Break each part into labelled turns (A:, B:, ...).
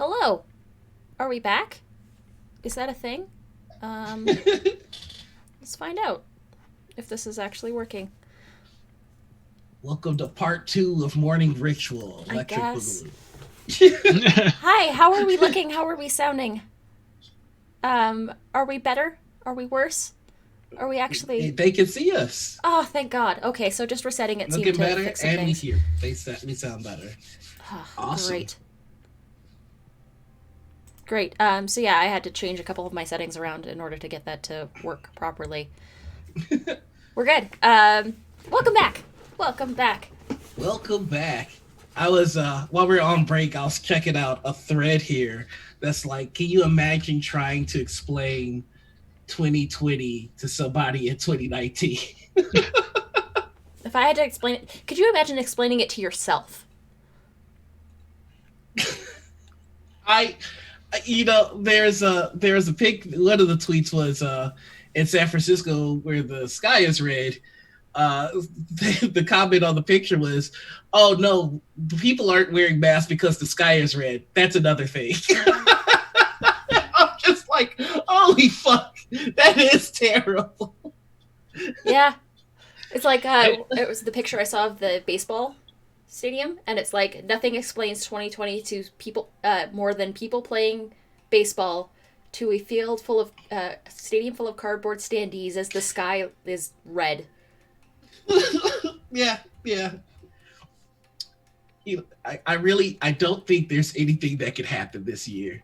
A: Hello. Are we back? Is that a thing? Um, let's find out if this is actually working.
B: Welcome to part two of Morning Ritual,
A: I
B: Electric
A: guess.
B: Boogaloo.
A: Hi, how are we looking? How are we sounding? Are we better? Are we worse? Are we actually.
B: They can see us.
A: Oh, thank God. Okay, so just resetting it seemed
B: Looking
A: to
B: better,
A: fix some
B: and we
A: things.
B: hear. We sound better.
A: Oh,
B: Awesome.
A: great. Great. So yeah, I had to change a couple of my settings around in order to get that to work properly. We're good. Welcome back. Welcome back.
B: Welcome back. I was while we were on break, I was checking out a thread here that's like, can you imagine trying to explain 2020 to somebody in 2019?
A: If I had to explain it, could you imagine explaining it to yourself?
B: I there's a pic. One of the tweets was in San Francisco where the sky is red. The comment on the picture was, "Oh no, people aren't wearing masks because the sky is red. That's another thing." I'm just like, holy fuck, that is terrible.
A: Yeah. It's like it was the picture I saw of the baseball stadium, and it's like nothing explains 2020 to people more than people playing baseball to a field full of stadium full of cardboard standees as the sky is red.
B: Yeah, yeah. I don't think there's anything that could happen this year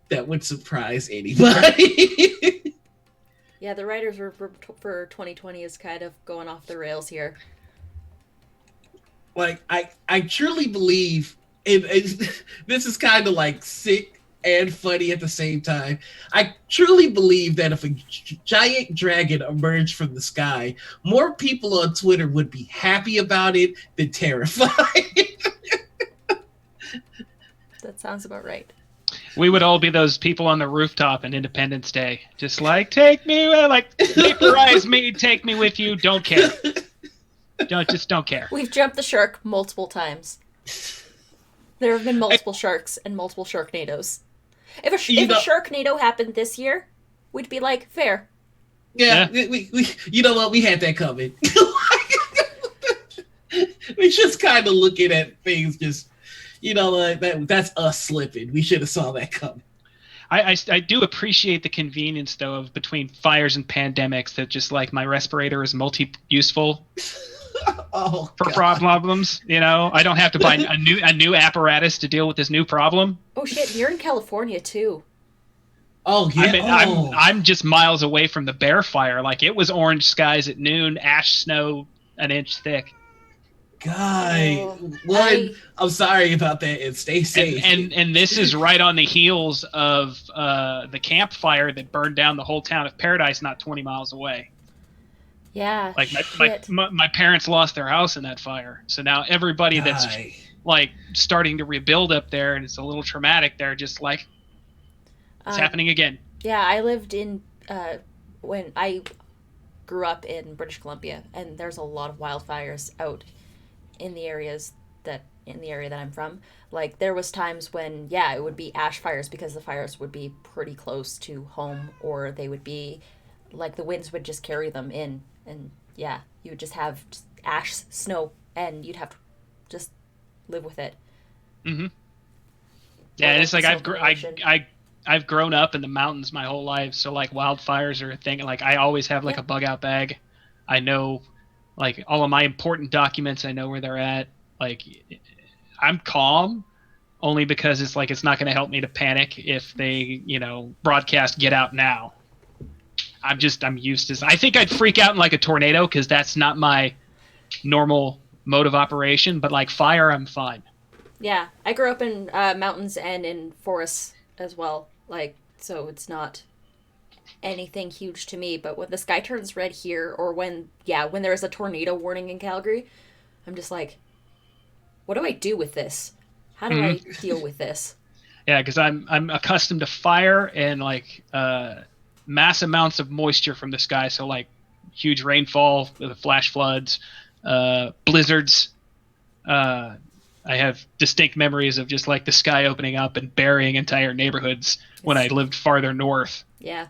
B: that would surprise anybody.
A: Yeah, the writers were for 2020 is kind of going off the rails here.
B: Like I truly believe this is kind of like sick and funny at the same time. I truly believe that if a giant dragon emerged from the sky, more people on Twitter would be happy about it than terrified.
A: That sounds about right.
C: We would all be those people on the rooftop on Independence Day, just like take me, like vaporize me, take me with you. Don't care. Don't care.
A: We've jumped the shark multiple times. There have been multiple sharks and multiple sharknadoes. If a Sharknado happened this year, we'd be like, fair.
B: Yeah, we you know what, we had that coming. We just kind of looking at things, just like that's us slipping. We should have saw that coming.
C: I do appreciate the convenience though of between fires and pandemics that just like my respirator is multi-useful.
B: Oh,
C: for problems, I don't have to buy a new apparatus to deal with this new problem.
A: Oh shit, you're in California too.
B: Oh yeah,
C: I'm just miles away from the Bear Fire. Like it was orange skies at noon, ash snow an inch thick.
B: Guy, I'm sorry about that, and stay safe.
C: And this is right on the heels of the campfire that burned down the whole town of Paradise, not 20 miles away.
A: Yeah,
C: like my parents lost their house in that fire, so now everybody that's like starting to rebuild up there, and it's a little traumatic. They're just like, it's happening again.
A: Yeah, I lived in when I grew up in British Columbia, and there's a lot of wildfires out in the area that I'm from. Like there was times when it would be ash fires because the fires would be pretty close to home, or they would be like the winds would just carry them in, and you would just have ash snow, and you'd have to just live with it.
C: Mm-hmm. Yeah, and it's like I've grown up in the mountains my whole life, so like wildfires are a thing. Like I always have like a bug out bag. I know like all of my important documents, I know where they're at. Like I'm calm only because it's like it's not going to help me to panic if they, broadcast get out now. I'm used to. I think I'd freak out in like a tornado because that's not my normal mode of operation. But like fire, I'm fine.
A: Yeah, I grew up in mountains and in forests as well. Like so, it's not anything huge to me. But when the sky turns red here, or when there is a tornado warning in Calgary, I'm just like, what do I do with this? How do I deal with this?
C: Yeah, because I'm accustomed to fire and like mass amounts of moisture from the sky. So like huge rainfall, flash floods, blizzards, I have distinct memories of just like the sky opening up and burying entire neighborhoods when I lived farther north.
A: Yeah.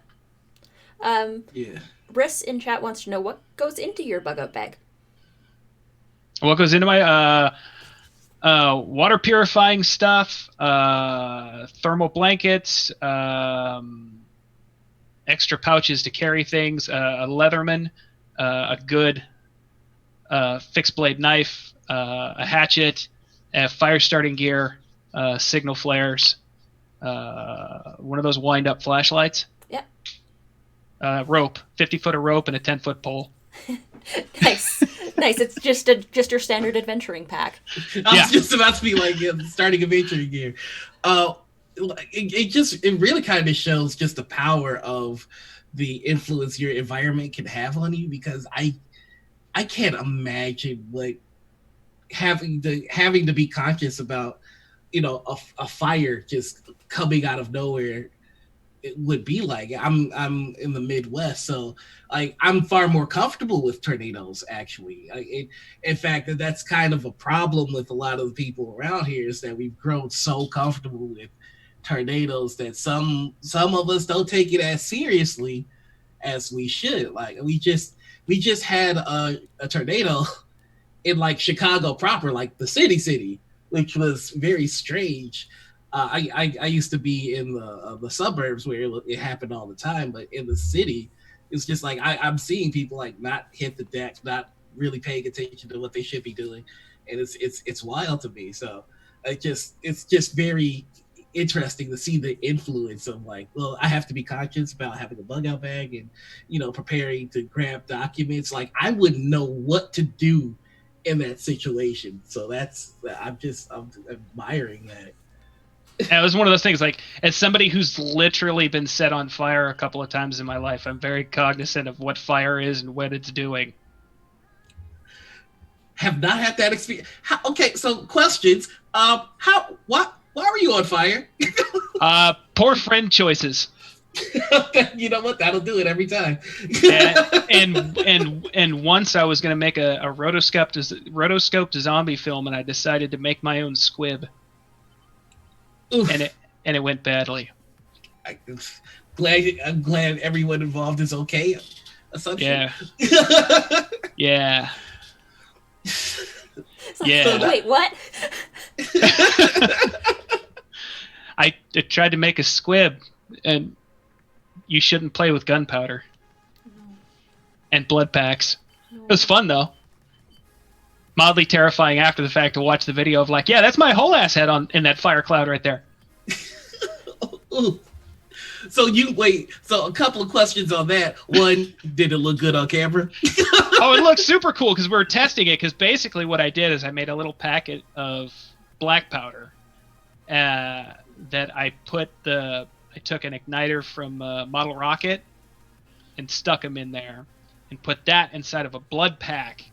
B: Yeah.
A: Briss in chat wants to know what goes into your bug out bag.
C: What goes into my water purifying stuff, thermal blankets, extra pouches to carry things, a Leatherman, a good fixed blade knife, a hatchet, fire starting gear, signal flares, one of those wind up flashlights.
A: Yeah.
C: Rope, 50-foot of rope and a 10-foot pole.
A: Nice. Nice. It's just your standard adventuring pack.
B: I was just about to be like, starting adventuring gear. It really kind of shows just the power of the influence your environment can have on you, because I can't imagine what having to be conscious about, a fire just coming out of nowhere it would be like. I'm in the Midwest, so like I'm far more comfortable with tornadoes. Actually, in fact, that's kind of a problem with a lot of the people around here, is that we've grown so comfortable with tornadoes that some of us don't take it as seriously as we should. Like we just had a tornado in like Chicago proper, like the city, which was very strange. I used to be in the suburbs where it happened all the time, but in the city, it's just like I'm seeing people like not hit the deck, not really paying attention to what they should be doing, and it's wild to me. So it's just very interesting to see the influence of like, well, I have to be conscious about having a bug out bag and preparing to grab documents. Like I wouldn't know what to do in that situation. So I'm admiring that.
C: And it was one of those things, like, as somebody who's literally been set on fire a couple of times in my life, I'm very cognizant of what fire is and what it's doing.
B: Have not had that experience. Okay, so questions. Why were you on fire?
C: Poor friend choices.
B: You know what? That'll do it every time.
C: and once I was going to make a rotoscoped zombie film, and I decided to make my own squib. Oof. And it went badly.
B: I'm glad everyone involved is okay.
C: Yeah. Yeah.
A: Yeah. Wait, what?
C: I tried to make a squib, and you shouldn't play with gunpowder. No. And blood packs. No. It was fun though. Mildly terrifying after the fact to watch the video of like, yeah, that's my whole ass head in that fire cloud right there.
B: So a couple of questions on that. One, did it look good on camera?
C: Oh, it looked super cool because we were testing it, because basically what I did is I made a little packet of black powder that I took an igniter from Model Rocket and stuck them in there and put that inside of a blood pack,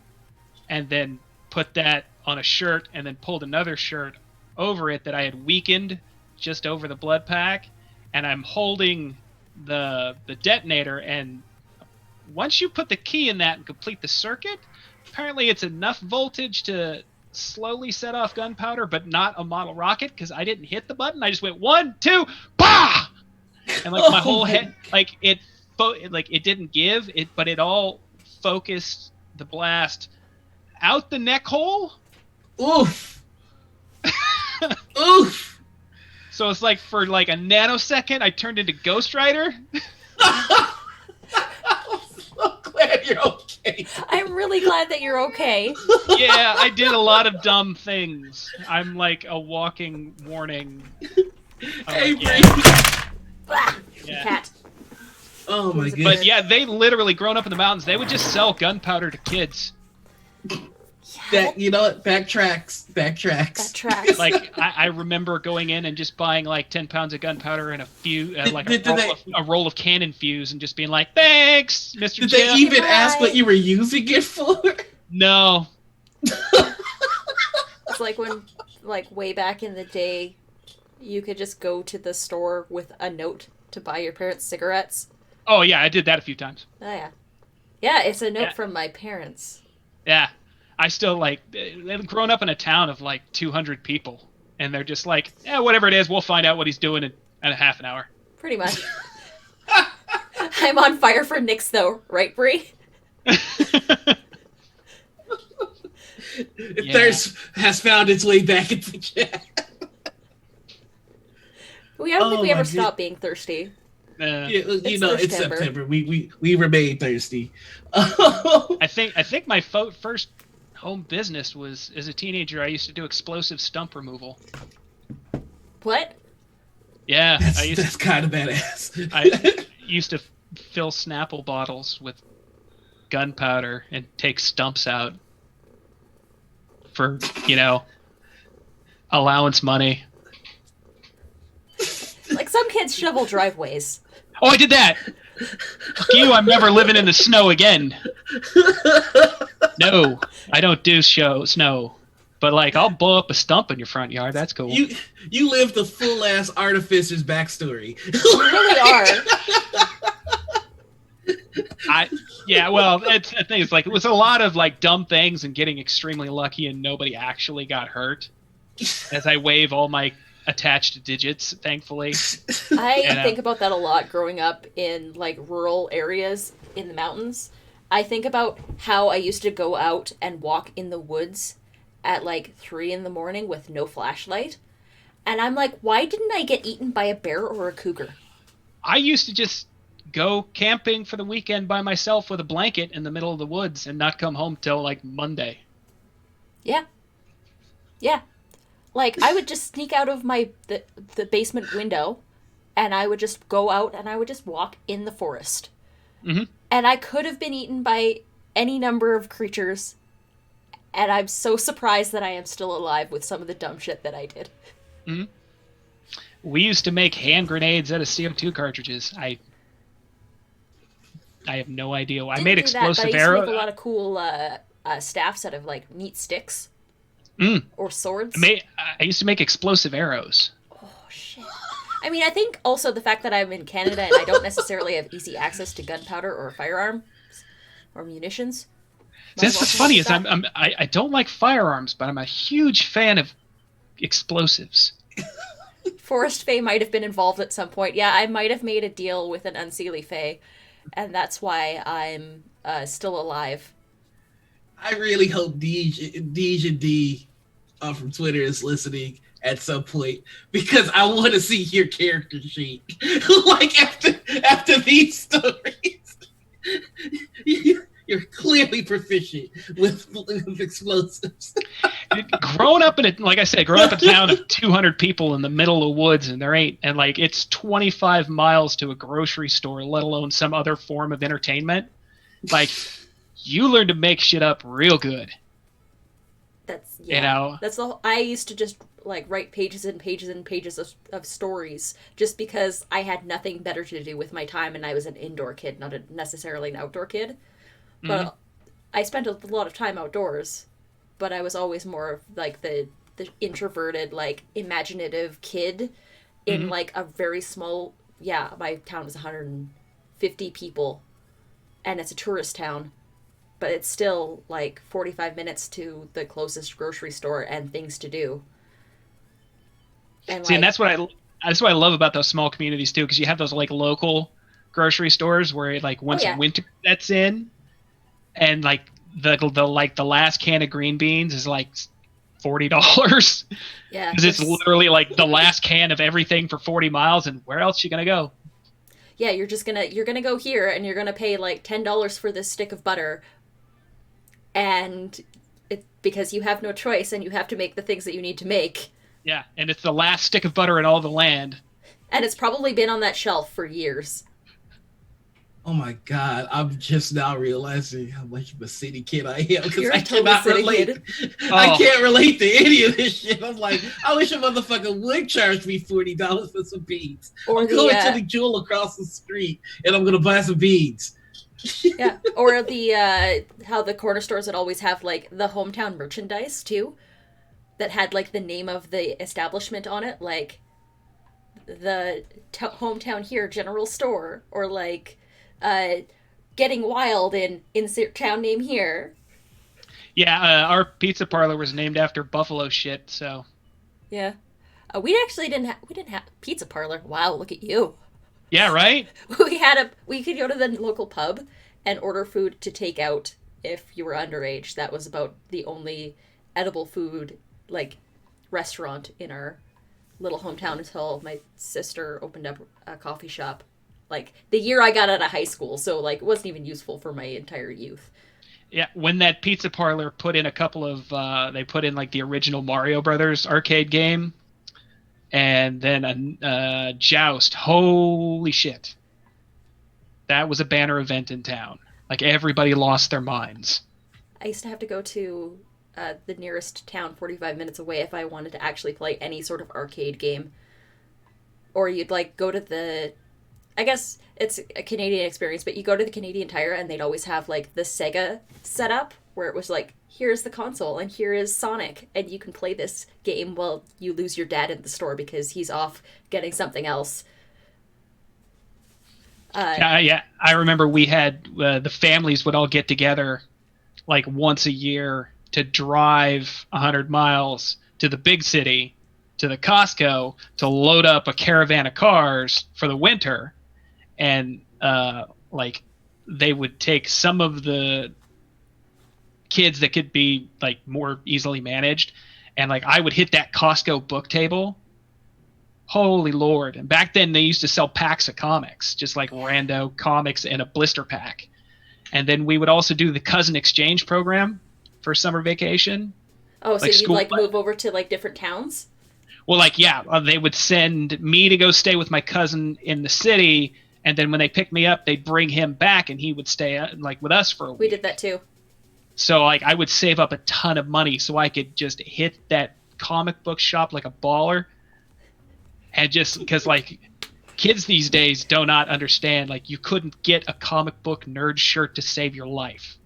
C: and then put that on a shirt, and then pulled another shirt over it that I had weakened just over the blood pack, and I'm holding the detonator, and once you put the key in that and complete the circuit, apparently it's enough voltage to slowly set off gunpowder, but not a model rocket, because I didn't hit the button. I just went 1, 2, bah! And like my whole head, like it didn't give it, but it all focused the blast out the neck hole.
B: Oof. Oof.
C: So it's like for like a nanosecond, I turned into Ghost Rider.
B: I'm so glad you're okay.
A: I'm really glad that you're okay.
C: Yeah, I did a lot of dumb things. I'm like a walking warning.
B: Hey,
A: yeah. Cat.
B: Oh my goodness.
C: But yeah, they literally, grown up in the mountains, they would just sell gunpowder to kids.
B: That, you know what? Backtracks.
C: Like I remember going in and just buying like 10 pounds of gunpowder and a roll of cannon fuse, and just being like, "Thanks, Mr.
B: Did
C: Jim."
B: they even ask what you were using it for?
C: No.
A: It's like when, like way back in the day, you could just go to the store with a note to buy your parents cigarettes.
C: Oh yeah, I did that a few times.
A: Oh yeah, yeah. It's a note from my parents.
C: Yeah. I still like they've grown up in a town of like 200 people, and they're just like, yeah, whatever it is, we'll find out what he's doing in a half an hour.
A: Pretty much. I'm on fire for Nyx, though, right, Bree?
C: Yeah.
B: Thirst has found its way back into chat.
A: I don't think we ever stop being thirsty.
B: Yeah, it's September. We remain thirsty.
C: I think my first home business was as a teenager. I used to do explosive stump removal.
A: What?
C: Yeah,
B: that's kind of badass.
C: I used to fill Snapple bottles with gunpowder and take stumps out for allowance money.
A: Like some kids shovel driveways.
C: Oh, I did that. Fuck you! I'm never living in the snow again. No, I don't do snow. But like, I'll blow up a stump in your front yard. That's cool.
B: You live the full ass artificer's backstory.
A: You really are.
C: Well, it's the thing. It's like it was a lot of like dumb things and getting extremely lucky, and nobody actually got hurt. As I wave all my attached digits, thankfully.
A: I think about that a lot growing up in like rural areas in the mountains. I think about how I used to go out and walk in the woods at like 3 a.m. with no flashlight. And I'm like, why didn't I get eaten by a bear or a cougar?
C: I used to just go camping for the weekend by myself with a blanket in the middle of the woods and not come home till like Monday.
A: Yeah. Like, I would just sneak out of the basement window, and I would just go out and I would just walk in the forest.
C: Mm-hmm.
A: And I could have been eaten by any number of creatures, and I'm so surprised that I am still alive with some of the dumb shit that I did.
C: Mm-hmm. We used to make hand grenades out of CO2 cartridges. I have no idea why. I made explosive arrows. I used to make
A: a lot of cool staffs out of like neat sticks. Or swords.
C: I used to make explosive arrows.
A: Oh, shit. I mean, I think also the fact that I'm in Canada and I don't necessarily have easy access to gunpowder or firearms or munitions.
C: That's what's funny is I don't like firearms, but I'm a huge fan of explosives.
A: Forest Fae might have been involved at some point. Yeah, I might have made a deal with an Unseelie Fae, and that's why I'm still alive.
B: I really hope Deej and D from Twitter is listening at some point because I want to see your character sheet. Like after these stories, you're clearly proficient with explosives.
C: Growing up in a town of 200 people in the middle of woods, and it's 25 miles to a grocery store, let alone some other form of entertainment. Like, you learn to make shit up real good.
A: That's the whole, I used to just like write pages and pages and pages of stories just because I had nothing better to do with my time, and I was an indoor kid, not necessarily an outdoor kid. But I spent a lot of time outdoors, but I was always more of like the introverted, like imaginative kid in like a very small. Yeah, my town was 150 people, and it's a tourist town. But it's still like 45 minutes to the closest grocery store and things to do.
C: And that's what I love about those small communities too, because you have those like local grocery stores where like once winter sets in, and like the last can of green beans is like $40.
A: Yeah,
C: because it's literally like the last can of everything for 40 miles, and where else you gonna go?
A: Yeah, you're gonna go here, and you're gonna pay like $10 for this stick of butter. And because you have no choice and you have to make the things that you need to make.
C: Yeah, and it's the last stick of butter in all the land.
A: And it's probably been on that shelf for years.
B: Oh my God, I'm just now realizing how much of a city kid I am because I
A: totally
B: cannot relate. I can't relate to any of this shit. I'm like, I wish a motherfucker would charge me $40 for some beads. Or I'm going to the jewel across the street and I'm going to buy some beads.
A: Yeah, or how the corner stores would always have like the hometown merchandise too, that had like the name of the establishment on it, like the hometown here general store, or like getting wild in insert town name here.
C: Yeah, our pizza parlor was named after buffalo shit. So
A: Yeah. We actually didn't have pizza parlor. Wow, look at you.
C: yeah, right.
A: We could go to the local pub and order food to take out if you were underage. That was about the only edible food like restaurant in our little hometown until my sister opened up a coffee shop like the year I got out of high school. So like it wasn't even useful for my entire youth.
C: Yeah, when that pizza parlor put in a couple of, they put in like the original Mario Brothers arcade game, and then a Joust. Holy shit, that was a banner event in town. Like everybody lost their minds.
A: I used to have to go to the nearest town 45 minutes away if I wanted to actually play any sort of arcade game. Or you'd like go to the I guess it's a Canadian experience, but you go to the Canadian Tire and they'd always have like the Sega setup where it was like, here's the console and here is Sonic, and you can play this game while you lose your dad in the store because he's off getting something else.
C: Yeah, I remember we had the families would all get together like once a year to drive 100 miles to the big city, to the Costco, to load up a caravan of cars for the winter. And like they would take some of the kids that could be like more easily managed, and like I would hit that Costco book table. Holy Lord. And back then they used to sell packs of comics, just like rando comics in a blister pack. And then we would also do the cousin exchange program for summer vacation.
A: Oh, so you'd like move over to like different towns?
C: Well, like, yeah, they would send me to go stay with my cousin in the city, and then when they picked me up, they'd bring him back, and he would stay like with us for a week.
A: We did that too.
C: So like I would save up a ton of money so I could just hit that comic book shop like a baller. And just because like kids these days do not understand, like you couldn't get a comic book nerd shirt to save your life.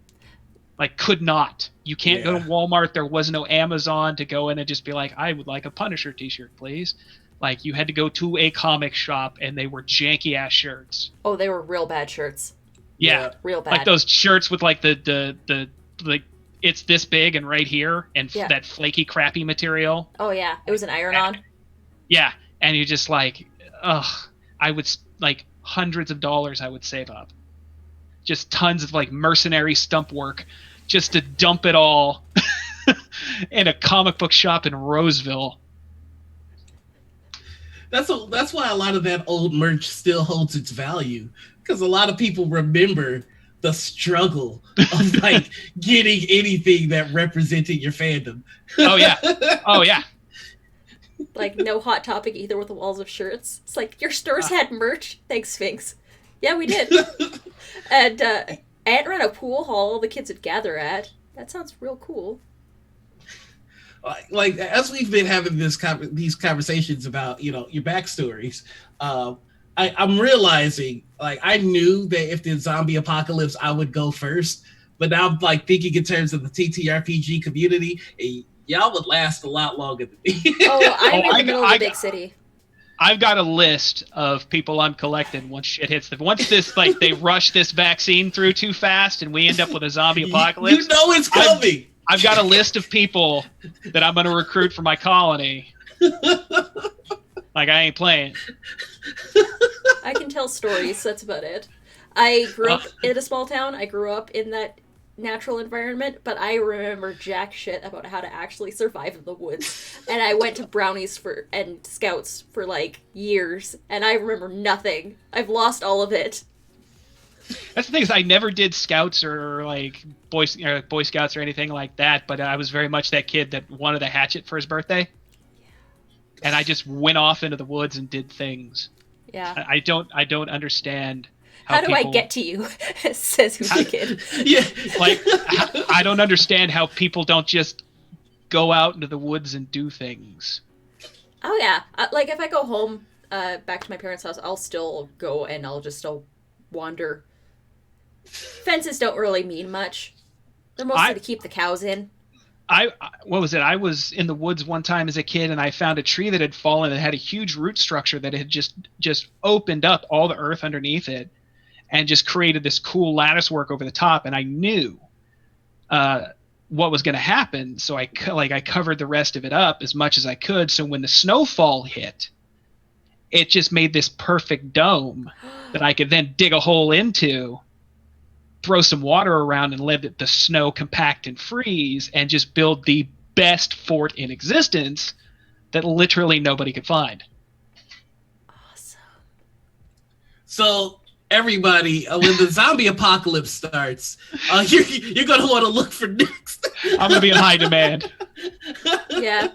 C: Like could not. You can't go to Walmart. There was no Amazon to go in and just be like, I would like a Punisher t-shirt, please. Like you had to go to a comic shop and they were janky ass shirts.
A: Oh, they were real bad shirts.
C: Yeah.
A: Real bad.
C: Like those shirts with like the like it's this big and right here and that flaky crappy material.
A: Oh yeah. It was an iron-on.
C: Yeah. And you're just like, ugh, I would like hundreds of dollars I would save up. Just tons of like mercenary stump work just to dump it all in a comic book shop in Roseville.
B: That's why a lot of that old merch still holds its value, because a lot of people remember the struggle of like getting anything that represented your fandom.
C: Oh yeah. Oh yeah.
A: Like no Hot Topic either with the walls of shirts. It's like your stores had merch. Thanks, Sphinx. Yeah, we did. And Aunt ran a pool hall the kids would gather at. That sounds real cool.
B: Like as we've been having these conversations about your backstories, I'm realizing like I knew that if the zombie apocalypse I would go first, but now I'm like thinking in terms of the TTRPG community. Y'all would last a lot longer than me.
A: Oh, I'm in the middle of a big city.
C: I've got a list of people I'm collecting once shit hits them. Once this, like, they rush this vaccine through too fast and we end up with a zombie apocalypse.
B: You know it's coming.
C: I've got a list of people that I'm going to recruit for my colony. Like, I ain't playing.
A: I can tell stories. That's about it. I grew up in a small town. I grew up in that natural environment, but I remember jack shit about how to actually survive in the woods. And I went to brownies and scouts for like years, and I remember nothing. I've lost all of it.
C: That's the thing, is I never did scouts or like Boy Scouts or anything like that, but I was very much that kid that wanted a hatchet for his birthday. And I just went off into the woods and did things.
A: Yeah.
C: I don't understand
A: how do I get to you? Says who's the kid.
B: Yeah.
C: Like, I don't understand how people don't just go out into the woods and do things.
A: Oh, yeah. Like, if I go home back to my parents' house, I'll still go and I'll just still wander. Fences don't really mean much. They're mostly to keep the cows in.
C: What was it? I was in the woods one time as a kid, and I found a tree that had fallen and had a huge root structure that had just opened up all the earth underneath it and just created this cool lattice work over the top. And I knew what was going to happen. So I covered the rest of it up as much as I could. So when the snowfall hit, it just made this perfect dome that I could then dig a hole into, throw some water around and let the snow compact and freeze, and just build the best fort in existence that literally nobody could find.
A: Awesome.
B: So everybody, when the zombie apocalypse starts, you're gonna want to look for next.
C: I'm gonna be in high demand.
A: Yeah.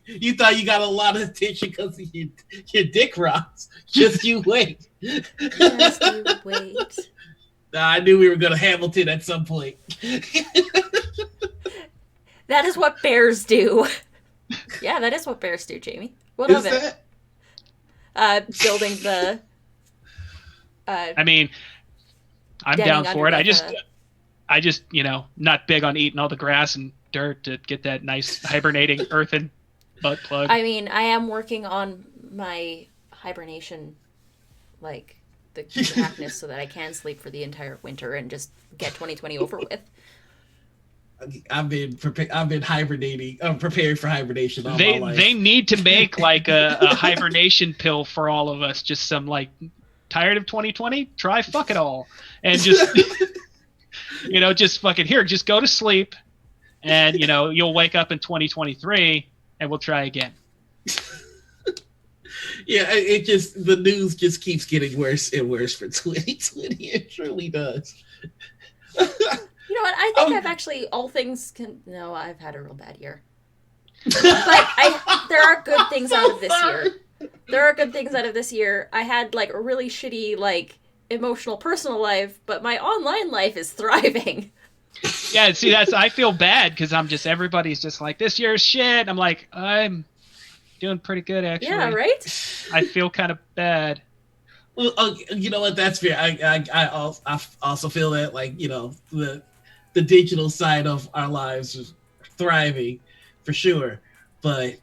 B: You thought you got a lot of attention because of your dick rocks. Just you wait.
A: Just you wait.
B: I knew we were gonna Hamilton at some point.
A: That is what bears do. Yeah, that is what bears do, Jamie. What of it? Building the.
C: I mean, I'm down for it. I just, not big on eating all the grass and dirt to get that nice hibernating earthen butt plug.
A: I mean, I am working on my hibernation, like the hackness, so that I can sleep for the entire winter and just get 2020 over with.
B: I've been hibernating. I'm preparing for hibernation all
C: my
B: life.
C: They need to make like a hibernation pill for all of us. Just some like, tired of 2020? Try fuck it all, and just just fucking here. Just go to sleep, and you'll wake up in 2023, and we'll try again.
B: Yeah, the news just keeps getting worse and worse for 2020. It truly does.
A: You know what? I think I've actually, all things can... No, I've had a real bad year. But there are good things out of this year. There are good things out of this year. I had, like, a really shitty, like, emotional personal life, but my online life is thriving.
C: Yeah, see, I feel bad, because everybody's just like, this year's shit. I'm like, I'm doing pretty good, actually.
A: Yeah, right?
C: I feel kind of bad.
B: Well, you know what? That's fair. I also feel that, like, the digital side of our lives is thriving for sure, but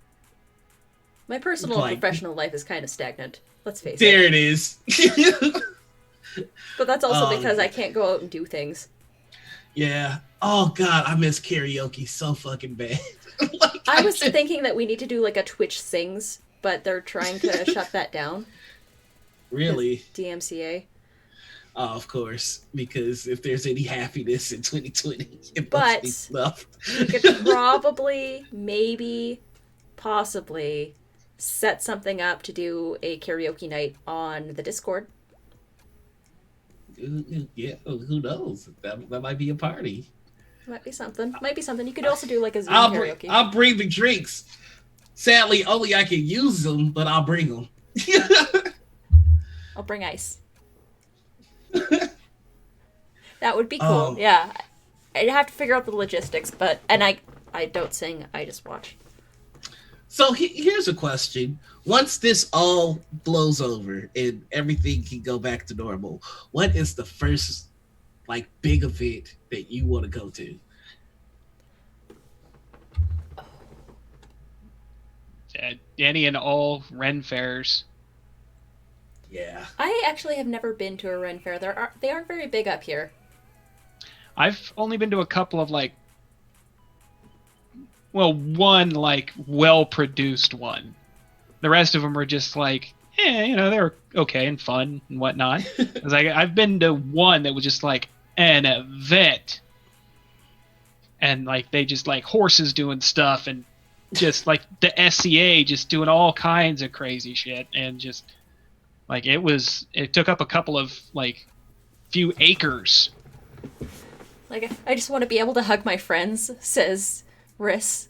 A: my personal and professional life is kind of stagnant. Let's face it.
B: There it is.
A: But that's also because I can't go out and do things.
B: Yeah. Oh God, I miss karaoke so fucking bad.
A: I was thinking that we need to do like a Twitch Sings, but they're trying to shut that down.
B: Really?
A: DMCA.
B: Oh, of course, because if there's any happiness in 2020, it must be snuffed.
A: We could probably, maybe, possibly set something up to do a karaoke night on the Discord.
B: Yeah, who knows? That might be a party.
A: Might be something. You could also do like a Zoom karaoke.
B: I'll bring the drinks. Sadly, only I can use them, but I'll bring them.
A: I'll bring ice. That would be cool. Yeah, I'd have to figure out the logistics, and I don't sing. I just watch.
B: So here's a question: once this all blows over and everything can go back to normal, what is the first like big event that you want to go to?
C: Any and all Ren fairs.
B: Yeah.
A: I actually have never been to a Ren fair. They aren't very big up here.
C: I've only been to a couple of one like well-produced one. The rest of them are just like, they're okay and fun and whatnot. I've been to one that was just like an event, and like they just like horses doing stuff and just like the SCA just doing all kinds of crazy shit, and just like it took up a couple of like few acres.
A: Like, I just want to be able to hug my friends, says Riss.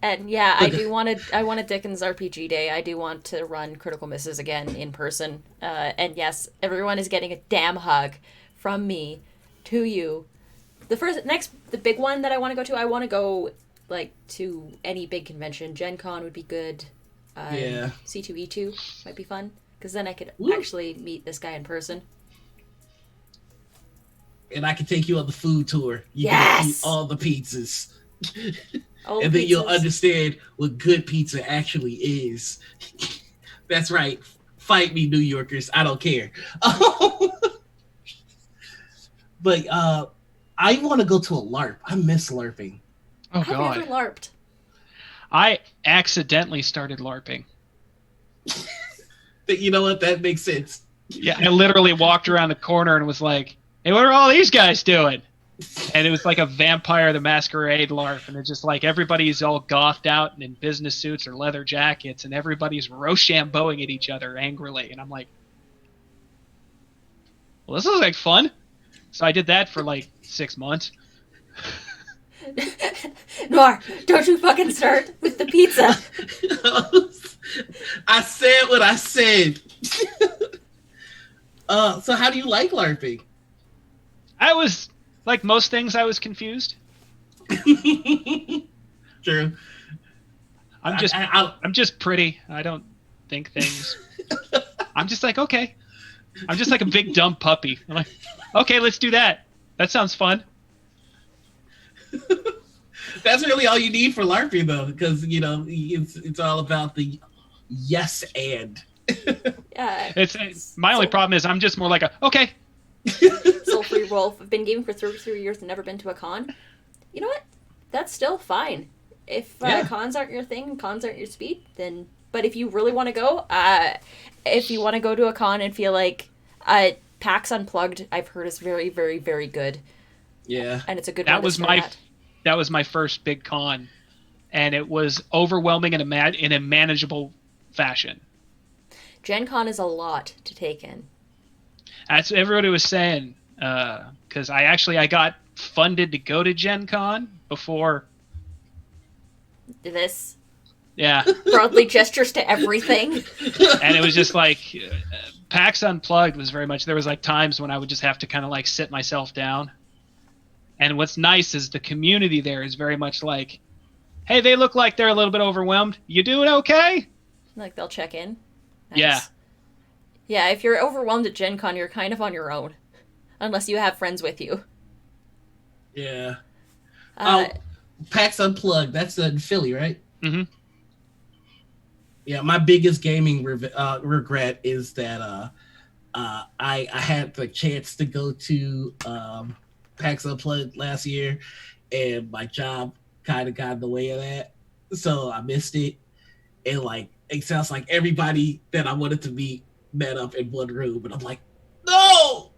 A: And yeah, I want a Dickens RPG day. I do want to run Critical Misses again in person. And yes, everyone is getting a damn hug from me to you. The big one that I want to go to, I want to go like to any big convention. Gen Con would be good.
B: Yeah.
A: C2E2 might be fun, because then I could actually meet this guy in person.
B: And I can take you on the food tour. You
A: yes!
B: can eat all the pizzas. And then you'll understand what good pizza actually is. That's right. Fight me, New Yorkers. I don't care. But I want to go to a LARP. I miss LARPing.
C: Oh
A: I've
C: God.
A: never LARPed.
C: I accidentally started LARPing.
B: You know what? That makes sense.
C: Yeah, I literally walked around the corner and was like, "Hey, what are all these guys doing?" And it was like a Vampire the Masquerade LARP, and it's just like everybody's all gothed out and in business suits or leather jackets, and everybody's Rochambeauing at each other angrily. And I'm like, well, this is like fun. So I did that for like 6 months.
A: Noir, don't you fucking start with the pizza.
B: I said what I said. So how do you like LARPing?
C: I was, like most things, I was confused.
B: True.
C: I'm just pretty. I don't think things. I'm just like, okay. I'm just like a big dumb puppy. I'm like, okay, let's do that. That sounds fun.
B: That's really all you need for LARPing, though, because it's all about the yes and.
A: Yeah.
C: It's my only problem is I'm just more like a okay.
A: Soul Free Wolf. I've been gaming for 33 years and never been to a con. You know what? That's still fine. If cons aren't your thing, cons aren't your speed, then. But if you really want to go, if you want to go to a con and feel like PAX Unplugged, I've heard is very, very, very good.
B: Yeah,
A: and it's a good one to start at.
C: That was my first big con, and it was overwhelming in a manageable fashion.
A: Gen Con is a lot to take in.
C: That's what everybody was saying, because I got funded to go to Gen Con before.
A: This.
C: Yeah.
A: Broadly gestures to everything.
C: And it was just like, PAX Unplugged was very much, there was like times when I would just have to kind of like sit myself down. And what's nice is the community there is very much like, hey, they look like they're a little bit overwhelmed. You doing okay?
A: Like they'll check in. Nice.
C: Yeah.
A: Yeah, if you're overwhelmed at Gen Con, you're kind of on your own. Unless you have friends with you.
B: Yeah. PAX Unplugged, that's in Philly, right?
C: Mm-hmm.
B: Yeah, my biggest gaming regret is that I had the chance to go to PAX Unplugged last year, and my job kind of got in the way of that, so I missed it. And like, it sounds like everybody that I wanted to meet met up in one room, and I'm like, no.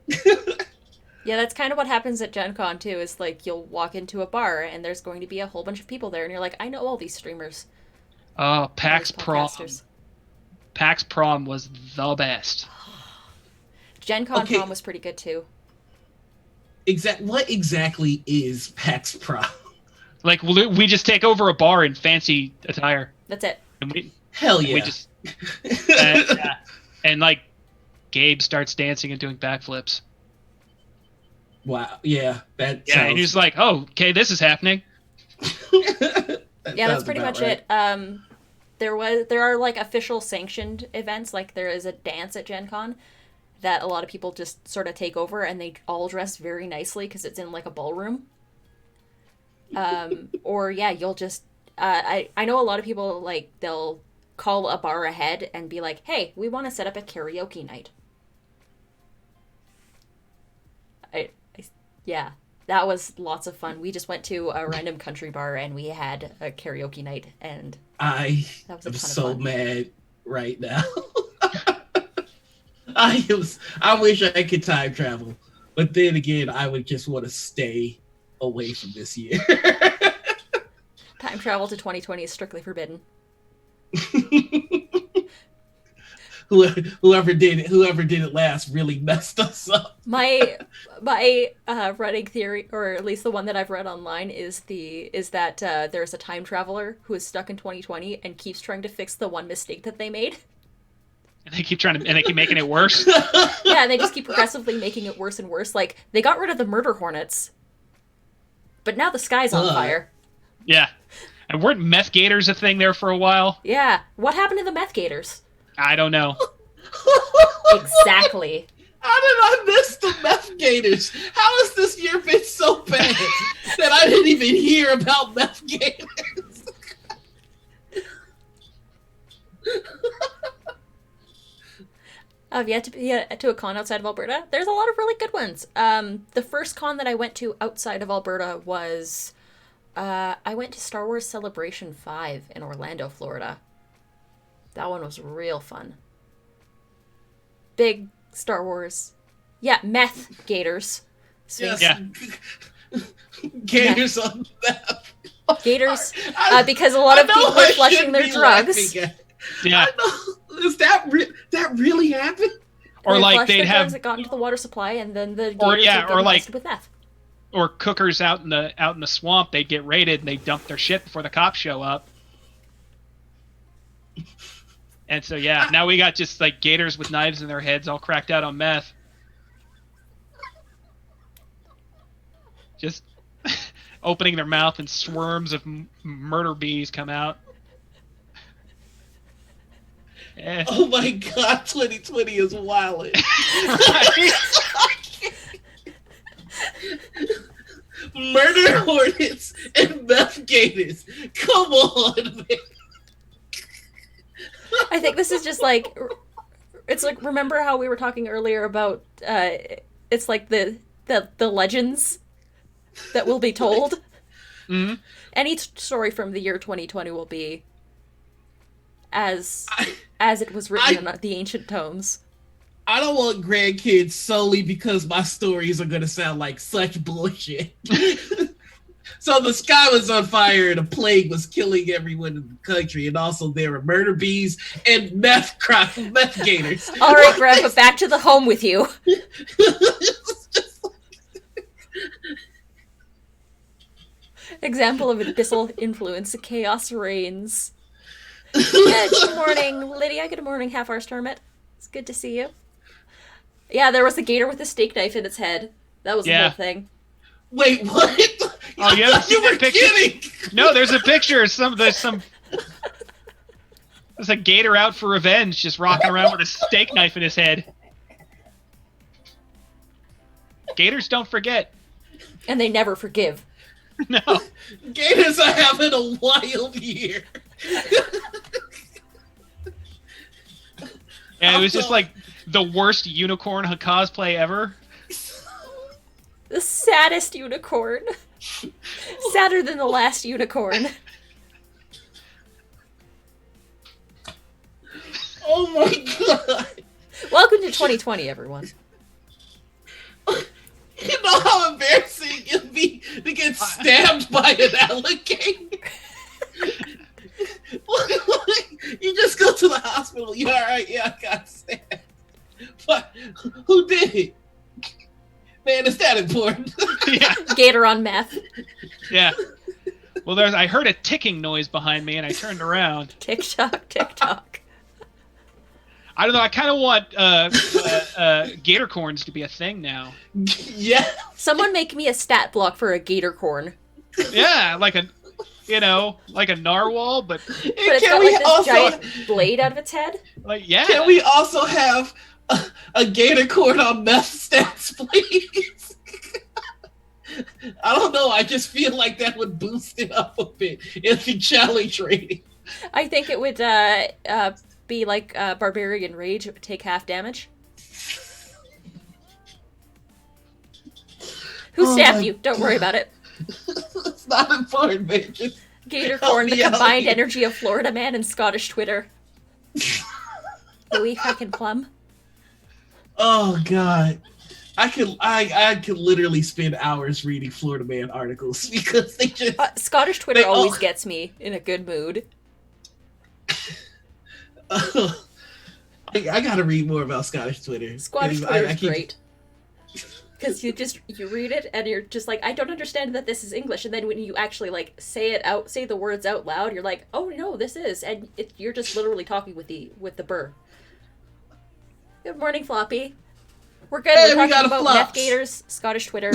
A: Yeah, that's kind of what happens at Gen Con too. Is like you'll walk into a bar and there's going to be a whole bunch of people there, and you're like, I know all these streamers.
C: Oh, PAX Prom. PAX Prom was the best.
A: Gen Con Prom was pretty good too.
B: What exactly is PAX Prom?
C: Like, we just take over a bar in fancy attire.
A: That's it.
C: And
B: Hell yeah.
C: We just, and like, Gabe starts dancing and doing backflips.
B: Wow. Yeah.
C: And he's like, oh, okay, this is happening.
A: Yeah, that's pretty much right. It. There are like official sanctioned events, like there is a dance at Gen Con that a lot of people just sort of take over, and they all dress very nicely because it's in like a ballroom. Or yeah, you'll just I know a lot of people, like, they'll call a bar ahead and be like, hey, we want to set up a karaoke night. Yeah, that was lots of fun. We just went to a random country bar and we had a karaoke night, and
B: I am so mad right now. I wish I could time travel, but then again, I would just want to stay away from this year.
A: Time travel to 2020 is strictly forbidden.
B: Whoever did it last really messed us up.
A: My running theory, or at least the one that I've read online, is that there's a time traveler who is stuck in 2020 and keeps trying to fix the one mistake that they made.
C: And they keep making it worse.
A: Yeah, they just keep progressively making it worse and worse. Like, they got rid of the murder hornets, but now the sky's on fire.
C: Yeah. And weren't meth gators a thing there for a while?
A: Yeah. What happened to the meth gators?
C: I don't know.
A: Exactly.
B: How did I miss the meth gators? How has this year been so bad that I didn't even hear about meth gators?
A: I've yet to be to a con outside of Alberta. There's a lot of really good ones. The first con that I went to outside of Alberta was I went to Star Wars Celebration 5 in Orlando, Florida. That one was real fun. Big Star Wars. Yeah, meth gators.
B: Yes.
C: Yeah.
B: Gators on meth.
A: Gators, because a lot of people are flushing their drugs.
C: Yeah.
B: I know. Is that really happened?
C: Or like they'd have
A: drugs that got into the water supply, and then the gators would get infested with meth.
C: Or cookers out in the swamp, they'd get raided and they dump their shit before the cops show up. And so now we got just like gators with knives in their heads, all cracked out on meth. Just opening their mouth and swarms of murder bees come out.
B: Oh my god, 2020 is wild. Murder hornets and meth gators. Come on, man.
A: I think this is just like, it's like, remember how we were talking earlier about it's like the legends that will be told.
C: Mm-hmm.
A: Any story from the year 2020 will be as it was written in the ancient tomes.
B: I don't want grandkids solely because my stories are gonna sound like such bullshit. So the sky was on fire and a plague was killing everyone in the country, and also there were murder bees and meth gators.
A: All right, Grandpa, back to the home with you. Example of abyssal influence, chaos reigns. Good morning, Lydia. Good morning, Half-Arse Hermit. It's good to see you. Yeah, there was a gator with a steak knife in its head. That was the whole thing.
B: Wait, what?
C: Oh, you were
B: kidding.
C: No, there's a picture. There's a gator out for revenge, just rocking around with a steak knife in his head. Gators don't forget.
A: And they never forgive.
C: No.
B: Gators are having a wild year.
C: Yeah, it was just like the worst unicorn cosplay ever.
A: The saddest unicorn. Sadder than the last unicorn.
B: Oh my god.
A: Welcome to 2020, everyone.
B: You know how embarrassing it'd be to get stabbed by an alligator? You just go to the hospital. You alright? Yeah, I got stabbed. But who did it? Man, is that important?
C: Yeah.
A: Gator on meth.
C: Yeah. Well, I heard a ticking noise behind me, and I turned around.
A: Tick-tock, tick-tock.
C: I don't know. I kind of want gator corns to be a thing now.
B: Yeah.
A: Someone make me a stat block for a gator corn.
C: Yeah, like a narwhal, but
A: it's got like this giant blade out of its head.
C: Like, yeah.
B: Can we also have a gator corn on meth stats, please? I don't know. I just feel like that would boost it up a bit in the challenge rating.
A: I think it would be like Barbarian Rage. It would take half damage. Who stabbed you? Don't worry about it.
B: It's not important, man. Just
A: Gator corn, the combined energy of Florida man and Scottish Twitter. Louis fucking Plum.
B: Oh god. I could literally spend hours reading Florida Man articles because they just
A: Scottish Twitter always gets me in a good mood.
B: I gotta read more about Scottish Twitter.
A: Scottish Twitter is great. Because you read it and you're just like, I don't understand that this is English, and then when you actually like say the words out loud, you're like, oh no, this is, and you're just literally talking with the burr. Good morning, Floppy. We're good.
B: Hey,
A: We're talking about
B: flops.
A: meth gators, Scottish Twitter,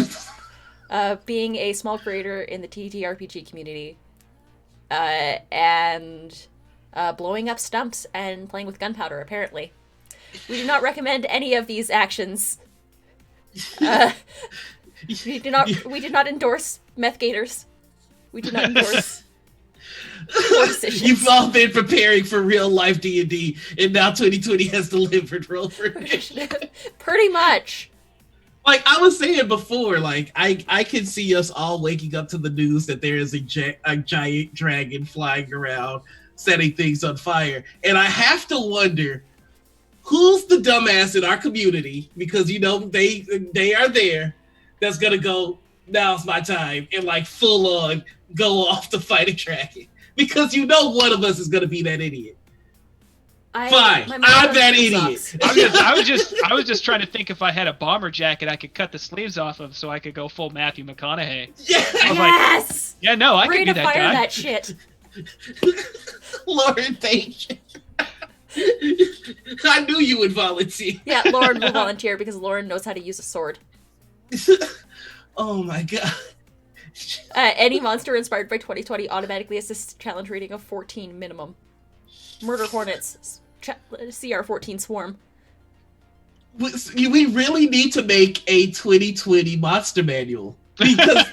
A: being a small creator in the TTRPG community, and blowing up stumps and playing with gunpowder. Apparently, we do not recommend any of these actions. We do not endorse meth gators. We do not endorse. Poor decisions.
B: You've all been preparing for real life D&D, and now 2020 has delivered roll for it.
A: Pretty much.
B: Like I was saying before, like I can see us all waking up to the news that there is a giant dragon flying around, setting things on fire, and I have to wonder who's the dumbass in our community, because you know they are there, that's gonna go, now's my time, and like full on go off to fight a dragon, because you know one of us is gonna be that idiot. Fine, I'm that idiot.
C: I was just trying to think if I had a bomber jacket I could cut the sleeves off of so I could go full Matthew McConaughey.
A: Yes!
C: Like, yeah, no, I could be that guy.
A: That shit.
B: Lauren, thank you. I knew you would volunteer.
A: Yeah, Lauren will volunteer because Lauren knows how to use a sword.
B: Oh my god.
A: Any monster inspired by 2020 automatically has this challenge rating of 14 minimum. Murder hornets, CR14 swarm.
B: We really need to make a 2020 monster manual, because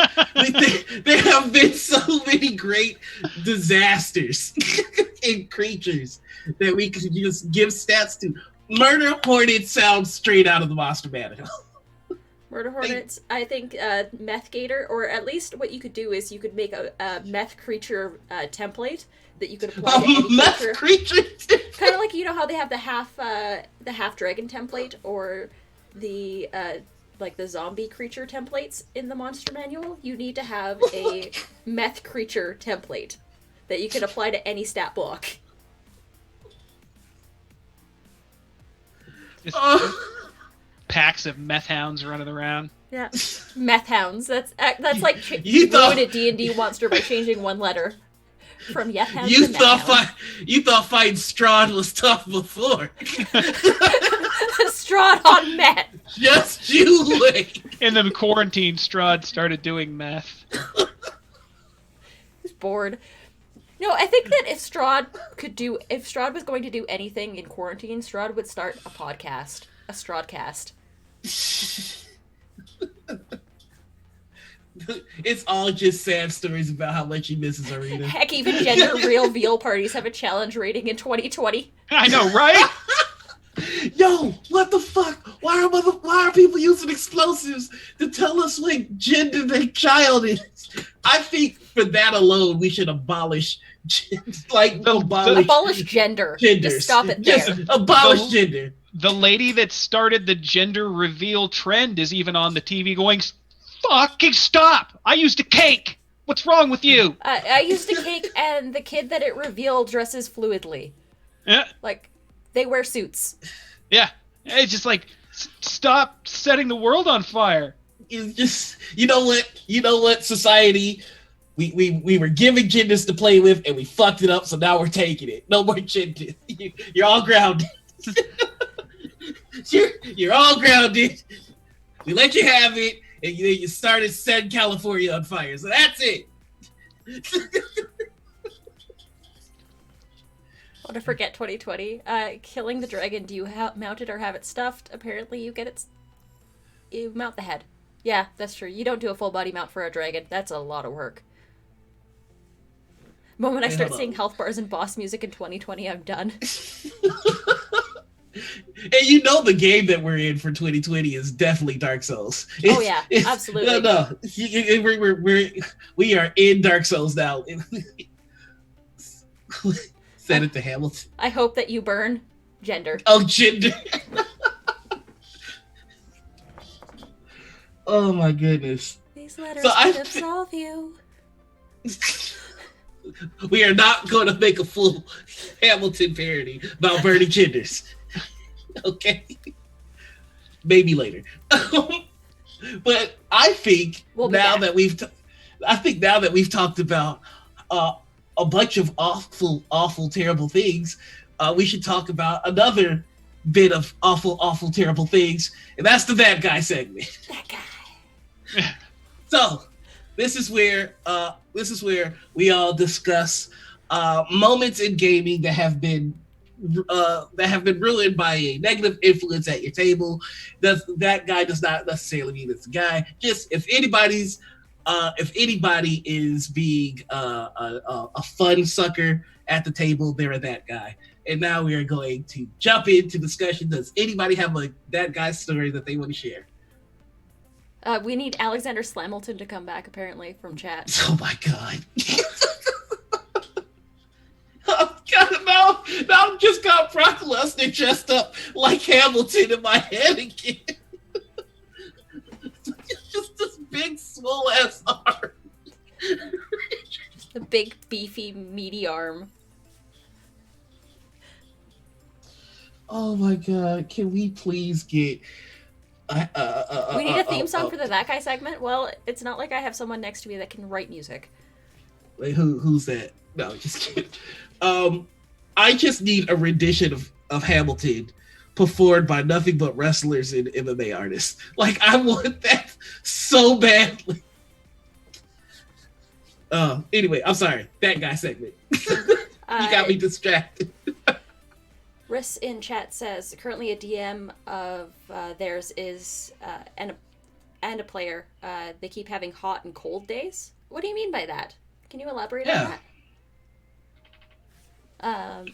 B: there have been so many great disasters and creatures that we could just give stats to. Murder hornets sounds straight out of the monster manual.
A: Murder hornets, I think meth gator, or at least what you could do is you could make a meth creature template that you could apply to any
B: meth creature.
A: Kind of like, you know how they have the half dragon template, or the like the zombie creature templates in the monster manual. You need to have a meth creature template that you can apply to any stat block.
C: Packs of meth hounds running around.
A: Yeah, meth hounds. That's like ruined a D&D monster by changing one letter from yet hound to meth hound.
B: You thought fighting Strahd was tough before.
A: Strahd on meth.
B: Just you wait.
C: In the quarantine, Strahd started doing meth.
A: He's bored. No, I think that if Strahd was going to do anything in quarantine, Strahd would start a podcast. A Strahdcast.
B: It's all just sad stories about how much he misses Arena.
A: Heck, even gender reveal parties have a challenge rating in 2020.
C: I know, right?
B: Yo, what the fuck? Why are people using explosives to tell us what gender their child is? I think for that alone, we should abolish
A: gender.
B: Genders.
A: Just stop it there.
B: Just abolish gender.
C: The lady that started the gender reveal trend is even on the TV going, fucking stop! I used a cake! What's wrong with you?
A: I used a cake, and the kid that it revealed dresses fluidly.
C: Yeah.
A: Like, they wear suits.
C: Yeah. It's just like, stop setting the world on fire.
B: It's just, you know what, society, we were given genders to play with, and we fucked it up, so now we're taking it. No more gender. You're all grounded. You're all grounded. We let you have it, and you started setting California on fire. So that's it.
A: Want to forget 2020? Killing the dragon. Do you mount it or have it stuffed? Apparently, you mount the head. Yeah, that's true. You don't do a full body mount for a dragon. That's a lot of work. The moment I start seeing health bars and boss music in 2020, I'm done.
B: And you know the game that we're in for 2020 is definitely Dark Souls.
A: Absolutely.
B: No, we are in Dark Souls now. Send it to Hamilton.
A: I hope that you burn gender.
B: Oh, gender. Oh my goodness.
A: These letters could absolve you.
B: We are not going to make a full Hamilton parody about burning genders. Okay, maybe later. But I think now that we've talked about a bunch of awful, terrible things, we should talk about another bit of awful, terrible things, and that's the That Guy segment.
A: That guy.
B: So, this is where we all discuss moments in gaming that have been ruined by a negative influence at your table. That guy does not necessarily mean it's a guy. Just if anybody's if anybody is being a fun sucker at the table, they're that guy. And now we are going to jump into discussion. Does anybody have that guy story that they want to share?
A: We need Alexander Slamilton to come back, apparently, from chat.
B: Oh my god. Oh god, now I'm just got Brock Lesnar dressed up like Hamilton in my head again. Just this big swole ass arm.
A: The big, beefy, meaty arm.
B: Oh my god, can we please get
A: we need a theme song for the That Guy segment? Well, it's not like I have someone next to me that can write music.
B: Wait, who's that? No, just kidding. I just need a rendition of Hamilton performed by nothing but wrestlers and MMA artists. Like, I want that so badly. Anyway, I'm sorry. That guy segment. You got me distracted.
A: Riss in chat says, currently a DM of theirs is, and a player, they keep having hot and cold days. What do you mean by that? Can you elaborate on that?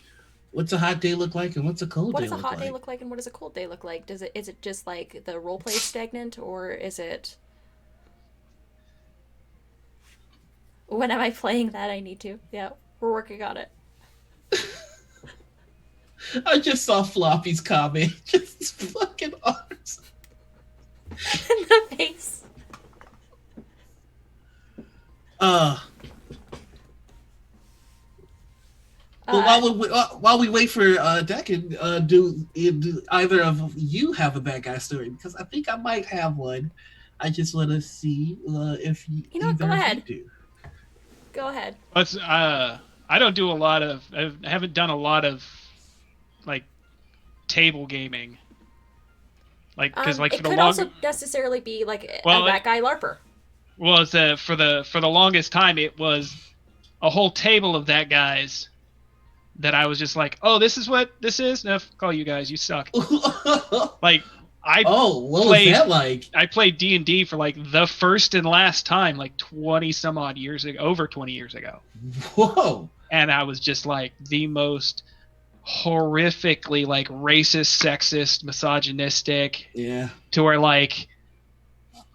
B: What's a hot day look like and what's a cold day look like?
A: What does a hot day look like and what does a cold day look like? Is it just like the roleplay stagnant, or is it... When am I playing that? I need to. Yeah, we're working on it.
B: I just saw Floppy's comment. Just his fucking arms.
A: In the face.
B: While we wait for Decken, do either of you have a bad guy story? Because I think I might have one. I just want to see if you know.
A: Go ahead. Go ahead.
C: I don't do a lot of. I haven't done a lot of like table gaming. Like because like
A: it could also necessarily be like a that guy LARPer.
C: Well, it's for the longest time it was a whole table of that guys. That I was just like, oh, this is what this is. No, call you guys, you suck. Like
B: what was that like?
C: I played D&D for like the first and last time, like 20 some odd years ago, over 20 years ago.
B: Whoa!
C: And I was just like the most horrifically like racist, sexist, misogynistic.
B: Yeah.
C: To where like,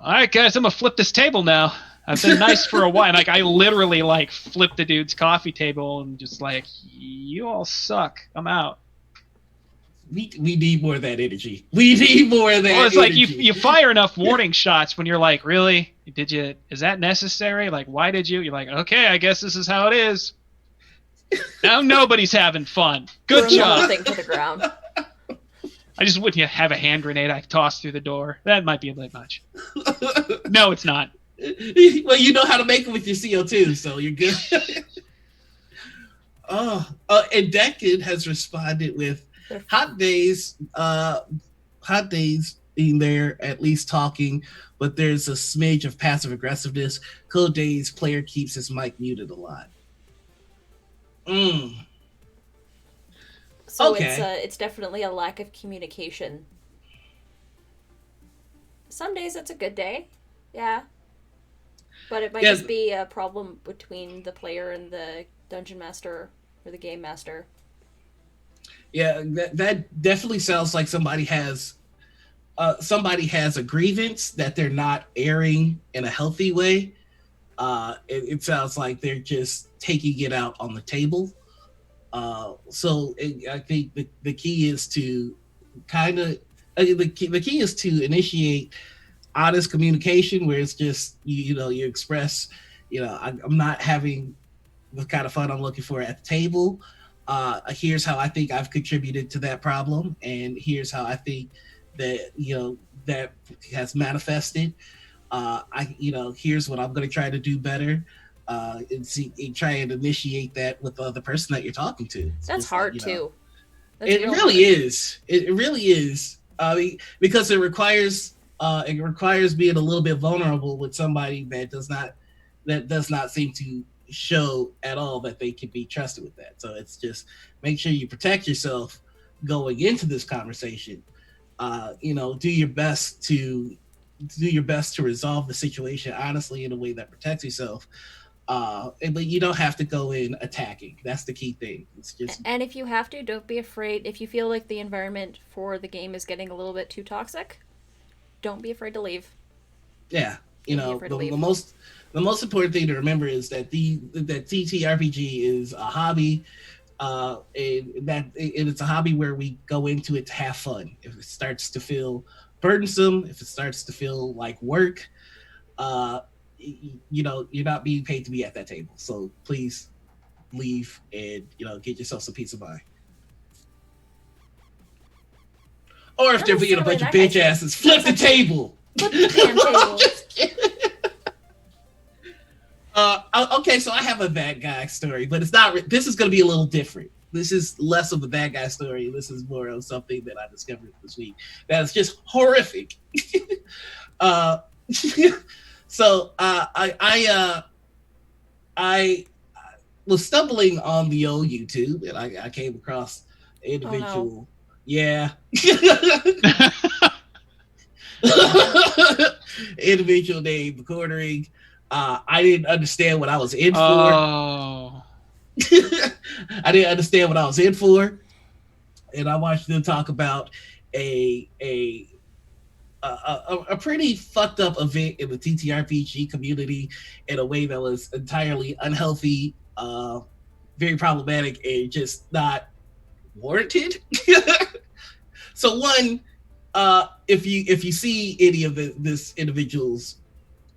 C: all right, guys, I'm gonna flip this table now. I've been nice for a while. And, like I literally like flipped the dude's coffee table and just like, you all suck. I'm out.
B: We need more of that energy. We need more of that.
C: Well, it's
B: energy.
C: like you fire enough warning shots when you're like, really? Did you? Is that necessary? Like, why did you? You're like, okay, I guess this is how it is. Now nobody's having fun. Good job.
A: Thing to the ground.
C: I just wouldn't have a hand grenade I tossed through the door. That might be a bit much. No, it's not.
B: Well, you know how to make it with your CO2, so you're good. And Decken has responded with hot days being there, at least talking, but there's a smidge of passive aggressiveness. Cold days, player keeps his mic muted a lot.
A: So it's definitely a lack of communication. Some days it's a good day, yeah. But it might just be a problem between the player and the dungeon master or the game master.
B: Yeah, that definitely sounds like somebody has a grievance that they're not airing in a healthy way. It sounds like they're just taking it out on the table. I think the key is to the key is to initiate honest communication where it's just you express I'm not having the kind of fun I'm looking for at the table. Here's how I think I've contributed to that problem, and here's how I think that that has manifested. Here's what I'm going to try to do better, and try and initiate that with the other person that you're talking to.
A: That's hard too.
B: It really is. It really is. Because it requires being a little bit vulnerable with somebody that does not seem to show at all that they can be trusted with that. So it's just make sure you protect yourself going into this conversation. Do your best to do your best to resolve the situation honestly in a way that protects yourself. But you don't have to go in attacking. That's the key thing. It's just,
A: And if you have to, don't be afraid. If you feel like the environment for the game is getting a little bit too toxic, don't be afraid to leave.
B: yeah,
A: Don't be afraid to leave.
B: the most important thing to remember is that that TTRPG is a hobby. And it's a hobby where we go into it to have fun. If it starts to feel burdensome, if it starts to feel like work, uh, you're not being paid to be at that table. So please leave and get yourself some peace of mind. Or if they're being a bunch of bitch asses, flip the table.
A: Flip the damn table.
B: Okay, so I have a bad guy story, but it's not. This is going to be a little different. This is less of a bad guy story. This is more of something that I discovered this week that is just horrific. So I was stumbling on the old YouTube, and I came across an individual.
A: Oh, no.
B: Yeah. Individual named Quartering. I didn't understand what I was in for.
C: Oh.
B: I didn't understand what I was in for, and I watched them talk about a pretty fucked up event in the TTRPG community in a way that was entirely unhealthy, very problematic, and just not warranted. So one, if you see any of this individual's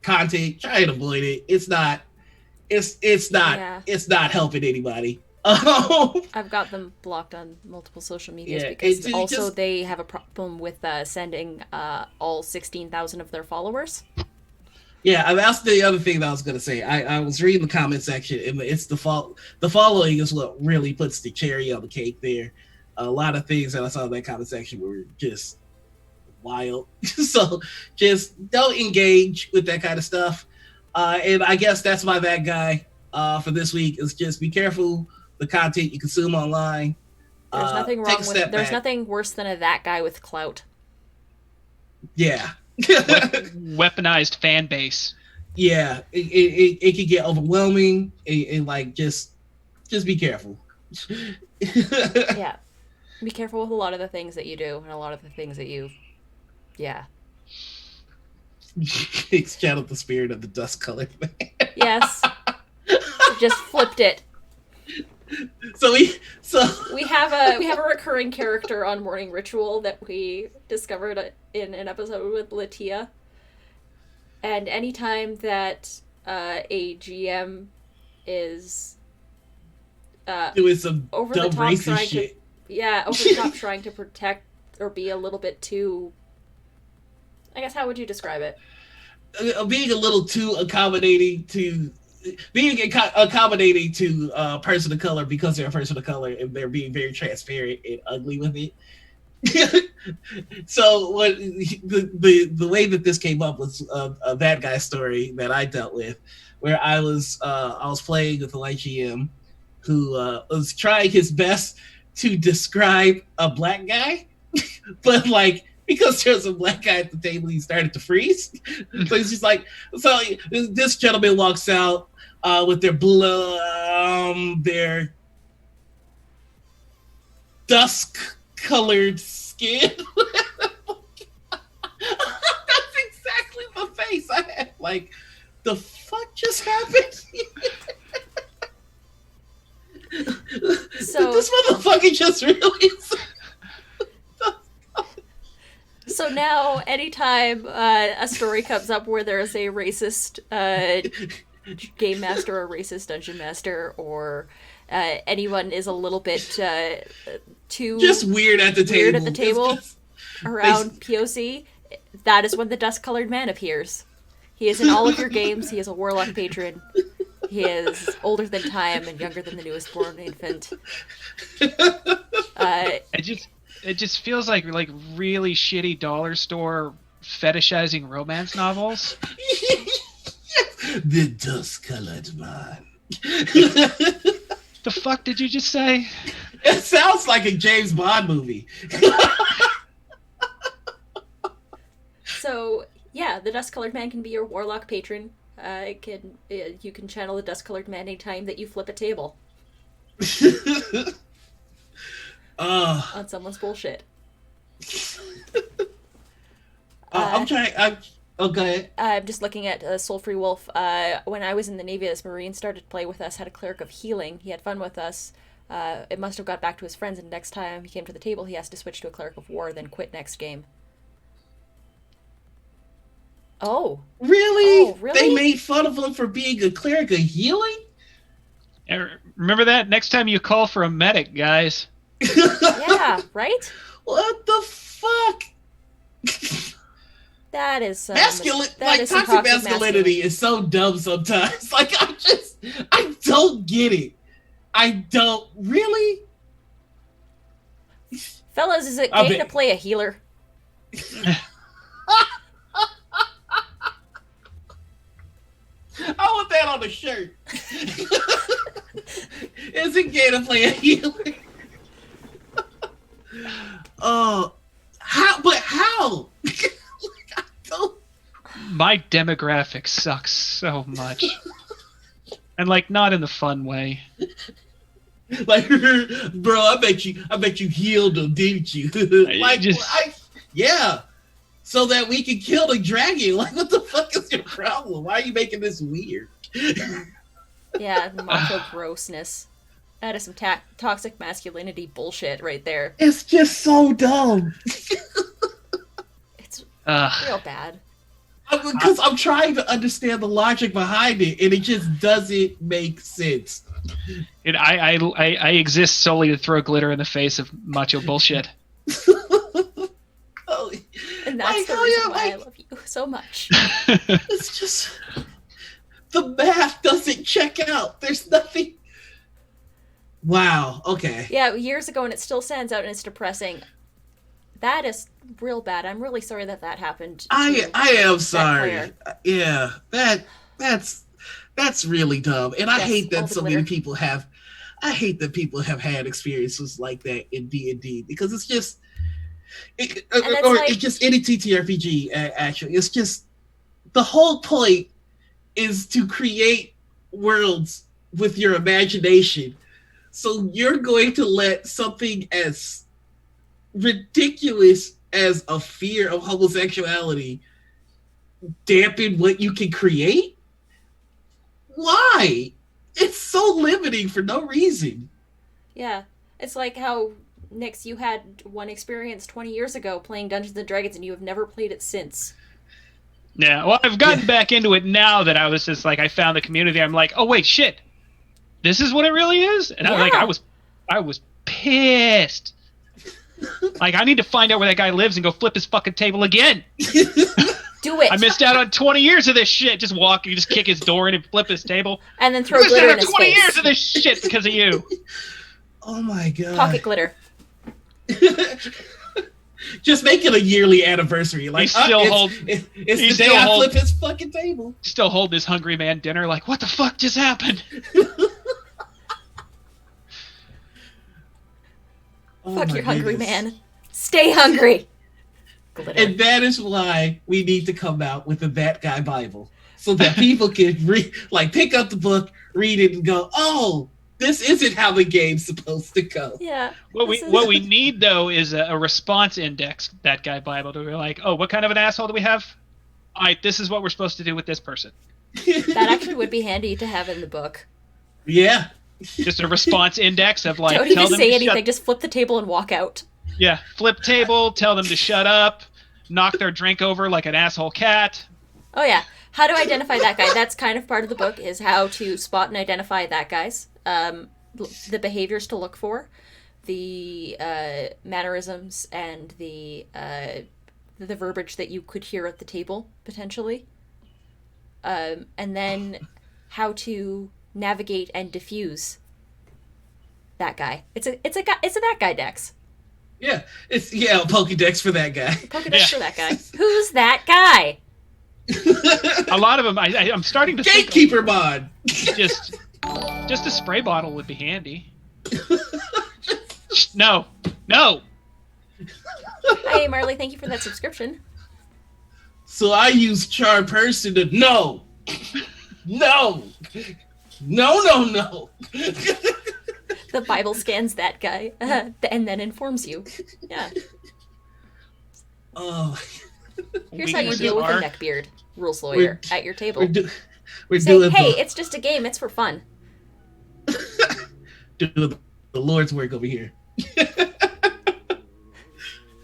B: content, try and avoid it. It's not helping anybody.
A: I've got them blocked on multiple social medias because also they have a problem with sending all 16,000 of their followers.
B: Yeah, that's the other thing that I was going to say. I was reading the comment section, and it's the following is what really puts the cherry on the cake there. A lot of things that I saw in that comment section were just wild. So just don't engage with that kind of stuff. And I guess that's my bad guy for this week is just be careful the content you consume online.
A: There's nothing wrong with there's nothing worse than that guy with clout.
B: Yeah.
C: Weaponized fan base.
B: Yeah, it can get overwhelming and like just be careful.
A: Yeah. Be careful with a lot of the things that you do and a lot of the things that you
B: channel the spirit of the dust colored man.
A: Yes. Just flipped it.
B: So
A: we have a recurring character on Morning Ritual that we discovered in an episode with Latia. And anytime that a GM is
B: doing some
A: over
B: dumb
A: the top
B: racist shit.
A: Over the top trying to protect or be a little bit too, I guess, how would you describe it?
B: Being a little too accommodating to a person of color because they're a person of color and they're being very transparent and ugly with it. So what the way that this came up was a bad guy story that I dealt with, where I was playing with a light GM who was trying his best to describe a black guy, but like because there's a black guy at the table, he started to freeze. So he's just like, so this gentleman walks out with their their dusk-colored skin. That's exactly the face I had. Like, the fuck just happened?
A: So
B: this motherfucker just really.
A: So now, anytime a story comes up where there is a racist game master or racist dungeon master, or anyone is a little bit too
B: just weird at the table
A: around POC, that is when the dust-colored man appears. He is in all of your games. He is a warlock patron. He is older than time and younger than the newest born infant.
C: It just feels like really shitty dollar store fetishizing romance novels.
B: The dust-colored man.
C: The fuck did you just say?
B: It sounds like a James Bond movie.
A: So Yeah, the Dust-Colored Man can be your warlock patron. You can channel the Dust-Colored Man anytime that you flip a table
B: uh,
A: on someone's bullshit.
B: I'm trying. Okay.
A: I'm just looking at Soul Free Wolf. When I was in the Navy, this Marine started to play with us, had a cleric of healing. He had fun with us. It must have got back to his friends, and next time he came to the table, he has to switch to a cleric of war, then quit next game. Oh.
B: Really?
A: Oh, really?
B: They made fun of him for being a cleric of healing?
C: Remember that? Next time you call for a medic, guys.
A: Yeah, right?
B: What the fuck?
A: That is
B: toxic masculinity is so dumb sometimes. Like, I don't get it. I don't really.
A: Fellas, is it gay to play a healer?
B: I want that on the shirt. Is it gay to play a healer? How? But how? I don't.
C: My demographic sucks so much, and like not in the fun way.
B: Like, bro, I bet you healed him, didn't you? Like, yeah. So that we can kill the dragon. Like, what the fuck is your problem? Why are you making this weird?
A: Yeah, macho grossness. That is some toxic masculinity bullshit right there.
B: It's just so dumb.
A: It's real bad.
B: Because I'm trying to understand the logic behind it, and it just doesn't make sense.
C: And I exist solely to throw glitter in the face of macho bullshit.
A: And that's the reason why I love you so much.
B: It's just the math doesn't check out. There's nothing. Wow. Okay.
A: Yeah, years ago, and it still stands out, and it's depressing. That is real bad. I'm really sorry that happened.
B: I am sorry. Yeah, that's really dumb, and I hate that so many people have. I hate that people have had experiences like that in D&D because it's just. It's just any TTRPG. Actually, it's just the whole point is to create worlds with your imagination. So you're going to let something as ridiculous as a fear of homosexuality dampen what you can create? Why? It's so limiting for no reason.
A: Yeah, it's like how. Nix, you had one experience 20 years ago playing Dungeons & Dragons, and you have never played it since.
C: Yeah, well, I've gotten back into it now that I was just like, I found the community. I'm like, oh, wait, shit. This is what it really is? And I was pissed. Like, I need to find out where that guy lives and go flip his fucking table again.
A: Do it.
C: I missed out on 20 years of this shit. Just kick his door in and flip his table.
A: And then throw glitter in his
C: 20
A: face.
C: years of this shit because of you.
B: Oh my god.
A: Pocket glitter.
B: Just make it a yearly anniversary. Like, it's the day I flip his fucking table.
C: Still hold this hungry man dinner. Like, what the fuck just happened?
A: Fuck your hungry man. Stay hungry. Glitter.
B: And that is why we need to come out with the That Guy Bible, so that people can pick up the book, read it, and go, oh. This isn't how the game's supposed to go.
A: Yeah.
C: What we need though is a response index. That Guy Bible to be like, oh, what kind of an asshole do we have? All right, this is what we're supposed to do with this person.
A: That actually would be handy to have in the book.
B: Yeah.
C: Just a response index of like.
A: Don't even say anything. Just flip the table and walk out.
C: Yeah, flip table. Tell them to shut up. Knock their drink over like an asshole cat.
A: Oh yeah. How to identify that guy? That's kind of part of the book. Is how to spot and identify that guys. The behaviors to look for, the mannerisms, and the verbiage that you could hear at the table potentially, and then how to navigate and diffuse that guy. It's a that guy dex.
B: Yeah, it's a Pokédex for that guy.
A: Pokédex for that guy. Who's that guy?
C: A lot of them. I'm starting to
B: Gatekeeper mod.
C: Just a spray bottle would be handy. No.
A: Hey, Marley, thank you for that subscription.
B: So I use charm person to no. No. No, no, no.
A: The Bible scans that guy and then informs you. Yeah.
B: Oh.
A: Here's how you deal with a neckbeard, rules lawyer, at your table.
B: We're
A: Say,
B: doing
A: hey, it's just a game. It's for fun.
B: doing the Lord's work over here.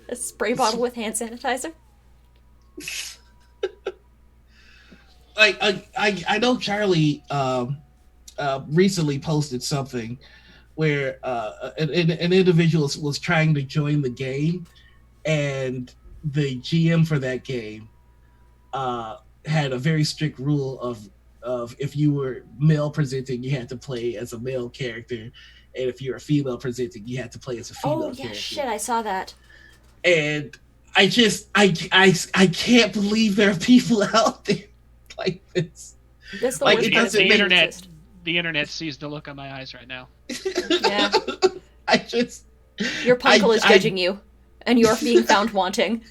A: A spray bottle with hand sanitizer.
B: I know Charlie recently posted something where an individual was trying to join the game, and the GM for that game had a very strict rule of if you were male presenting, you had to play as a male character, and if you're a female presenting, you had to play as a female character. Oh, yeah,
A: shit, I saw that.
B: And I can't believe there are people out there like this.
A: That's the worst part of
C: the internet sees the look on my eyes right now.
A: Yeah. Your Punkle is judging you, and you're being found wanting.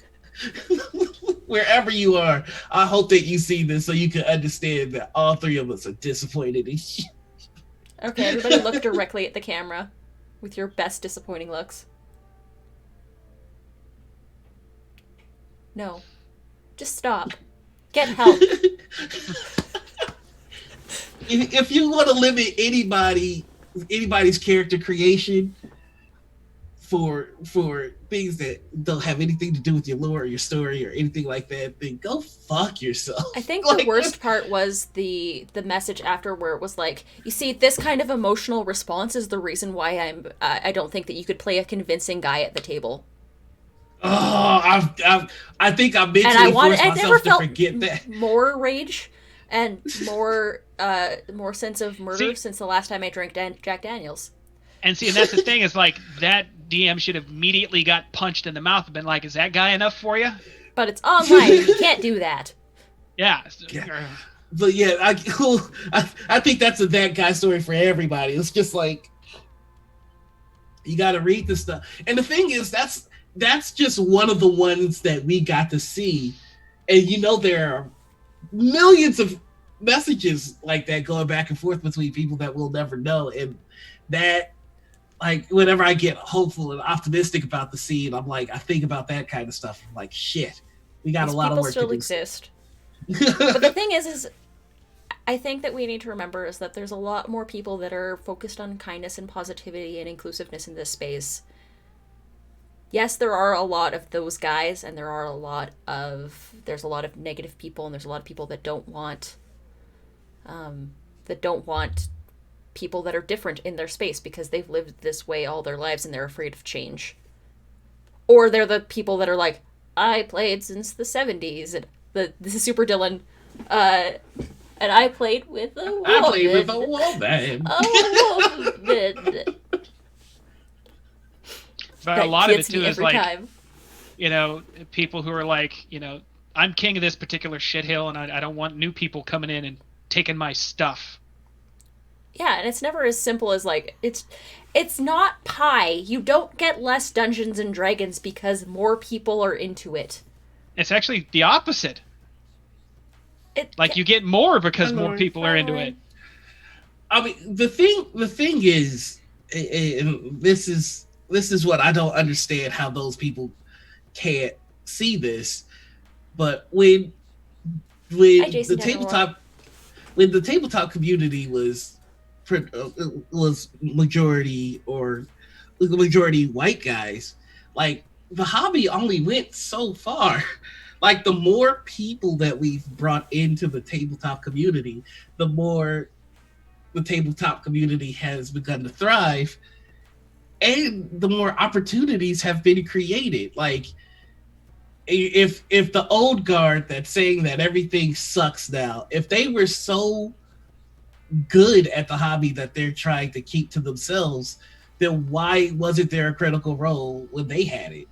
B: Wherever you are, I hope that you see this so you can understand that all three of us are disappointed in you.
A: Okay, everybody look directly at the camera with your best disappointing looks. No. Just stop. Get help.
B: If you want to limit anybody's character creation for things that don't have anything to do with your lore or your story or anything like that, then go fuck yourself.
A: I think the worst part was the message after where it was like, you see, this kind of emotional response is the reason why I don't think that you could play a convincing guy at the table.
B: Oh, I think I mentally forced myself to forget that.
A: More rage and more sense of murder since the last time I drank Jack Daniels.
C: And that's the thing, is like that DM should have immediately got punched in the mouth and been like, is that guy enough for you?
A: But it's online. You can't do that.
C: Yeah.
B: But yeah, I think that's a that guy story for everybody. It's just like, you got to read this stuff. And the thing is, that's just one of the ones that we got to see. And there are millions of messages like that going back and forth between people that we'll never know. And that, like, whenever I get hopeful and optimistic about the scene, I'm like, I think about that kind of stuff. I'm like, shit, we got a lot of work to do.
A: People still exist. But the thing is I think that we need to remember is that there's a lot more people that are focused on kindness and positivity and inclusiveness in this space. Yes, there are a lot of those guys, and there's a lot of negative people, and there's a lot of people that don't want people that are different in their space because they've lived this way all their lives and they're afraid of change. Or they're the people that are like, I played since the 70s, and this is Super Dylan, and I played with a woman.
B: I played with a woman.
A: A woman.
C: But a lot of it too is like, time. People who are like, I'm king of this particular shithill, and I don't want new people coming in and taking my stuff.
A: Yeah, and it's never as simple as like, it's not pie. You don't get less Dungeons and Dragons because more people are into it.
C: It's actually the opposite. You get more because more people are into it.
B: I mean, the thing is, and this is what I don't understand, how those people can't see this. But when the tabletop community was majority white guys, like, the hobby only went so far. Like, the more people that we've brought into the tabletop community, the more the tabletop community has begun to thrive, and the more opportunities have been created. Like, if the old guard that's saying that everything sucks now, if they were so good at the hobby that they're trying to keep to themselves, then why wasn't there a Critical Role when they had it?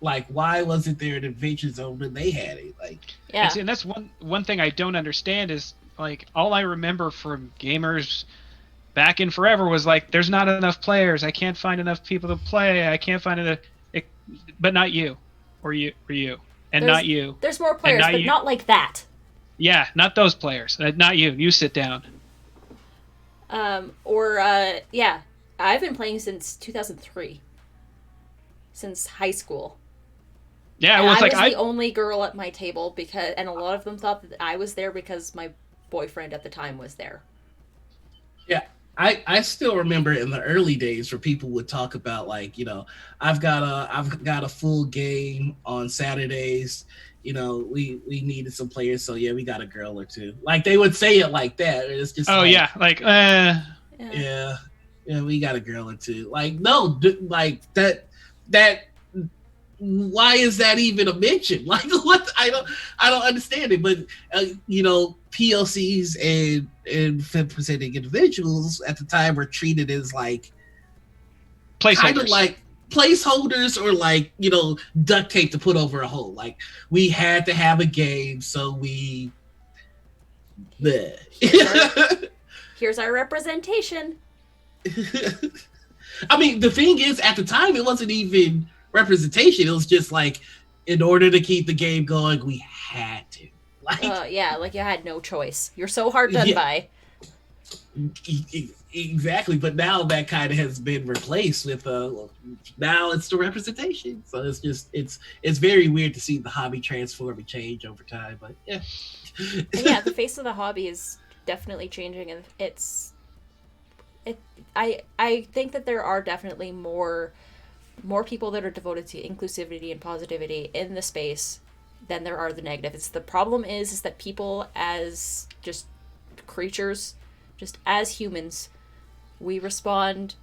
B: Like, why wasn't there an Adventure Zone when they had it? Like,
A: yeah.
C: And that's one thing I don't understand is, like, all I remember from gamers back in forever was like, there's not enough players. I can't find enough people to play. I can't find enough. But not you, or you. and not you.
A: There's more players, but not like that.
C: Yeah, not those players. Not you. You sit down.
A: Yeah, I've been playing since 2003. Since high school.
C: Yeah,
A: well,
C: it's
A: I was the only girl at my table and a lot of them thought that I was there because my boyfriend at the time was there.
B: Yeah, I still remember in the early days where people would talk about like, I've got a full game on Saturdays. We needed some players, so yeah, we got a girl or two. Like they would say it like that. It's just yeah, we got a girl or two. Like no, like that. Why is that even a mention? Like what? I don't understand it. But PLCs and presenting individuals at the time were treated as like kind of like placeholders or like duct tape to put over a hole. Like we had to have a game, so we.
A: Here's our representation.
B: I mean, the thing is, at the time, it wasn't even representation. It was just like, in order to keep the game going, we had to. Like
A: you had no choice. You're so hard done by.
B: Exactly, but now that kind of has been replaced with now it's the representation. So it's just it's very weird to see the hobby transform and change over time. But yeah,
A: yeah, the face of the hobby is definitely changing, and I think that there are definitely more people that are devoted to inclusivity and positivity in the space than there are the negatives. The problem is that people as just creatures, just as humans, we respond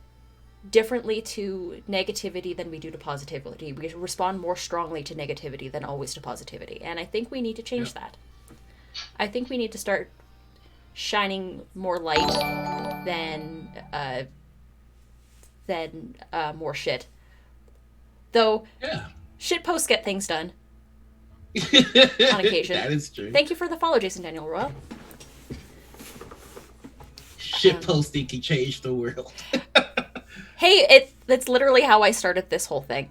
A: differently to negativity than we do to positivity. We respond more strongly to negativity than always to positivity. And I think we need to change that. I think we need to start shining more light than more shit. Though, shit posts get things done. On occasion.
B: That is true.
A: Thank you for the follow, Jason Daniel Royal.
B: Shit posting can change the world.
A: Hey, that's literally how I started this whole thing.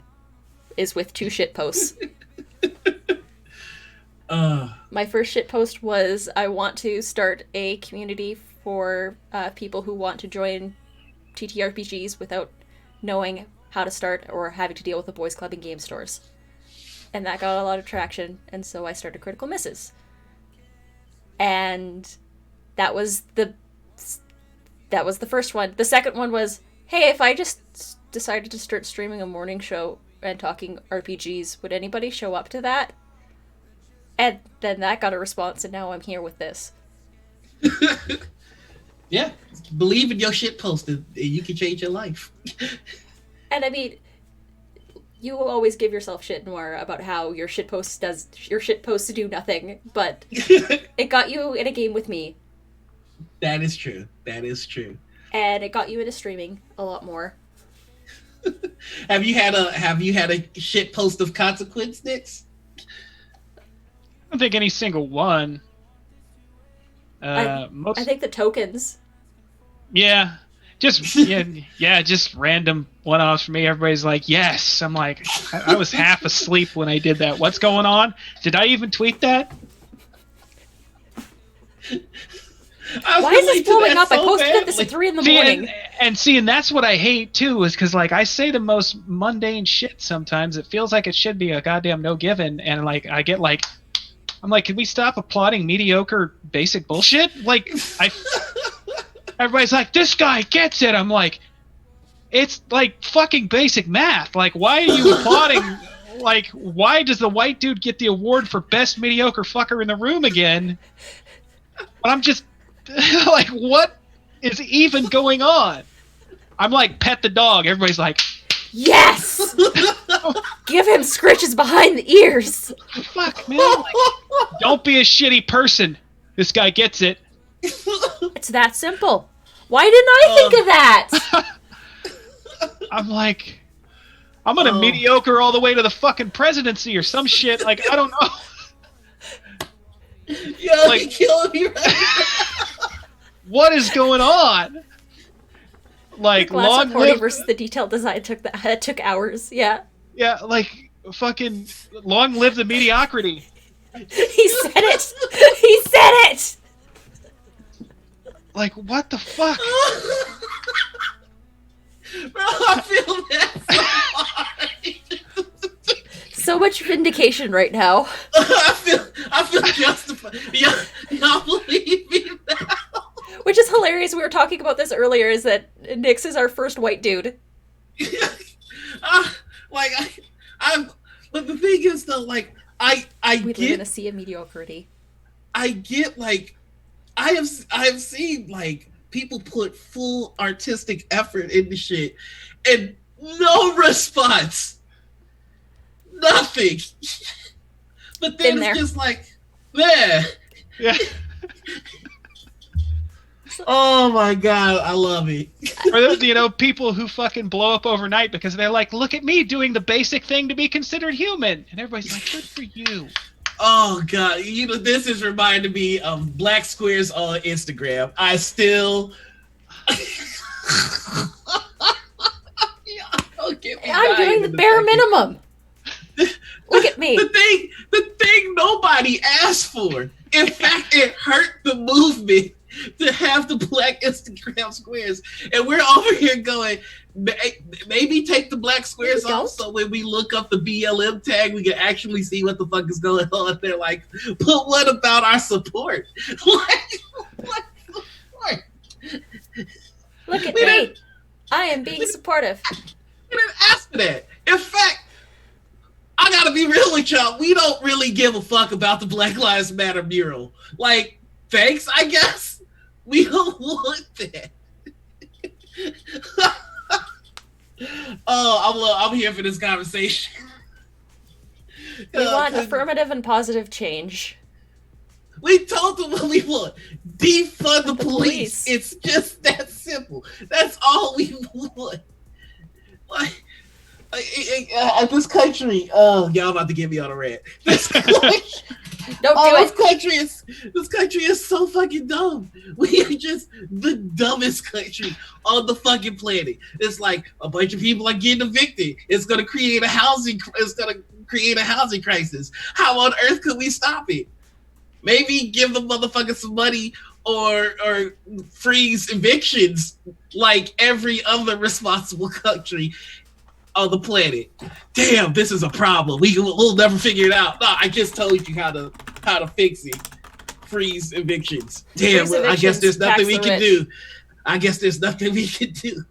A: Is with 2 shit posts. My first shit post was, I want to start a community for people who want to join TTRPGs without knowing how to start or having to deal with the boys club and game stores. And that got a lot of traction, and so I started Critical Misses. And that was the first one. The second one was, hey, if I just decided to start streaming a morning show and talking RPGs, would anybody show up to that? And then that got a response, and now I'm here with this.
B: Yeah, believe in your shit post, and you can change your life.
A: And I mean, you will always give yourself shit, Noir, about how your shit posts do nothing, but it got you in a game with me.
B: That is true. That is true.
A: And it got you into streaming a lot more.
B: Have you had a shit post of consequence, Nix?
C: I don't think any single one.
A: I think the tokens.
C: Yeah. Just just random one-offs for me. Everybody's like, yes. I'm like, I was half asleep when I did that. What's going on? Did I even tweet that?
A: Why is this blowing up? So I posted it this at 3 a.m.
C: And that's what I hate too, is because like I say the most mundane shit sometimes. It feels like it should be a goddamn no given, and like I get like, I'm like, can we stop applauding mediocre basic bullshit? Like everybody's like, this guy gets it. I'm like, it's like fucking basic math. Like, why are you applauding? Like, why does the white dude get the award for best mediocre fucker in the room again? But I'm just like, what is even going on? I'm like, pet the dog. Everybody's like,
A: yes! Give him scritches behind the ears.
C: Fuck, man. Like, don't be a shitty person. This guy gets it.
A: It's that simple. Why didn't I think of that?
C: I'm like, I'm gonna mediocre all the way to the fucking presidency or some shit. Like, I don't know.
B: Yo, like, you're killing me right now.
C: What is going on? Like,
A: the glass reporting versus the detailed design took hours. Yeah.
C: Yeah, like, fucking long live the mediocrity.
A: He said it. He said it.
C: Like, what the fuck?
B: Bro, I feel that so hard.
A: So much vindication right now.
B: I feel justified. Y'all believe me now?
A: Which is hilarious. We were talking about this earlier. Is that Nyx is our first white dude?
B: Like I'm. But the thing is, though, like I
A: We
B: get
A: live in a sea of mediocrity.
B: I get like I have seen like people put full artistic effort into shit and no response. Nothing. But then it's just like, man.
C: Yeah.
B: Oh my god, I love it.
C: Or those, people who fucking blow up overnight because they're like, look at me doing the basic thing to be considered human. And everybody's like, good for you.
B: Oh god, this is reminding me of black squares on Instagram. I still
A: I'm doing the bare minimum. Look at me.
B: The thing nobody asked for. In fact, it hurt the movement to have the black Instagram squares. And we're over here going, maybe take the black squares off so when we look up the BLM tag, we can actually see what the fuck is going on. They're like, but what about our support? What support?
A: Look at me. I am being supportive.
B: We didn't ask for that. In fact, I gotta be real with y'all. We don't really give a fuck about the Black Lives Matter mural. Like, thanks, I guess. We don't want that. I'm here for this conversation.
A: We want affirmative and positive change.
B: We told them what we want. Defund the police. It's just that simple. That's all we want. Like, this country, y'all about to get me on a rant. This country, this country is so fucking dumb. We are just the dumbest country on the fucking planet. It's like a bunch of people are getting evicted. It's gonna create a housing crisis. How on earth could we stop it? Maybe give the motherfuckers some money or freeze evictions like every other responsible country on the planet. Damn, this is a problem. We'll never figure it out. No, I just told you how to fix it. Freeze evictions. Damn,
A: Freeze evictions,
B: I guess there's nothing we can
A: rich.
B: do. I guess there's nothing we can do.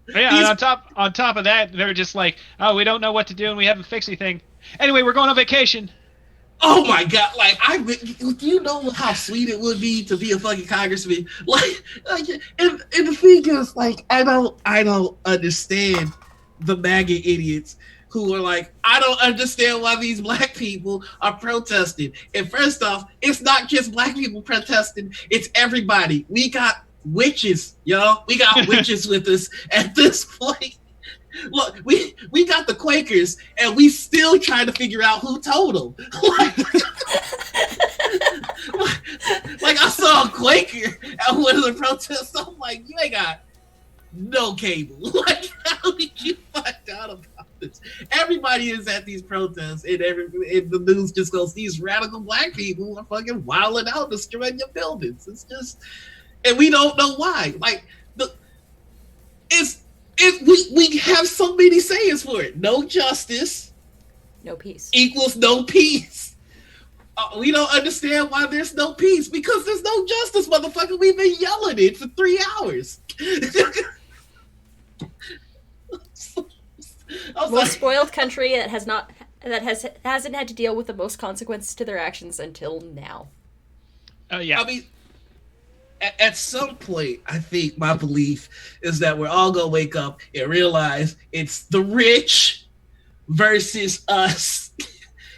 C: Yeah, and on top of that, they're just like, oh, we don't know what to do and we haven't fixed anything. Anyway, we're going on vacation.
B: Oh my god! Like, do you know how sweet it would be to be a fucking congressman? Like, and the thing is, like, I don't understand the MAGA idiots who are like, I don't understand why these black people are protesting. And first off, it's not just black people protesting; it's everybody. We got witches, y'all. We got witches with us at this point. Look, we got the Quakers, and we still trying to figure out who told them. Like I saw a Quaker at one of the protests. I'm like, you ain't got no cable. Like, how did you find out about this? Everybody is at these protests, and the news just goes, these radical black people are fucking wilding out, destroying your buildings. It's just, and we don't know why. Like, we have so many sayings for it. No justice,
A: no peace
B: equals no peace. We don't understand why there's no peace, because there's no justice, motherfucker. We've been yelling it for 3 hours.
A: Most spoiled country that hasn't had to deal with the most consequences to their actions until now.
C: Yeah.
B: I mean, at some point, I think my belief is that we're all gonna wake up and realize it's the rich versus us.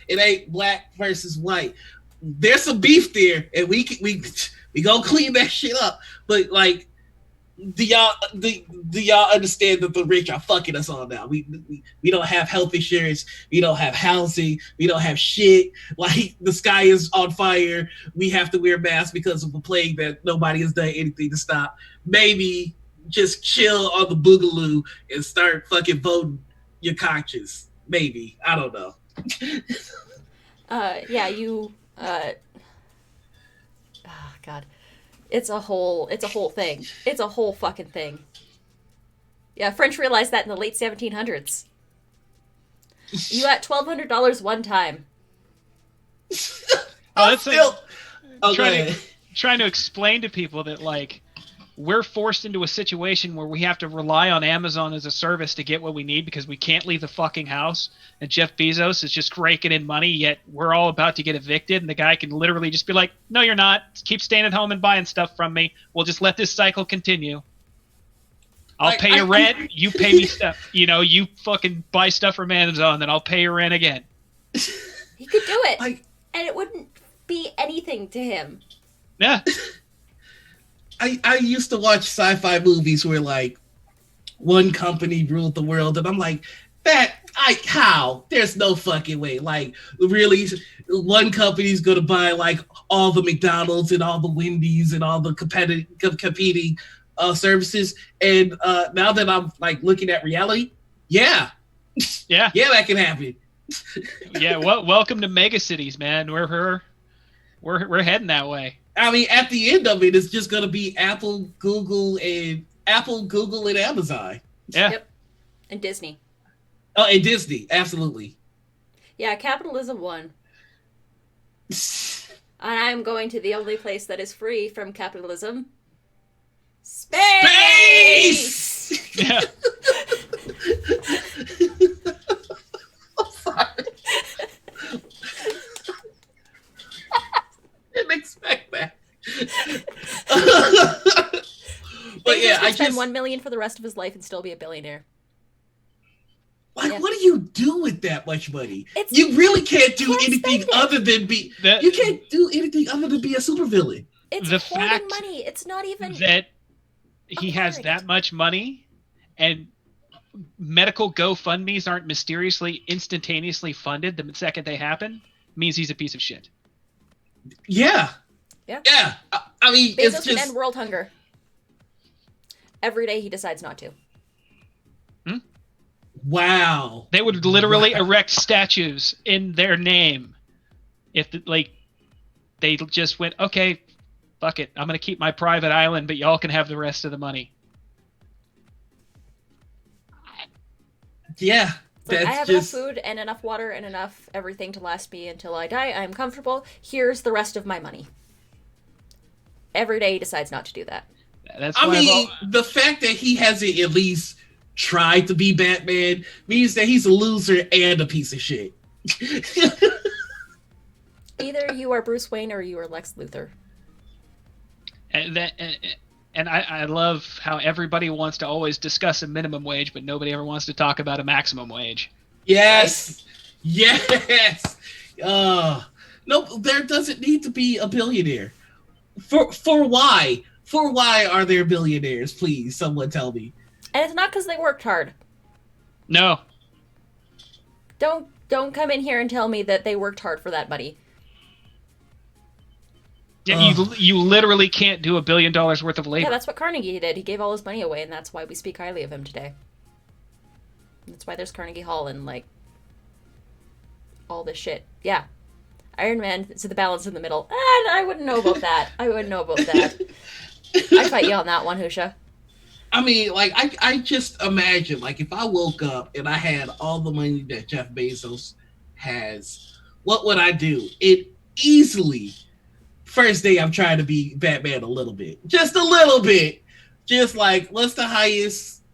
B: It ain't black versus white. There's some beef there, and we gonna clean that shit up. But like, do y'all understand that the rich are fucking us all now? We don't have health insurance. We don't have housing. We don't have shit. Like, the sky is on fire. We have to wear masks because of a plague that nobody has done anything to stop. Maybe just chill on the boogaloo and start fucking voting your conscience. Maybe. I don't know.
A: Yeah, you. Oh, God, it's a whole thing. It's a whole fucking thing. Yeah, French realized that in the late 1700s. You got $1,200 one time.
C: Well, that's
B: still.
C: Like trying to explain to people that like we're forced into a situation where we have to rely on Amazon as a service to get what we need because we can't leave the fucking house. And Jeff Bezos is just raking in money, yet we're all about to get evicted. And the guy can literally just be like, no, you're not. Keep staying at home and buying stuff from me. We'll just let this cycle continue. I'll pay your rent. You pay me stuff. You know, you fucking buy stuff from Amazon, then I'll pay your rent again.
A: He could do it. And it wouldn't be anything to him.
C: Yeah.
B: I used to watch sci-fi movies where like one company ruled the world, and I'm like, how? There's no fucking way. Like, really, one company's gonna buy like all the McDonald's and all the Wendy's and all the competing services. And now that I'm like looking at reality, yeah, that can happen.
C: Yeah, well, welcome to megacities, man. We're heading that way.
B: I mean, at the end of it, it's just going to be Apple, Google, and Amazon.
C: Yeah.
A: Yep. And Disney.
B: Oh, and Disney, absolutely.
A: Yeah, capitalism won. And I'm going to the only place that is free from capitalism. Space!
C: Yeah.
B: I'm sorry. Didn't expect that. But yeah,
A: I spend $1 million for the rest of his life and still be a billionaire.
B: Like, what do you do with that much money? You really can't do anything other than be. You can't do anything other than be a supervillain.
A: It's the hoarding money. It's not even
C: that he has that much money, and medical GoFundMe's aren't mysteriously, instantaneously funded the second they happen. Means he's a piece of shit.
B: Yeah. I mean,
A: Bezos
B: it's just
A: can end world hunger. Every day he decides not to.
B: Wow.
C: They would literally erect statues in their name if they just went, okay, fuck it, I'm gonna keep my private island, but y'all can have the rest of the money.
B: Yeah.
A: Like, I have enough food and enough water and enough everything to last me until I die. I'm comfortable. Here's the rest of my money. Every day he decides not to do that.
B: The fact that he hasn't at least tried to be Batman means that he's a loser and a piece of shit.
A: Either you are Bruce Wayne or you are Lex Luthor.
C: And I love how everybody wants to always discuss a minimum wage, but nobody ever wants to talk about a maximum wage.
B: Yes. Right? Yes. No, there doesn't need to be a billionaire. For why? For why are there billionaires? Please, someone tell me.
A: And it's not because they worked hard.
C: No.
A: Don't come in here and tell me that they worked hard for that money.
C: Yeah, you literally can't do $1 billion worth of labor.
A: Yeah, that's what Carnegie did. He gave all his money away, and that's why we speak highly of him today. That's why there's Carnegie Hall and, like, all this shit. Yeah. Iron Man is the balance in the middle. I wouldn't know about that. I'd fight you on that one, Husha.
B: I mean, like, I just imagine, like, if I woke up and I had all the money that Jeff Bezos has, what would I do? It easily... First day, I'm trying to be Batman a little bit. Just a little bit. Just like, what's the highest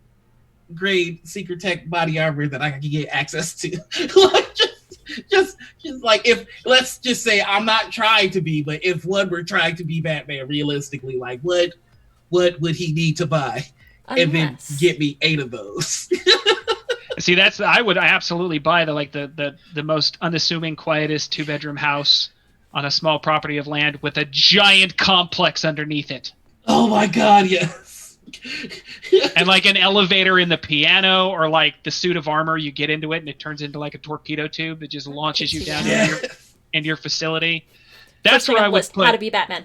B: grade secret tech body armor that I can get access to? Like, just like, if, let's just say I'm not trying to be, but if one were trying to be Batman realistically, like, what would he need to buy? And then get me 8 of those.
C: See, I would absolutely buy the most unassuming, quietest 2-bedroom house on a small property of land with a giant complex underneath it.
B: Oh my god, yes.
C: And like an elevator in the piano, or like the suit of armor, you get into it and it turns into like a torpedo tube that just launches you down into your facility. That's where I would put...
A: How to be Batman.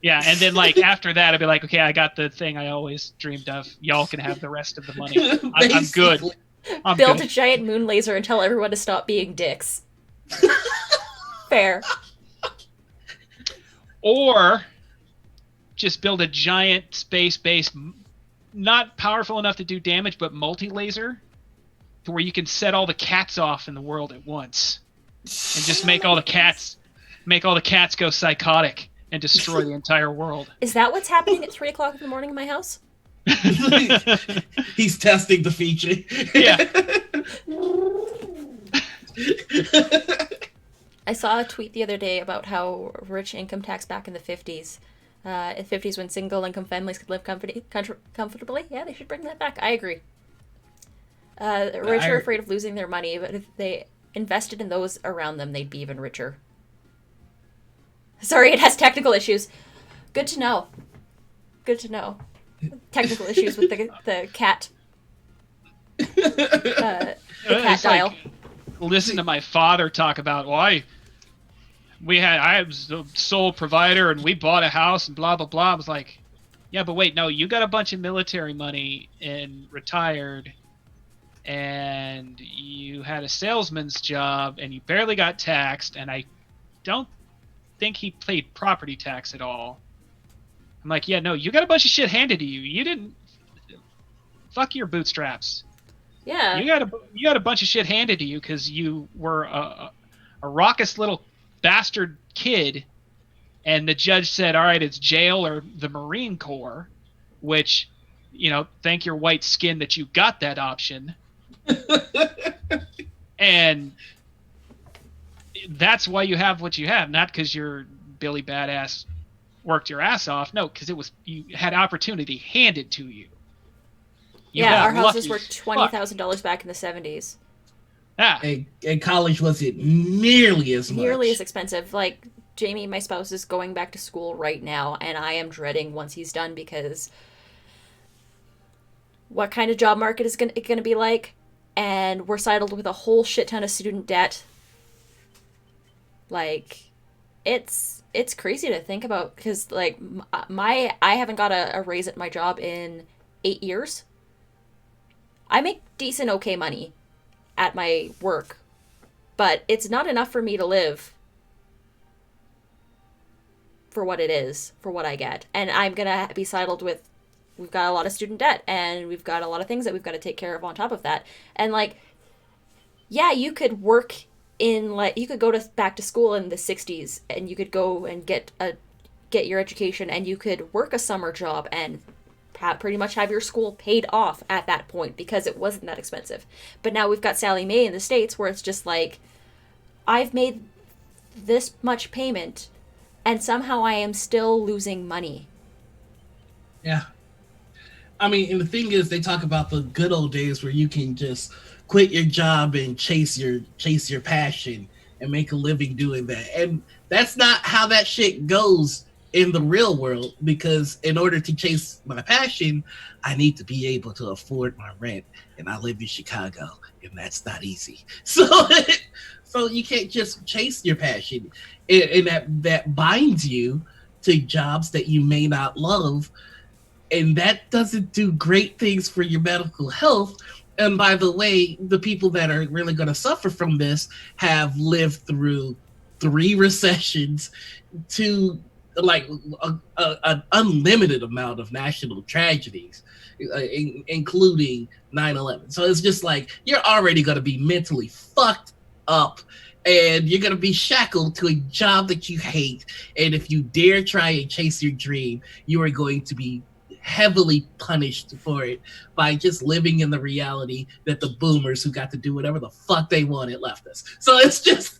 C: Yeah, and then like after that, I'd be like, okay, I got the thing I always dreamed of. Y'all can have the rest of the money. I'm good. I'm
A: Build
C: good.
A: a giant moon laser and tell everyone to stop being dicks. Fair.
C: Or just build a giant space-based, not powerful enough to do damage, but multi-laser, to where you can set all the cats off in the world at once, and just make all the cats go psychotic and destroy the entire world.
A: Is that what's happening at 3 o'clock in the morning in my house?
B: He's testing the feature.
C: Yeah.
A: I saw a tweet the other day about how rich income tax back in the 50s. In the 50s, when single income families could live comfortably. Yeah, they should bring that back. I agree. The rich are afraid of losing their money, but if they invested in those around them, they'd be even richer. Sorry, it has technical issues. Good to know. Good to know. Technical issues with the cat. The cat dial.
C: Like, listen to my father talk about I was the sole provider and we bought a house and blah blah blah. I was like, yeah, but wait, no, you got a bunch of military money and retired, and you had a salesman's job and you barely got taxed, and I don't think he paid property tax at all. I'm like, yeah, no, you got a bunch of shit handed to you. You didn't. Fuck your bootstraps.
A: Yeah.
C: You got a bunch of shit handed to you because you were a raucous little bastard kid, and the judge said, all right, it's jail or the Marine Corps, which, thank your white skin that you got that option. And that's why you have what you have, not because you're Billy Badass worked your ass off. No, because you had opportunity handed to you.
A: Our houses were $20,000 back in the 70s.
C: Yeah.
B: And college wasn't nearly as much.
A: Nearly as expensive. Like, Jamie, my spouse, is going back to school right now, and I am dreading once he's done, because what kind of job market is going to be like? And we're saddled with a whole shit ton of student debt. Like, it's crazy to think about, because, like, I haven't got a raise at my job in 8 years. I make decent, okay money at my work, but it's not enough for me to live for what it is, for what I get. And I'm going to be saddled with, we've got a lot of student debt, and we've got a lot of things that we've got to take care of on top of that. And, like, yeah, you could work in, like, you could go back to school in the 60s, and you could go and get your education, and you could work a summer job and pretty much have your school paid off at that point, because it wasn't that expensive. But now we've got Sally Mae in the States, where it's just like, I've made this much payment and somehow I am still losing money.
B: Yeah. I mean, and the thing is, they talk about the good old days where you can just quit your job and chase your passion and make a living doing that. And that's not how that shit goes in the real world, because in order to chase my passion, I need to be able to afford my rent, and I live in Chicago, and that's not easy. So you can't just chase your passion, and that binds you to jobs that you may not love, and that doesn't do great things for your medical health. And by the way, the people that are really going to suffer from this have lived through 3 recessions, to like an unlimited amount of national tragedies, including 9/11. So it's just like, you're already going to be mentally fucked up, and you're going to be shackled to a job that you hate. And if you dare try and chase your dream, you are going to be heavily punished for it by just living in the reality that the boomers who got to do whatever the fuck they wanted left us. So it's just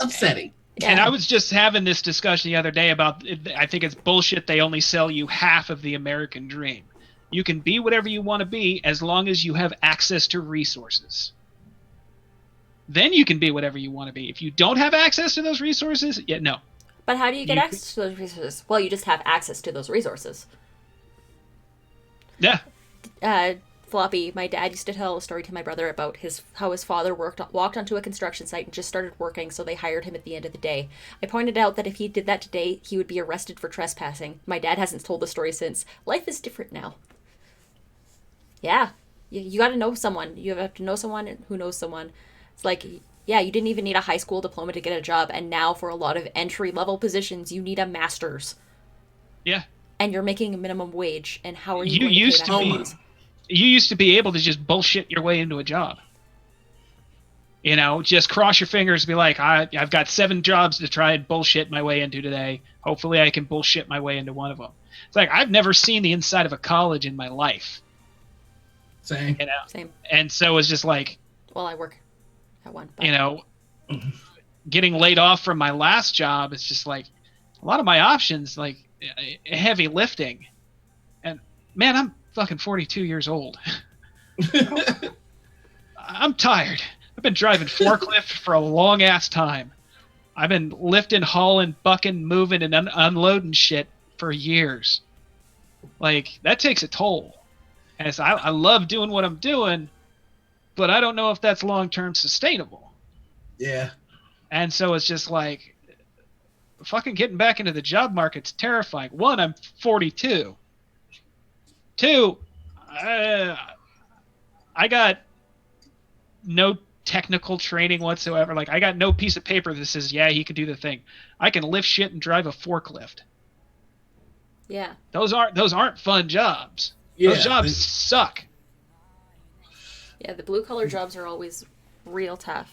B: upsetting.
A: Yeah.
C: And I was just having this discussion the other day about, I think it's bullshit they only sell you half of the American dream. You can be whatever you want to be as long as you have access to resources. Then you can be whatever you want to be. If you don't have access to those resources, no.
A: But how do you get access to those resources? Well, you just have access to those resources.
C: Yeah.
A: Floppy, my dad used to tell a story to my brother about how his father walked onto a construction site and just started working, so they hired him at the end of the day. I pointed out that if he did that today, he would be arrested for trespassing. My dad hasn't told the story since. Life is different now. Yeah. You got to know someone. You have to know someone who knows someone. It's like, yeah, you didn't even need a high school diploma to get a job, and now for a lot of entry level positions, you need a master's.
C: Yeah.
A: And you're making a minimum wage, and how are you
C: You
A: going to pay
C: used
A: that
C: to be,
A: raise?
C: you used to be able to just bullshit your way into a job. You know, just cross your fingers and be like, I've got 7 jobs to try and bullshit my way into today. Hopefully I can bullshit my way into one of them. It's like, I've never seen the inside of a college in my life.
B: Same.
C: You know?
A: Same.
C: And so it's just like,
A: Well, I work at one. But...
C: you know, getting laid off from my last job, it's just like, a lot of my options, like, heavy lifting. And, man, I'm fucking 42 years old. I'm tired. I've been driving forklift for a long ass time. I've been lifting, hauling, bucking, moving, and unloading shit for years. Like, that takes a toll. And I love doing what I'm doing, but I don't know if that's long-term sustainable.
B: Yeah.
C: And so it's just like, fucking getting back into the job market's terrifying. 1, I'm 42. 2, I got no technical training whatsoever. Like, I got no piece of paper that says, yeah, he can do the thing. I can lift shit and drive a forklift.
A: Yeah.
C: Those aren't fun jobs.
B: Yeah,
C: those jobs suck.
A: Yeah, the blue collar jobs are always real tough.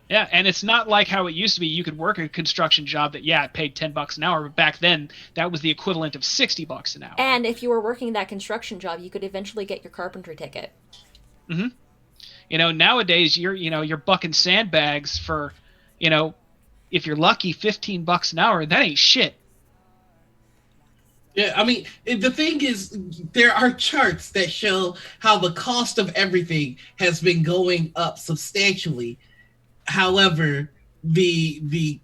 C: Yeah, and it's not like how it used to be. You could work a construction job that, yeah, it paid $10 an hour, but back then that was the equivalent of $60 an hour.
A: And if you were working that construction job, you could eventually get your carpentry ticket.
C: Mm-hmm. You know, nowadays you're bucking sandbags for, you know, if you're lucky, $15 an hour. That ain't shit.
B: Yeah, I mean, the thing is, there are charts that show how the cost of everything has been going up substantially. However, the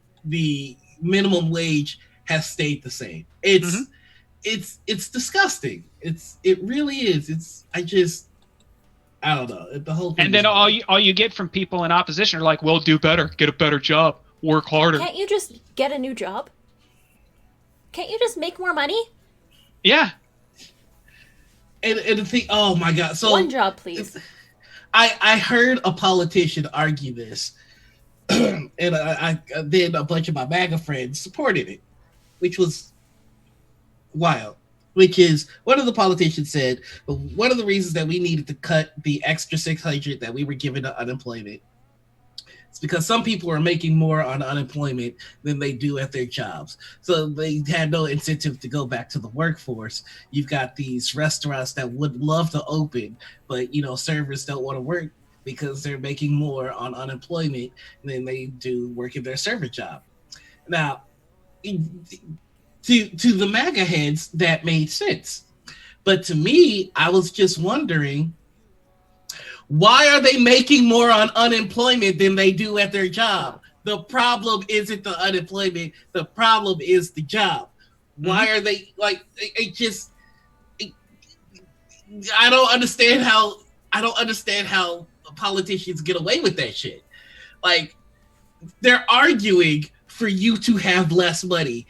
B: minimum wage has stayed the same. It's disgusting. It really is. I don't know. The whole thing.
C: And then all you get from people in opposition are like, well, do better, get a better job, work harder.
A: Can't you just get a new job? Can't you just make more money?
C: Yeah.
B: And the thing, oh my God. So
A: one job, please.
B: I heard a politician argue this, and I then a bunch of my MAGA friends supported it, which was wild. Which is, one of the politicians said, one of the reasons that we needed to cut the extra 600 that we were given to unemployment, it's because some people are making more on unemployment than they do at their jobs. So they had no incentive to go back to the workforce. You've got these restaurants that would love to open, but, you know, servers don't want to work because they're making more on unemployment than they do working their server job. Now, to the MAGA heads, that made sense. But to me, I was just wondering, why are they making more on unemployment than they do at their job? The problem isn't the unemployment. The problem is the job. Why are they like? I don't understand how politicians get away with that shit. Like, they're arguing for you to have less money,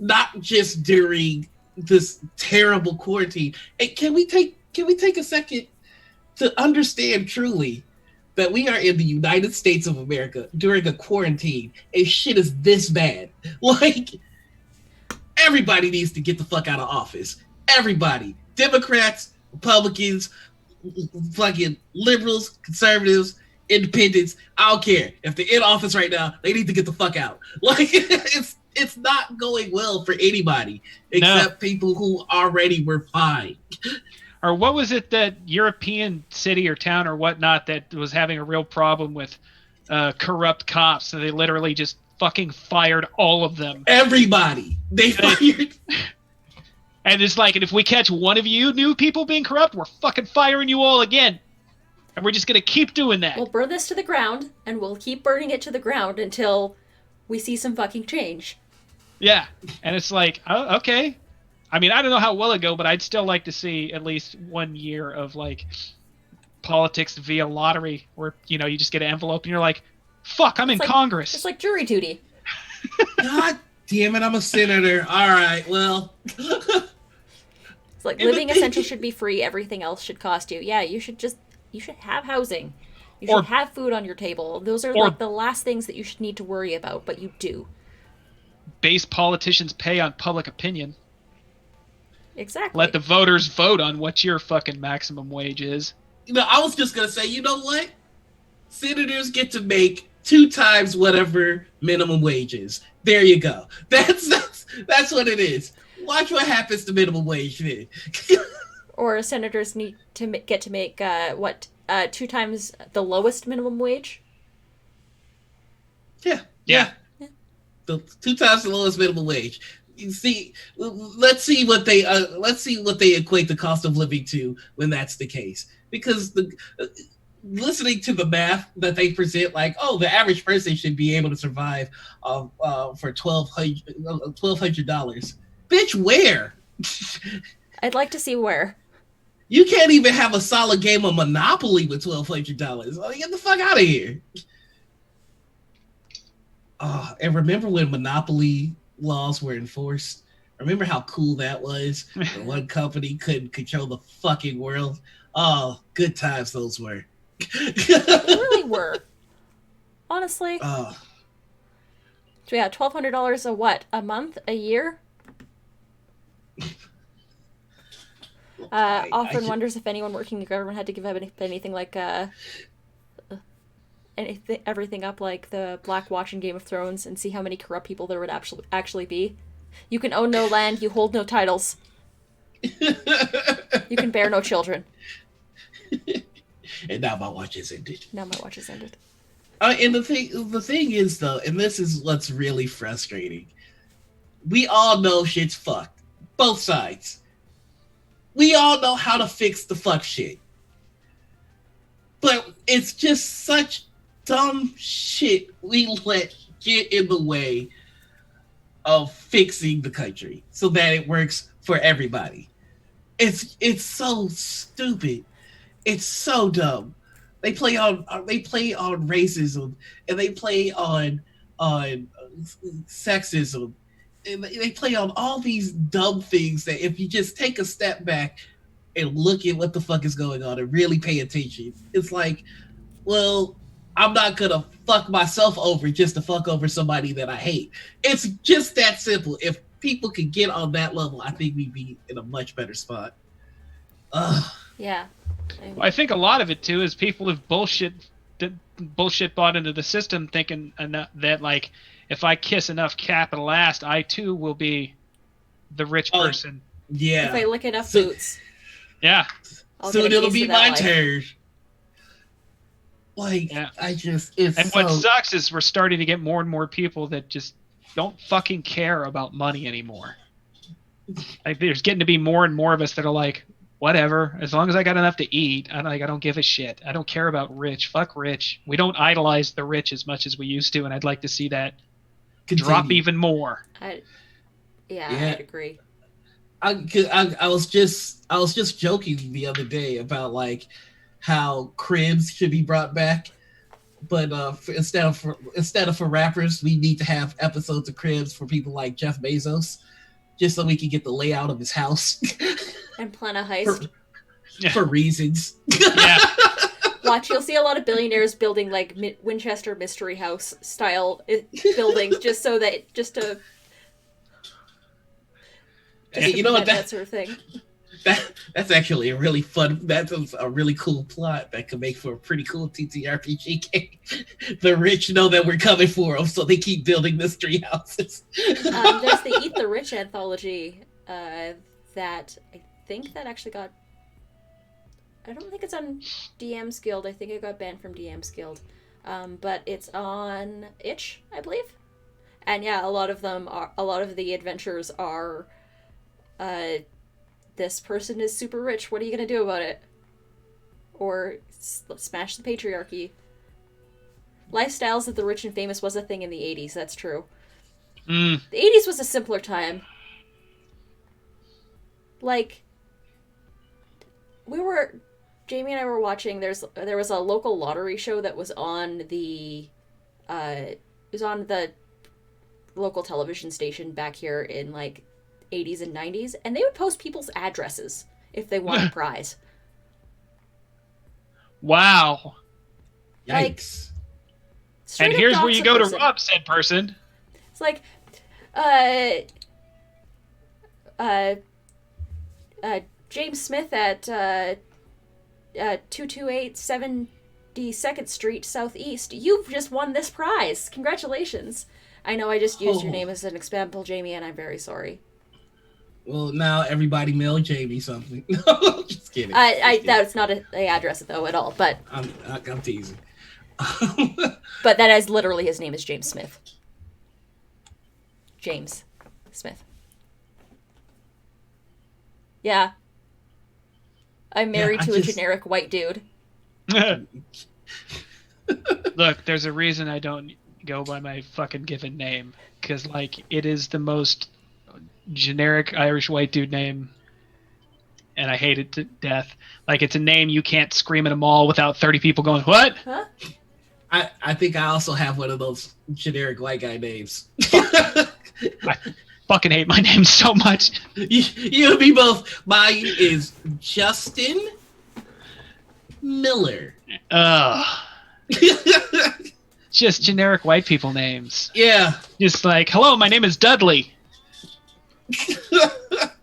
B: not just during this terrible quarantine. And can we take a second to understand truly that we are in the United States of America during a quarantine and shit is this bad? Like, everybody needs to get the fuck out of office. Everybody. Democrats, Republicans, fucking liberals, conservatives, independents. I don't care. If they're in office right now, they need to get the fuck out. Like, it's not going well for anybody except people who already were fine.
C: Or what was it, that European city or town or whatnot that was having a real problem with corrupt cops? So they literally just fucking fired all of them.
B: Everybody. They fired.
C: And it's like, and if we catch one of you new people being corrupt, we're fucking firing you all again. And we're just going to keep doing that.
A: We'll burn this to the ground, and we'll keep burning it to the ground until we see some fucking change.
C: Yeah. And it's like, oh, okay. I mean, I don't know how well it go, but I'd still like to see at least 1 year of, like, politics via lottery where, you know, you just get an envelope and you're like, fuck, I'm in Congress.
A: It's like jury duty.
B: God damn it, I'm a senator. All right, well.
A: It's like
B: And the
A: living
B: thing,
A: essentials should be free. Everything else should cost you. Yeah, you should have housing. You should
C: Or
A: have food on your table. Those are like
C: or
A: the last things that you should need to worry about, but you do.
C: base politicians pay on public opinion. Let
A: Exactly.
C: the voters vote on what your fucking maximum wage is.
B: I was just gonna say, you know what? Senators get to make 2 times whatever minimum wage is. There you go. That's what it is. Watch what happens to minimum wage then.
A: Or senators need to get to make 2 times the lowest minimum wage.
B: Yeah,
C: Yeah.
B: the 2 times the lowest minimum wage. You see, let's see what they equate the cost of living to when that's the case. Because listening to the math that they present, like, oh, the average person should be able to survive for $1,200. Bitch, where?
A: I'd like to see where.
B: You can't even have a solid game of Monopoly with $1,200. Oh, get the fuck out of here. And remember when Monopoly laws were enforced? Remember how cool that was? When one company couldn't control the fucking world? Oh, good times those were.
A: They really were. Honestly.
B: Oh.
A: So yeah, $1,200 a month? A year? Often wonders if anyone working in government had to give up anything like everything up like the Black Watch in Game of Thrones and see how many corrupt people there would actually be. You can own no land, you hold no titles. You can bear no children.
B: And now my watch is ended. And the thing is though, and this is what's really frustrating. We all know shit's fucked. Both sides. We all know how to fix the fuck shit. But it's just such dumb shit we let get in the way of fixing the country so that it works for everybody. It's so stupid. It's so dumb. They play on racism, and they play on sexism, and they play on all these dumb things that if you just take a step back and look at what the fuck is going on and really pay attention, it's like, well, I'm not gonna fuck myself over just to fuck over somebody that I hate. It's just that simple. If people could get on that level, I think we'd be in a much better spot.
A: Yeah.
C: I think a lot of it too is people have bullshit bought into the system, thinking that like if I kiss enough capital ass, I too will be the rich person.
B: Yeah.
A: If I lick enough boots.
C: Yeah.
B: Soon it'll be my turn. Like, yeah.
C: What sucks is we're starting to get more and more people that just don't fucking care about money anymore. Like, there's getting to be more and more of us that are like, whatever, as long as I got enough to eat, I don't give a shit. I don't care about rich. Fuck rich. We don't idolize the rich as much as we used to, and I'd like to see that drop even more.
A: I'd agree.
B: I was just joking the other day about like how cribs should be brought back, but instead of for rappers, we need to have episodes of cribs for people like Jeff Bezos, just so we can get the layout of his house
A: and plan a heist
B: for reasons.
C: Yeah.
A: Watch, you'll see a lot of billionaires building like Winchester Mystery House style buildings just to
B: you know what,
A: that sort of thing.
B: That's actually a really fun. That's a really cool plot that could make for a pretty cool TTRPG game. The rich know that we're coming for them, so they keep building mystery houses.
A: There's the Eat the Rich anthology that I think that actually got. I don't think it's on DM's Guild. I think it got banned from DM's Guild, but it's on Itch, I believe. And yeah, a lot of the adventures are. This person is super rich. What are you going to do about it? Or smash the patriarchy. Lifestyles of the rich and famous was a thing in the 80s. That's true. The 80s was a simpler time. Like, Jamie and I were watching, there was a local lottery show that was on the local television station back here in like 80s and 90s, and they would post people's addresses if they won a prize.
C: Wow.
B: Yikes.
C: And here's where you go to rob said person.
A: It's like, James Smith at 228 72nd Street Southeast. You've just won this prize. Congratulations. I know I just used your name as an example, Jamie, and I'm very sorry.
B: Well, now everybody mail Jamie something. No, just kidding.
A: That's not an address, though, at all, but...
B: I'm teasing.
A: But that is literally, his name is James Smith. James Smith. Yeah. I'm married to a generic white dude.
C: Look, there's a reason I don't go by my fucking given name. Because, like, it is the most generic Irish white dude name. And I hate it to death. Like, it's a name you can't scream at a mall without 30 people going, what?
A: Huh?
B: I think I also have one of those generic white guy names.
C: I fucking hate my name so much.
B: You and me both. Mine is Justin Miller.
C: Just generic white people names.
B: Yeah.
C: Just like, hello, my name is Dudley.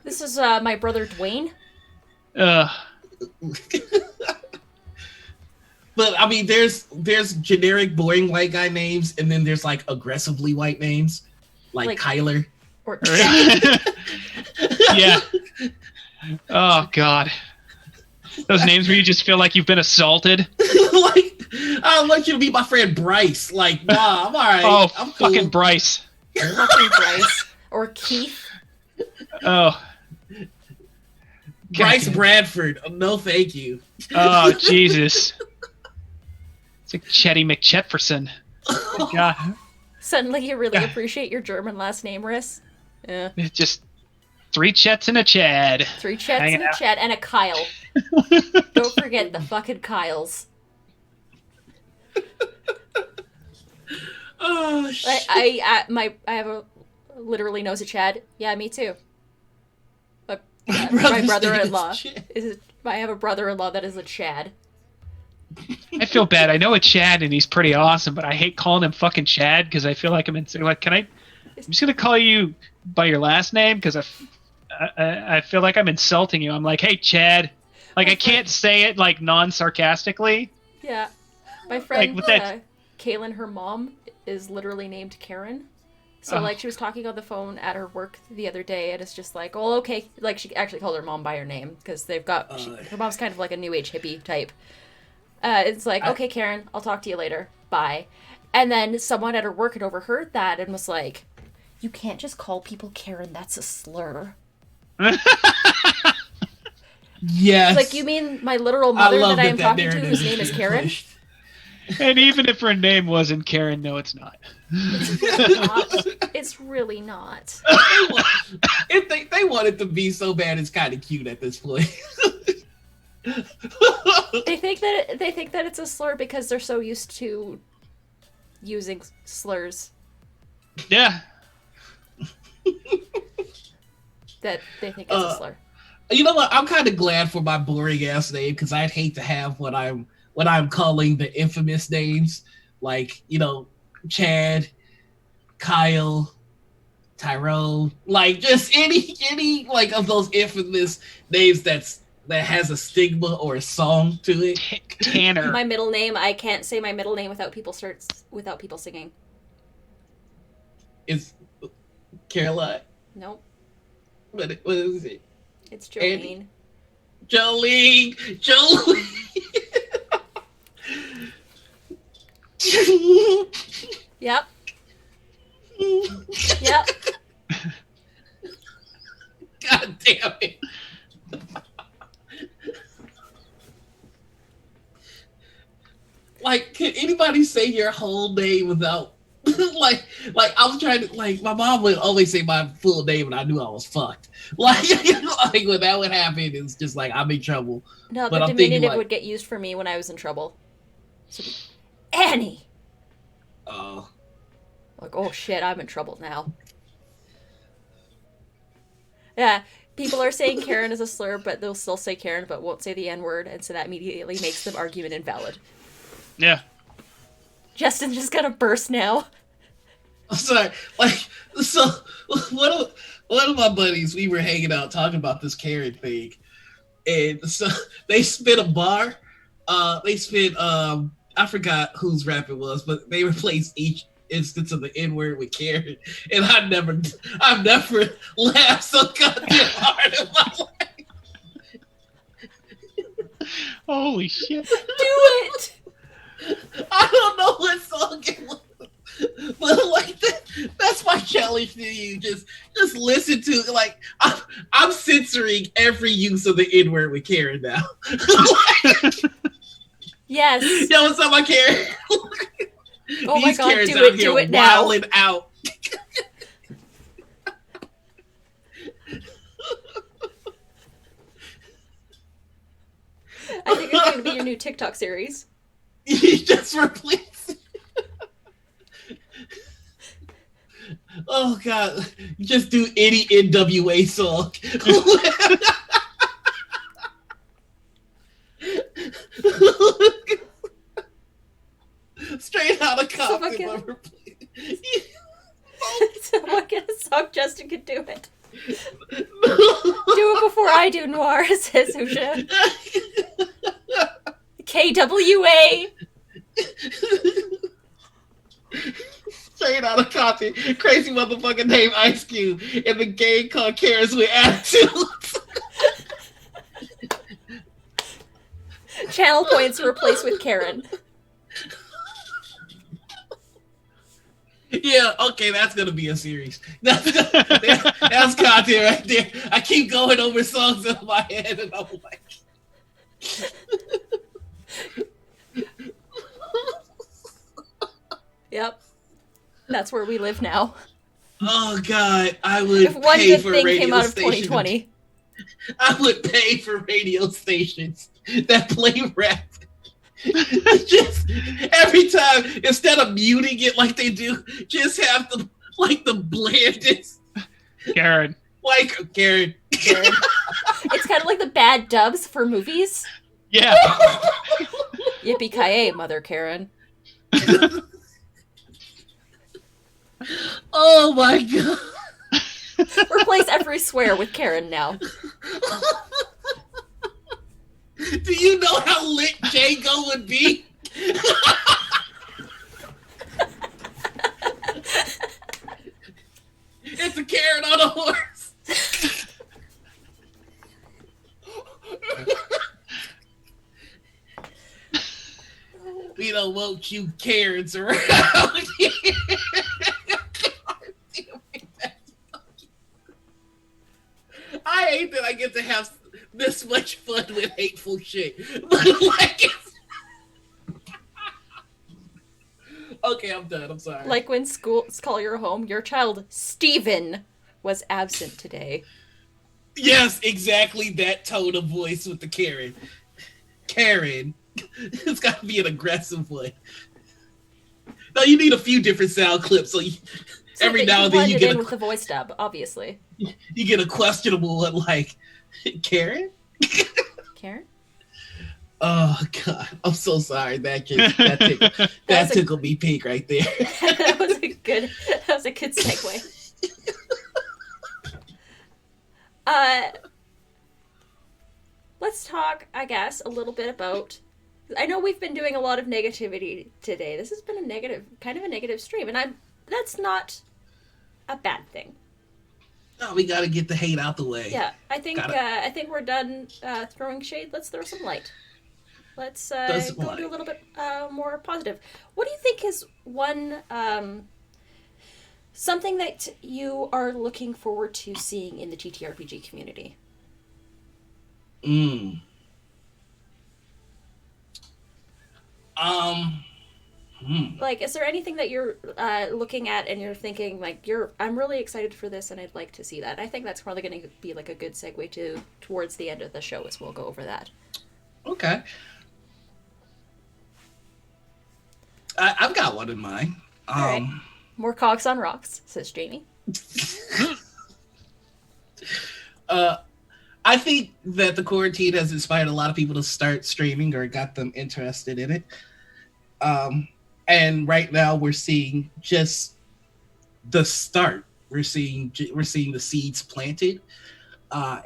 A: This is my brother Dwayne.
B: But I mean, there's generic boring white guy names, and then there's like aggressively white names, like Kyler.
A: Or
C: yeah. Oh God. Those names where you just feel like you've been assaulted.
B: Like, I want you to be my friend Bryce. Like, nah, I'm all right.
C: Oh,
B: I'm cool.
C: fucking Bryce.
A: fucking Bryce. Or Keith.
C: Oh.
B: Bryce Bradford. No, thank you.
C: Oh, Jesus. It's like Chetty McChetferson. God.
A: Suddenly you really appreciate your German last name, Riss. Yeah.
C: It's just 3 Chets and a Chad.
A: 3 Chets and a Chad and a Kyle. Don't forget the fucking Kyles.
B: Oh shit!
A: I have a literally knows a Chad. Yeah, me too. My brother-in-law I have a brother-in-law that is a Chad.
C: I feel bad. I know a Chad and he's pretty awesome, but I hate calling him fucking Chad because I feel like I'm I'm just gonna call you by your last name because I feel like I'm insulting you. I'm like, hey Chad, like I can't say it like non-sarcastically.
A: Yeah, my friend
C: like,
A: Kaylin, her mom is literally named Karen. So, like, she was talking on the phone at her work the other day, and it's just like, well, okay. Like, she actually called her mom by her name, because they've got... her mom's kind of like a new age hippie type. It's like, okay, Karen, I'll talk to you later. Bye. And then someone at her work had overheard that and was like, you can't just call people Karen, that's a slur.
B: Yes.
A: Like, you mean my literal mother that I am talking to, whose name is Karen?
B: Pushed.
C: And even if her name wasn't Karen, no, it's not.
A: It's really not. It's really not.
B: If they want it to be so bad, it's kind of cute at this point.
A: They think that it's a slur because they're so used to using slurs.
C: Yeah.
A: That they think it's a slur.
B: You know what? I'm kind of glad for my boring ass name because I'd hate to have what I'm calling the infamous names, like, you know, Chad, Kyle, Tyrone, like just any like of those infamous names that has a stigma or a song to it.
C: Tanner.
A: My middle name, I can't say my middle name without people singing.
B: It's Caroline.
A: Nope.
B: What is it?
A: It's Jolene.
B: Jolene.
A: Yep. Yep.
B: God damn it. Like, can anybody say your whole name without like I was trying to, like, my mom would always say my full name and I knew I was fucked. Like, like when that would happen, it's just like I'm in trouble.
A: No,
B: but
A: the
B: I'm thinking,
A: diminutive
B: like,
A: would get used for me when I was in trouble. So, Annie! Like, oh shit, I'm in trouble now. Yeah. People are saying Karen is a slur, but they'll still say Karen, but won't say the N-word, and so that immediately makes the argument invalid.
C: Yeah.
A: Justin's just gonna burst now.
B: I'm sorry. Like, so one of my buddies, we were hanging out talking about this Karen thing, and so they spit a bar. They spit I forgot whose rap it was, but they replaced each instance of the N word with Karen, and I've never laughed so goddamn hard in my life.
C: Holy shit!
A: Do it.
B: I don't know what song it was. But like that's my challenge to you. Just listen to like I'm censoring every use of the N word with Karen now.
A: Yes.
B: Yo, what's up, my Karen?
A: Oh my
B: These
A: god,
B: Karens
A: do
B: out
A: it,
B: here
A: do it now.
B: wilding out.
A: I think it's going to be your new TikTok series.
B: You just replace. Oh god, just do any NWA song. Straight out of Compton.
A: Someone get a song, Justin could do it. Do it before I do, Noir, says Usha. KWA.
B: Straight out of Compton. Crazy motherfucker named Ice Cube and the gang called Karens with Attitudes.
A: Channel points replaced with Karen.
B: Yeah, okay, that's gonna be a series. That's content right there. I keep going over songs in my head, and I'm like,
A: Yep, that's where we live now.
B: oh god, I would
A: If one
B: pay
A: good
B: for
A: thing
B: radio
A: came out of
B: station.
A: 2020,
B: I would pay for radio stations that play rap. Just every time, instead of muting it like they do, just have the blandest.
C: Karen.
B: Like Karen.
A: it's kind of like the bad dubs for movies.
C: Yeah.
A: Yippee-ki-yay, Mother Karen.
B: Oh my god.
A: Replace every swear with Karen now.
B: Do you know how lit Django would be? It's a Karen on a horse. We don't want you Karens around here. I hate that I get to have this much fun with hateful shit. But like, okay, I'm done. I'm sorry.
A: Like when schools call your home, your child, Steven, was absent today.
B: Yes, exactly that tone of voice with the Karen. Karen. It's got to be an aggressive one. No, you need a few different sound clips. So every now and then you get
A: with the voice dub, obviously.
B: You get a questionable one like, Karen?
A: Karen?
B: Oh god, I'm so sorry. That tickled me pink right there.
A: that was a good segue. Let's talk, I guess, a little bit about. I know we've been doing a lot of negativity today. This has been kind of a negative stream, and that's not a bad thing.
B: No, we got to get the hate out the way.
A: Yeah, I think we're done throwing shade. Let's throw some light. Let's go do a little bit more positive. What do you think is one something that you are looking forward to seeing in the TTRPG community? Like, is there anything that you're looking at and you're thinking like I'm really excited for this and I'd like to see that? I think that's probably going to be like a good segue towards the end of the show as we'll go over that.
B: Okay. I've got one in mind.
A: All right. More cogs on rocks, says Jamie.
B: Uh, I think that the quarantine has inspired a lot of people to start streaming or got them interested in it. Um, and right now we're seeing just the start. We're seeing the seeds planted,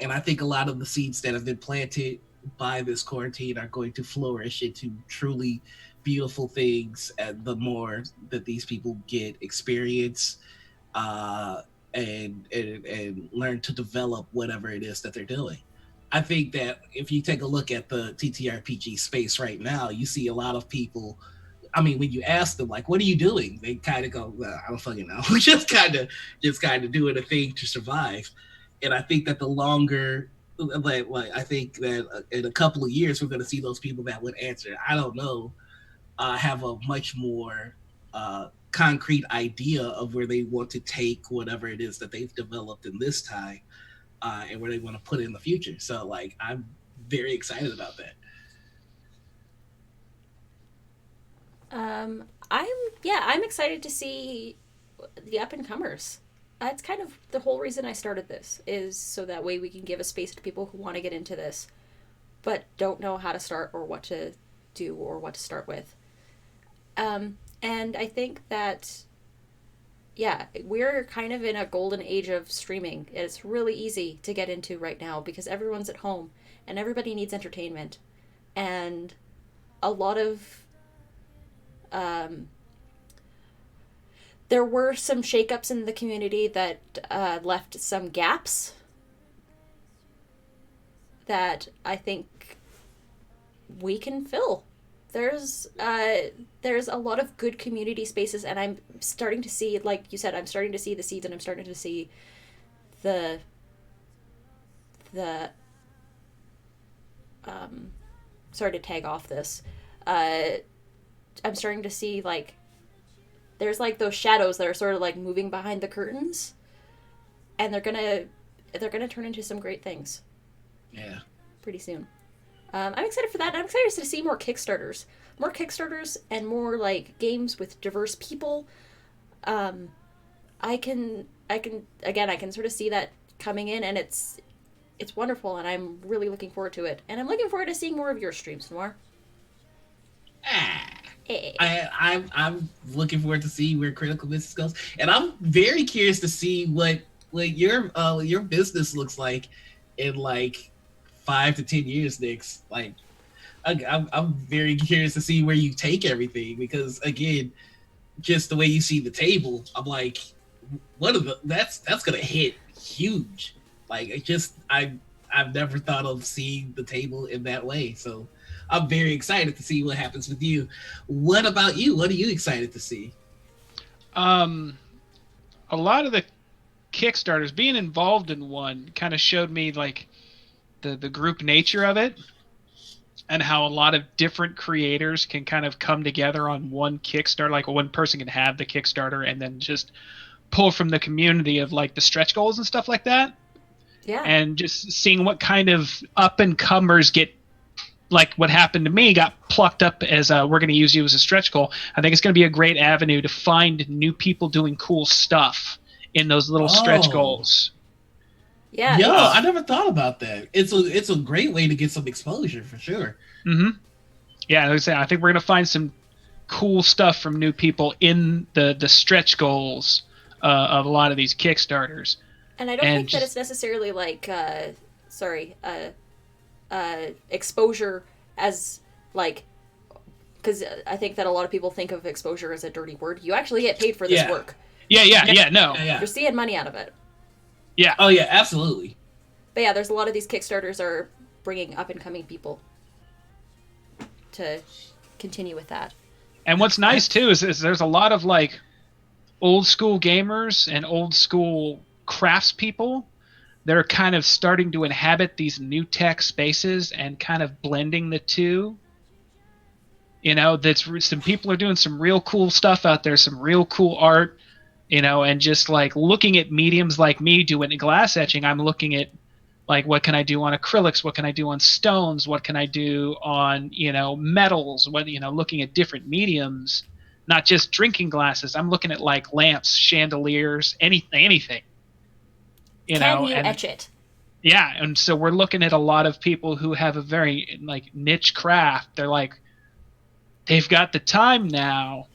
B: and I think a lot of the seeds that have been planted by this quarantine are going to flourish into truly beautiful things. And the more that these people get experience, uh, and learn to develop whatever it is that they're doing. I think that if you take a look at the TTRPG space right now, you see a lot of people. I mean, when you ask them like, "What are you doing?" They kind of go, well, "I don't fucking know." just kind of doing a thing to survive. And I think that the longer, like I think that in a couple of years, we're going to see those people that would answer, "I don't know," have a much more concrete idea of where they want to take whatever it is that they've developed in this time, and where they want to put it in the future. So, like, I'm very excited about that.
A: I'm yeah, I'm excited to see the up and comers. That's kind of the whole reason I started this, is so that way we can give a space to people who want to get into this but don't know how to start or what to do or what to start with. And I think that yeah, we're kind of in a golden age of streaming. It's really easy to get into right now because everyone's at home and everybody needs entertainment. And a lot of um, there were some shakeups in the community that left some gaps that I think we can fill. There's there's a lot of good community spaces, and I'm starting to see, like you said, I'm starting to see the seeds, and I'm starting to see the the sorry to tag off this. Uh, I'm starting to see like there's like those shadows that are sort of like moving behind the curtains, and they're gonna turn into some great things
B: Yeah.
A: pretty soon. I'm excited for that. I'm excited to see more Kickstarters, and more like games with diverse people. Um, I can sort of see that coming in, and it's wonderful, and I'm really looking forward to it. And I'm looking forward to seeing more of your streams, Noir.
B: Ah.
A: Hey.
B: I'm looking forward to see where Critical Business goes, and I'm very curious to see what your business looks like in like 5 to 10 years, Nick's. Like, I'm very curious to see where you take everything because again, just the way you see the table, I'm like, what are the that's gonna hit huge. Like, I've never thought of seeing the table in that way. So I'm very excited to see what happens with you. What about you? What are you excited to see?
C: Um, a lot of the Kickstarters, being involved in one, kind of showed me like the group nature of it, and how a lot of different creators can kind of come together on one Kickstarter. Like one person can have the Kickstarter and then just pull from the community of like the stretch goals and stuff like that.
A: Yeah.
C: And just seeing what kind of up and comers get, like what happened to me, got plucked up as we're going to use you as a stretch goal. I think it's going to be a great avenue to find new people doing cool stuff in those little stretch
B: Oh,
C: goals.
A: Yeah,
B: yo,
C: Uh,
B: I never thought about that. It's a great way to get some exposure for sure.
C: mm-hmm. Yeah, like I say, I think we're going to find some cool stuff from new people in the stretch goals of a lot of these Kickstarters,
A: and I don't
C: and
A: think that it's
C: just
A: necessarily like sorry, exposure as like because I think that a lot of people think of exposure as a dirty word. You actually get paid for this
B: Yeah.
A: work.
C: no,
B: Yeah, yeah.
A: You're seeing money out of it.
C: yeah.
B: Oh yeah, absolutely.
A: But yeah, there's a lot of these Kickstarters are bringing up and coming people to continue with that.
C: And what's nice too is there's a lot of like old school gamers and old school craftspeople that are kind of starting to inhabit these new tech spaces and kind of blending the two. That's some people are doing some real cool stuff out there, some real cool art, and just like looking at mediums like me doing glass etching, I'm looking at like what can I do on acrylics, what can I do on stones, what can I do on metals, looking at different mediums, not just drinking glasses. I'm looking at like lamps, chandeliers, anything,
A: Can you
C: and
A: etch it?
C: Yeah, and so we're looking at a lot of people who have a very like niche craft. They're like, they've got the time now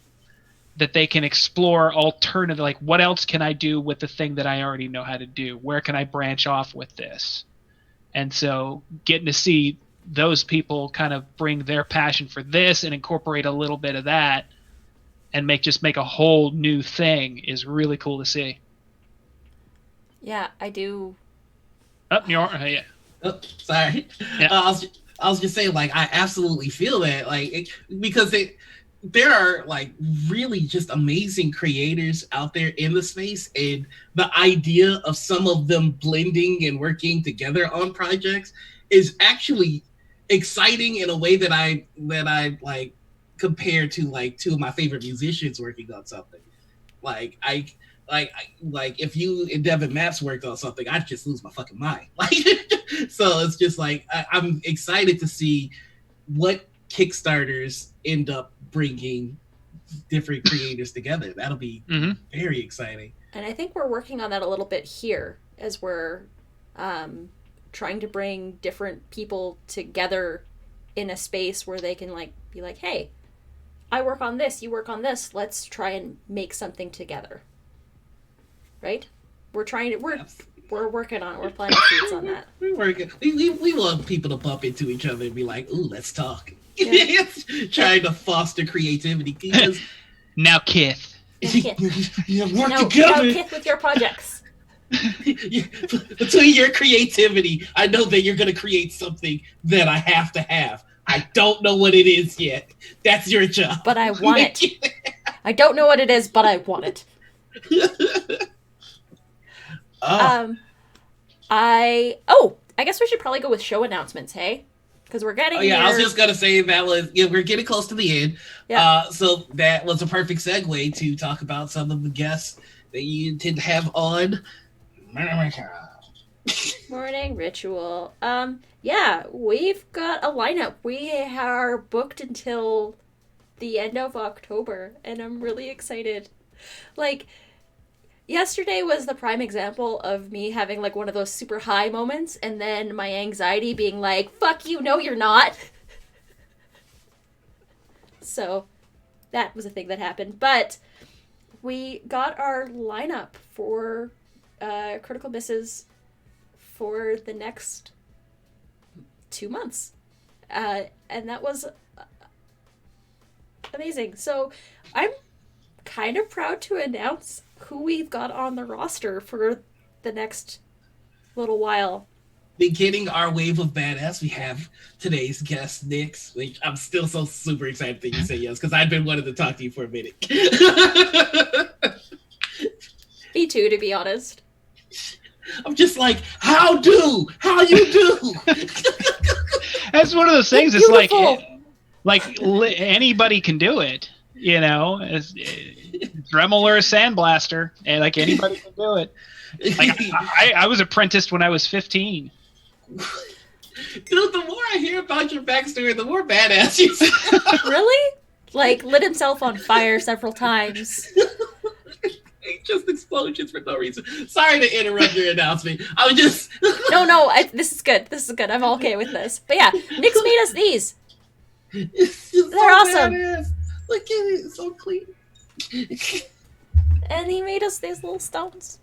C: that they can explore alternative, like what else can I do with the thing that I already know how to do? Where can I branch off with this? And so getting to see those people kind of bring their passion for this and incorporate a little bit of that and make a whole new thing is really cool to see.
A: Yeah, I do.
C: Yeah.
B: Oh, sorry.
C: Yeah.
B: I was just saying, like, I absolutely feel that, like, because there are like really just amazing creators out there in the space, and the idea of some of them blending and working together on projects is actually exciting in a way that I like compare to like two of my favorite musicians working on something. Like like if you and Devin Maps worked on something, I'd just lose my fucking mind. Like, so it's just like I'm excited to see what Kickstarters end up bringing different creators together. That'll be very exciting.
A: And I think we're working on that a little bit here as we're trying to bring different people together in a space where they can like be like, hey, I work on this, you work on this, let's try and make something together. Right? We're working on it. We're planting seeds on that.
B: We're working. We want people to bump into each other and be like, ooh, let's talk. Yeah. Trying to foster creativity. Because
C: now Kith.
B: Work
A: now
B: together.
A: Kith with your projects.
B: Between your creativity, I know that you're going to create something that I have to have. I don't know what it is yet. That's your job.
A: But I want it. I don't know what it is, but I want it. I guess we should probably go with show announcements, hey? Because we're getting
B: I was just gonna say that we're getting close to the end.
A: Yeah.
B: So that was a perfect segue to talk about some of the guests that you intend to have on
A: Morning Ritual. Yeah, we've got a lineup. We are booked until the end of October, and I'm really excited. Like, yesterday was the prime example of me having like one of those super high moments and then my anxiety being like, fuck you, no you're not. So that was a thing that happened. But we got our lineup for Critical Misses for the next 2 months. And that was amazing. So I'm kind of proud to announce who we've got on the roster for the next little while.
B: Beginning our wave of badass, we have today's guest, Nix, which I'm still so super excited that you say yes, because I've been wanting to talk to you for a minute.
A: Me too, to be honest.
B: I'm just like, how you do?
C: That's one of those things. It's like anybody can do it, you know. Dremel or a sandblaster, and like anybody can do it. Like I was apprenticed when I was 15.
B: Dude, the more I hear about your backstory, the more badass you sound.
A: Really? Like lit himself on fire several times.
B: Just explosions for no reason. Sorry to interrupt your announcement. I was just
A: No. This is good. I'm okay with this. But yeah, Nick's made us these. They're awesome.
B: Badass. Look at it, it's so clean.
A: And he made us these little stones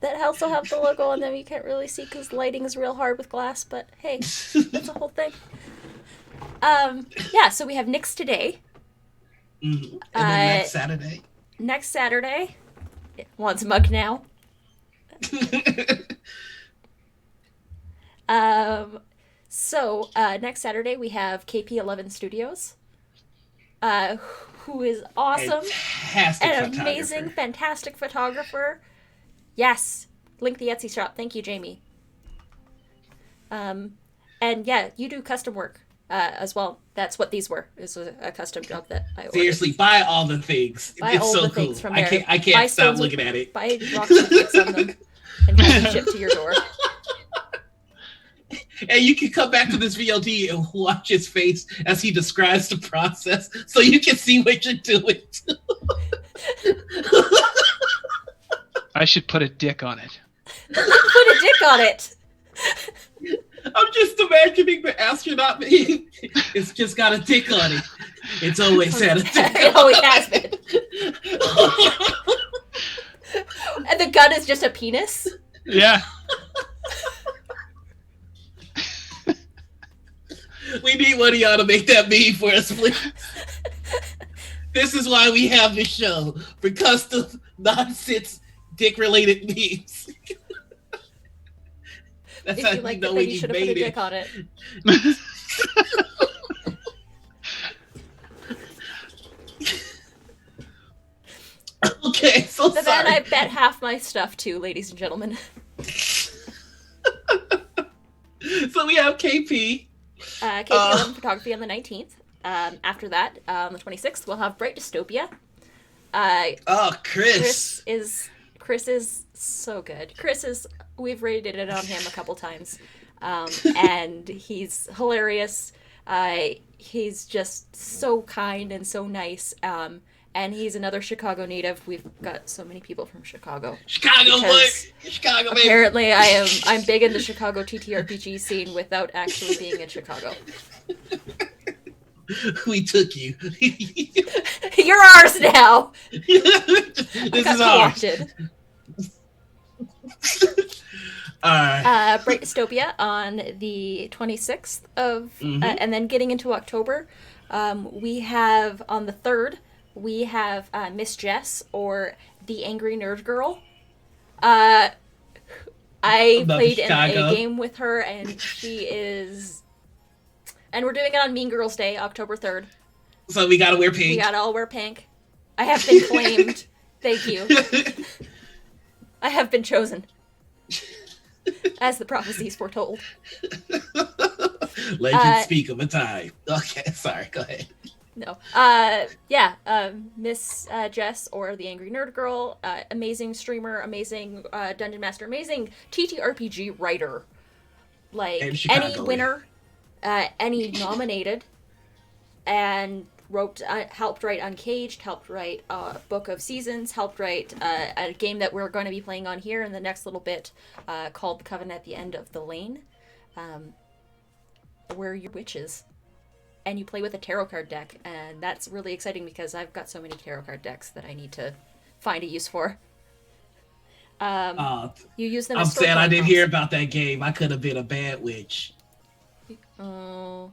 A: that also have the logo on them. You can't really see because lighting is real hard with glass, but hey, that's a whole thing. Yeah, so we have Nick's today.
B: Mm-hmm. And then next Saturday.
A: Wants a mug now. So next Saturday we have KP11 Studios, who is awesome, an amazing, fantastic photographer. Yes, link the Etsy shop. Thank you, Jamie. And yeah, you do custom work as well. That's what these were. This was a custom job that I ordered.
B: Seriously, buy all the things. It's so cool.
A: From there.
B: I can't stop looking at it.
A: Buy rock certificates on them and have them shipped to your door.
B: And you can come back to this VOD and watch his face as he describes the process so you can see what you're doing.
C: I should put a dick on it.
A: Put a dick on it.
B: imagining the astronaut meme? It's just got a dick on it. It's always had a dick.
A: It always has been. And the gun is just a penis?
C: Yeah.
B: We need one of y'all to make that meme for us, please. This is why we have this show, for custom nonsense dick-related memes. That's
A: If
B: how
A: you like
B: you know
A: it,
B: when
A: then you
B: you
A: should have put a
B: made
A: dick
B: it.
A: on it.
B: Okay, so
A: But
B: sorry.
A: then I bet half my stuff too, ladies and gentlemen.
B: So we have KP.
A: KP11 photography on the 19th. After that, on the 26th, we'll have Bright Dystopia.
B: Chris.
A: Chris is so good. We've rated it on him a couple times. And he's hilarious. He's just so kind and so nice. And he's another Chicago native. We've got so many people from Chicago.
B: Chicago, boy. Chicago, baby.
A: Apparently, I'm big in the Chicago TTRPG scene without actually being in Chicago.
B: We took you.
A: You're ours now.
B: This is ours. All right.
A: Bright Dystopia on the 26th of, and then getting into October, we have on the 3rd, we have Miss Jess, or the Angry Nerd Girl. I played in a game with her, and she is... And we're doing it on Mean Girls Day, October 3rd.
B: So we gotta wear pink.
A: We gotta all wear pink. I have been claimed. Thank you. I have been chosen. As the prophecies foretold.
B: Legends speak of a time. Okay, sorry, go ahead.
A: No. Miss Jess, or the Angry Nerd Girl, amazing streamer, amazing dungeon master, amazing TTRPG writer. Like, any winner, any nominated, and helped write Uncaged, helped write Book of Seasons, helped write a game that we're going to be playing on here in the next little bit, called The Coven at the End of the Lane, where you're witches. And you play with a tarot card deck, and that's really exciting because I've got so many tarot card decks that I need to find a use for. You use them.
B: I'm
A: as
B: sad I didn't hear about that game. I could have been a bad witch.
A: Oh,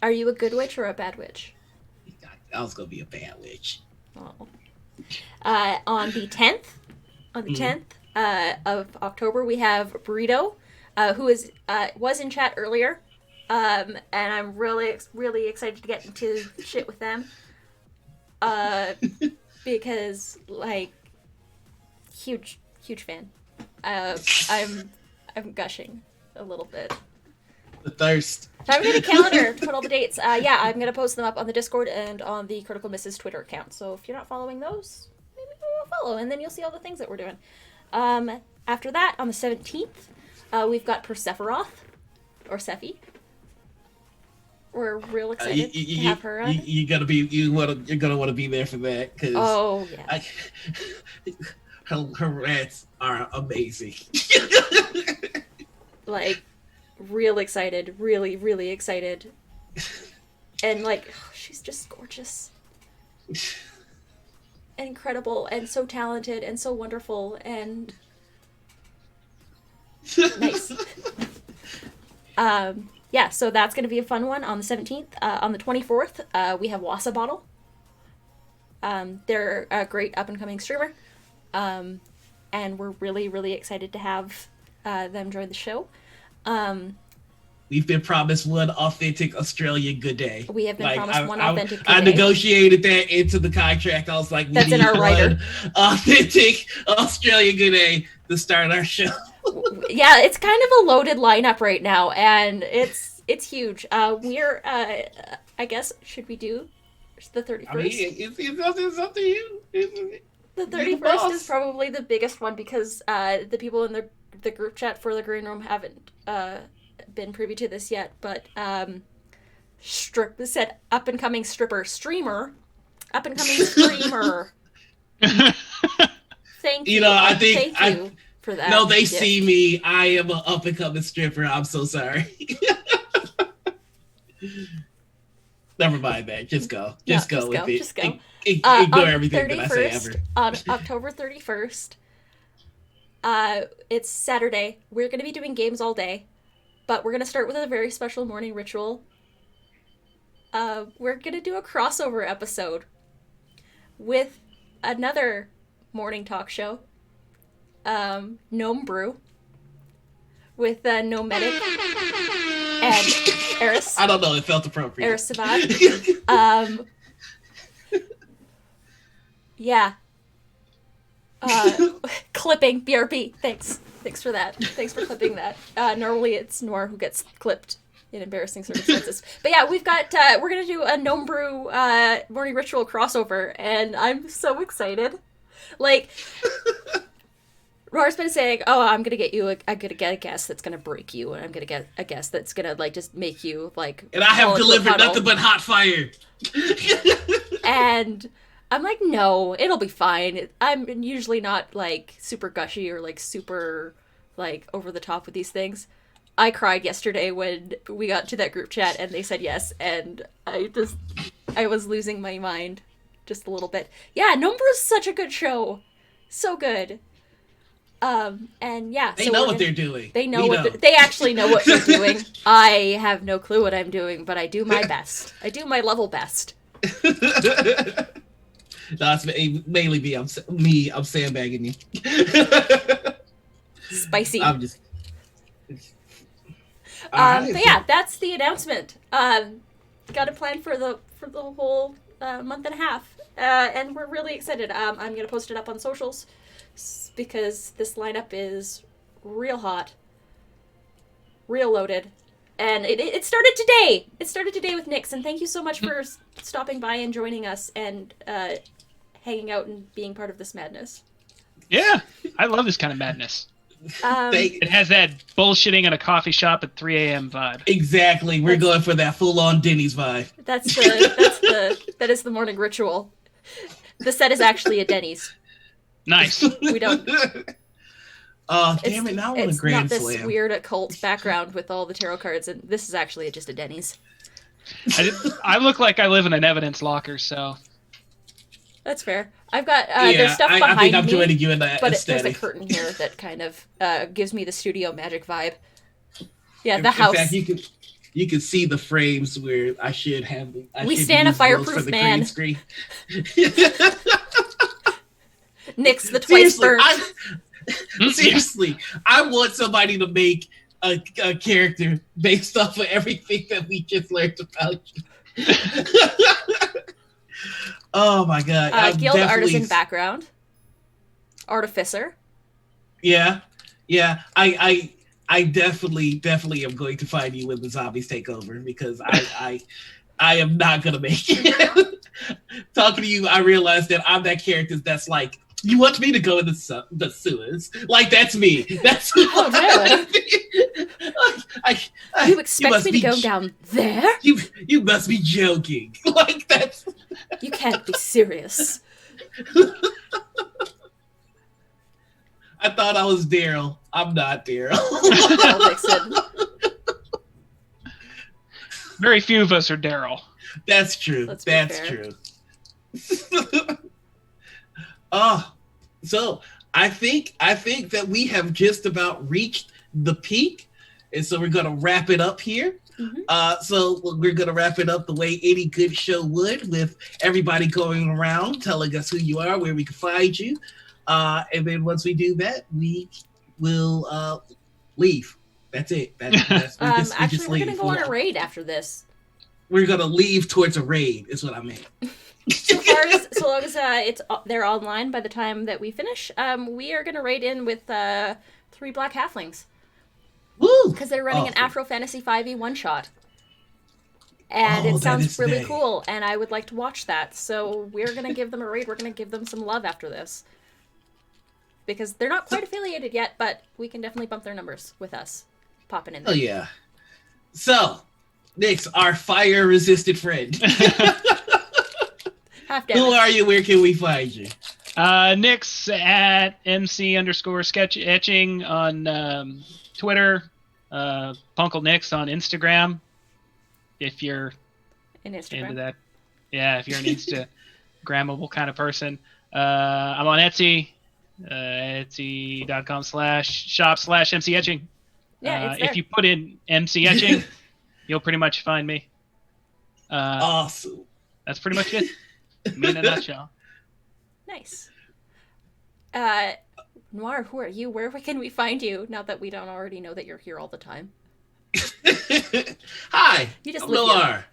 A: are you a good witch or a bad witch?
B: I was gonna be a bad witch.
A: Oh. On the 10th, of October, we have Burrito, who was in chat earlier. And I'm really, really excited to get into shit with them. Because, like, huge fan. I'm gushing a little bit.
B: The thirst.
A: So I'm gonna calendar to put all the dates. I'm gonna post them up on the Discord and on the Critical Misses Twitter account. So if you're not following those, maybe you'll follow, and then you'll see all the things that we're doing. After that, on the 17th, we've got Persephoroth, or Sephi. We're real excited to have her on.
B: You're gonna want to be there for that, because her rants are amazing.
A: Like, real excited, really excited, and like, she's just gorgeous, and incredible, and so talented, and so wonderful, and nice. So that's going to be a fun one on the 17th. On the 24th, we have Wassa Bottle. They're a great up-and-coming streamer. And we're really excited to have them join the show.
B: We've been promised one authentic Australian good day.
A: We have been promised one authentic good day.
B: I negotiated that into the contract. I was like,
A: that's in our writer.
B: Authentic Australian good day to start our show.
A: Yeah, it's kind of a loaded lineup right now, and it's huge. We're I guess, should we do the 31st?
B: I mean, it's up to you.
A: The 31st is probably the biggest one because the people in the group chat for the green room haven't been privy to this yet, but said up and coming streamer. Thank you.
B: I think
A: for that.
B: No, they
A: gift.
B: see me. I am an up and coming stripper. I'm so sorry. Never mind that. Just go. Just go with it.
A: Just go.
B: Ignore everything that I say ever.
A: On October 31st, it's Saturday. We're going to be doing games all day, but we're going to start with a very special morning ritual. We're going to do a crossover episode with another morning talk show, Gnome Brew, with Gnome Medic and Eris.
B: I don't know, it felt appropriate.
A: Eris Savad. Yeah. Clipping, BRB. Thanks for that. Thanks for clipping that. Normally it's Nor who gets clipped in embarrassing circumstances. But yeah, we're gonna do a Gnome Brew morning ritual crossover, and I'm so excited. Like, Nora's been saying, "Oh, I'm gonna get a guest that's gonna break you, and I'm gonna get a guest that's gonna like just make you like."
B: And I have delivered nothing but hot fire.
A: And I'm like, no, it'll be fine. I'm usually not like super gushy or like super like over the top with these things. I cried yesterday when we got to that group chat and they said yes, and I was losing my mind just a little bit. Yeah, Gnome Brew is such a good show. So good. And yeah.
B: They know what they're doing.
A: They know they actually know what they're doing. I have no clue what I'm doing, but I do my best. I do my level best.
B: No, it's mainly me. I'm sandbagging you.
A: Spicy.
B: I'm just.
A: But yeah, that's the announcement. Got a plan for the whole month and a half, and we're really excited. I'm gonna post it up on socials because this lineup is real hot, real loaded, and it started today. It started today with Nyx, and thank you so much for stopping by and joining us and hanging out and being part of this madness.
C: Yeah, I love this kind of madness.
A: It
C: has that bullshitting in a coffee shop at 3 a.m. vibe.
B: Exactly. We're going for that full-on Denny's vibe.
A: That is the morning ritual. The set is actually a Denny's.
C: Nice.
A: We don't.
B: Damn it! Now I want a Grand Slam.
A: It's not this weird occult background with all the tarot cards, and this is actually just a Denny's.
C: I look like I live in an evidence locker, so.
A: That's fair. I've got there's stuff behind me.
B: I think I'm joining you in that
A: but there's a curtain here that kind of gives me the studio magic vibe. Yeah, the house.
B: In fact, you can see the frames where I should have.
A: We stand a fireproof man.
B: Nyx,
A: the twice burnt.
B: Seriously, I want somebody to make a character based off of everything that we just learned about you. Oh my god!
A: Guild artisan background, artificer.
B: Yeah. I definitely am going to find you when the zombies take over because I am not gonna make it. Talking to you, I realized that I'm that character that's like, you want me to go in the sewers? Like that's me. That's
A: oh really? You expect me to go down there?
B: You must be joking. Like that's.
A: You can't be serious.
B: I thought I was Daryl. I'm not Daryl.
C: Very few of us are Daryl.
B: That's true. That's true. So I think that we have just about reached the peak, and so we're gonna wrap it up here. Mm-hmm. So we're gonna wrap it up the way any good show would, with everybody going around telling us who you are, where we can find you, and then once we do that, we will leave. That's it.
A: Actually, we're gonna go on a raid after this.
B: We're gonna leave towards a raid, is what I meant.
A: So long as they're online by the time that we finish, we are gonna raid in with 3 black halflings.
B: Woo!
A: Because they're running an Afro Fantasy 5e one-shot. And it sounds really cool, and I would like to watch that. So we're going to give them a raid. We're going to give them some love after this. Because they're not quite affiliated yet, but we can definitely bump their numbers with us popping in there.
B: Oh, yeah. So, Nyx, our fire-resistant friend.
A: Half
B: Who are you? Where can we find you?
C: Nick's at MC_sketch etching on Twitter. Punkle Nick's on Instagram. If you're into that, yeah. If you're an Instagrammable kind of person, I'm on Etsy. Etsy.com/shop/MC etching.
A: Yeah, it's there.
C: If you put in MC etching, you'll pretty much find me.
B: Awesome.
C: That's pretty much it. Me in a nutshell.
A: Nice. Noir, who are you? Where can we find you now that we don't already know that you're here all the time?
B: Hi,
A: you just
B: I'm
A: live
B: Noir.
A: here.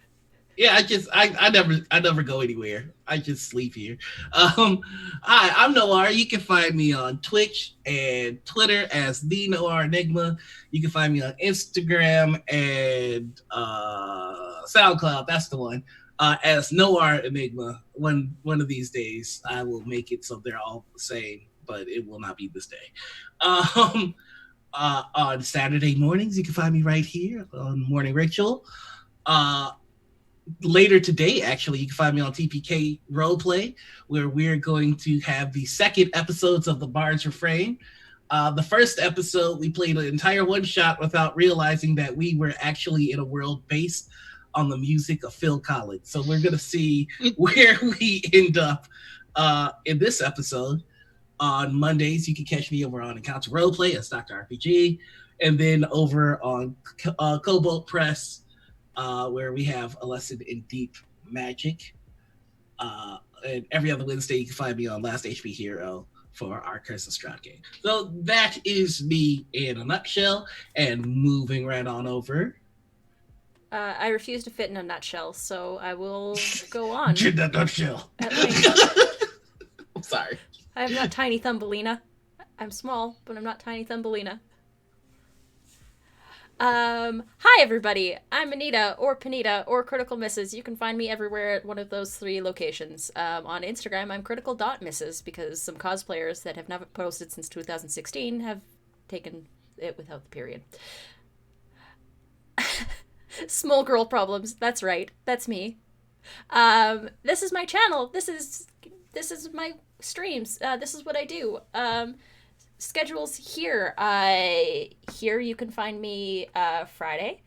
B: Yeah, I never go anywhere. I just sleep here. Hi, I'm Noir. You can find me on Twitch and Twitter as the Noir Enigma. You can find me on Instagram and SoundCloud. That's the one. As Noir Enigma. One of these days, I will make it so they're all the same, but it will not be this day. On Saturday mornings, you can find me right here on Morning Ritual. Later today, actually, you can find me on TPK Roleplay, where we're going to have the second episodes of the Bard's Refrain. The first episode, we played an entire one-shot without realizing that we were actually in a world based on the music of Phil Collins. So we're going to see where we end up in this episode. On Mondays, you can catch me over on Encounter Roleplay as Dr. RPG, and then over on Cobalt Press, where we have a lesson in deep magic. And every other Wednesday, you can find me on Last HP Hero for our Curse of Strahd game. So that is me in a nutshell, and moving right on over.
A: I refuse to fit in a nutshell, so I will go on.
B: In that nutshell. I'm sorry.
A: I am not Tiny Thumbelina. I'm small, but I'm not Tiny Thumbelina. Hi everybody, I'm Anita, or Panita, or Critical Misses. You can find me everywhere at one of those three locations. On Instagram, I'm critical.misses, because some cosplayers that have not posted since 2016 have taken it without the period. Small girl problems, that's right, that's me. This is my channel, this is my streams, this is what I do. Schedules here. Here you can find me Friday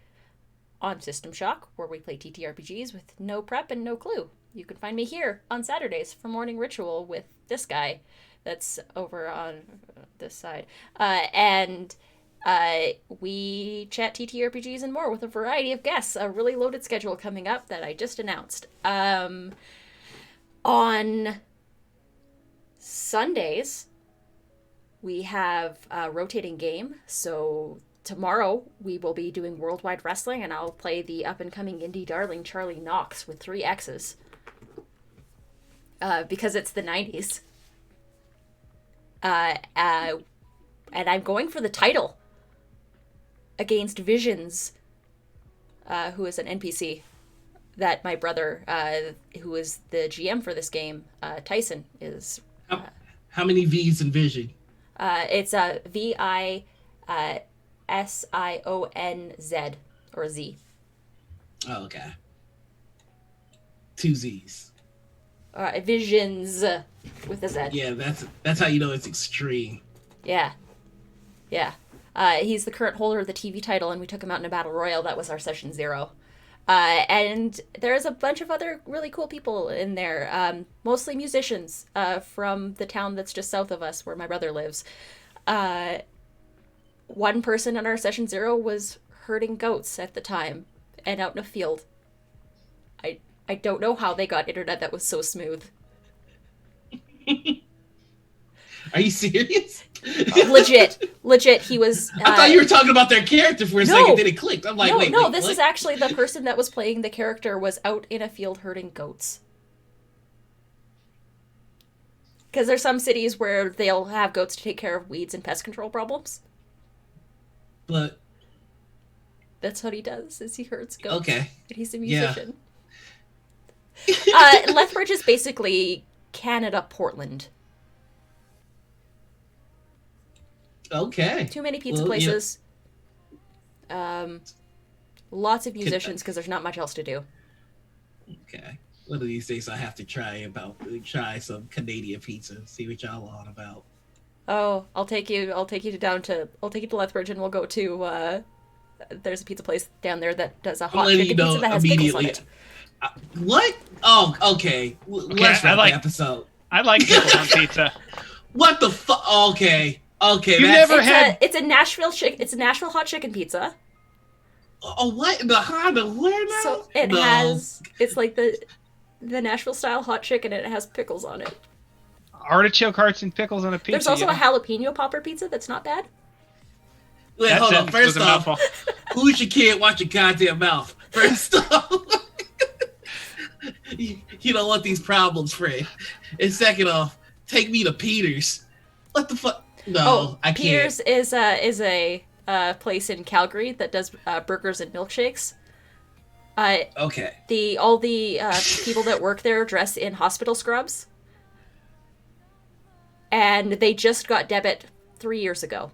A: on System Shock, where we play TTRPGs with no prep and no clue. You can find me here on Saturdays for Morning Ritual with this guy that's over on this side. And we chat TTRPGs and more with a variety of guests. A really loaded schedule coming up that I just announced. On Sundays, we have a rotating game. So tomorrow we will be doing Worldwide Wrestling, and I'll play the up-and-coming indie darling Charlie Knox with 3 X's. Because it's the 90s. And I'm going for the title against Visions, who is an NPC that my brother, who is the GM for this game, Tyson, is...
B: How many V's in Vision?
A: It's a VISIONZ or Z.
B: Oh, okay. 2 Z's.
A: Visions with a Z.
B: Yeah, that's how you know it's extreme.
A: Yeah. He's the current holder of the TV title, and we took him out in a battle royal. That was our session 0. And there's a bunch of other really cool people in there, mostly musicians from the town that's just south of us, where my brother lives. One person in our session 0 was herding goats at the time and out in a field. I don't know how they got internet that was so smooth.
B: Are you serious?
A: Legit. He was.
B: I thought you were talking about their character for a second. Then it clicked. I'm like, wait.
A: This is actually the person that was playing the character was out in a field herding goats. Because there's some cities where they'll have goats to take care of weeds and pest control problems.
B: But
A: that's what he does. Is he herds goats.
B: Okay.
A: And he's a musician. Lethbridge is basically Canada, Portland.
B: Okay.
A: Too many pizza places. Yeah. Lots of musicians because there's not much else to do.
B: Okay. One of these days I have to try some Canadian pizza. See what y'all on about.
A: Oh, I'll take you to Lethbridge, and we'll go to. There's a pizza place down there that does a
B: I'm
A: hot
B: letting
A: chicken
B: you know
A: pizza that has pickles on
B: immediately.
A: it.
B: What? Oh, okay. Let's wrap the episode.
C: I like pickles on pizza.
B: What the fuck? Okay.
C: You never had.
A: It's a Nashville hot chicken pizza.
B: Oh, what in the Honda? Where now?
A: So it's like the Nashville style hot chicken, and it has pickles on it.
C: Artichoke hearts and pickles on a pizza.
A: There's also a jalapeno popper pizza that's not bad.
B: Wait, hold on. First off, who's your kid? Watch your goddamn mouth. First off, you don't want these problems, Fred. And second off, take me to Peter's. What the fuck? No, I can't.
A: Peter's is a place in Calgary that does burgers and milkshakes.
B: Okay.
A: All the people that work there dress in hospital scrubs. And they just got debit 3 years ago.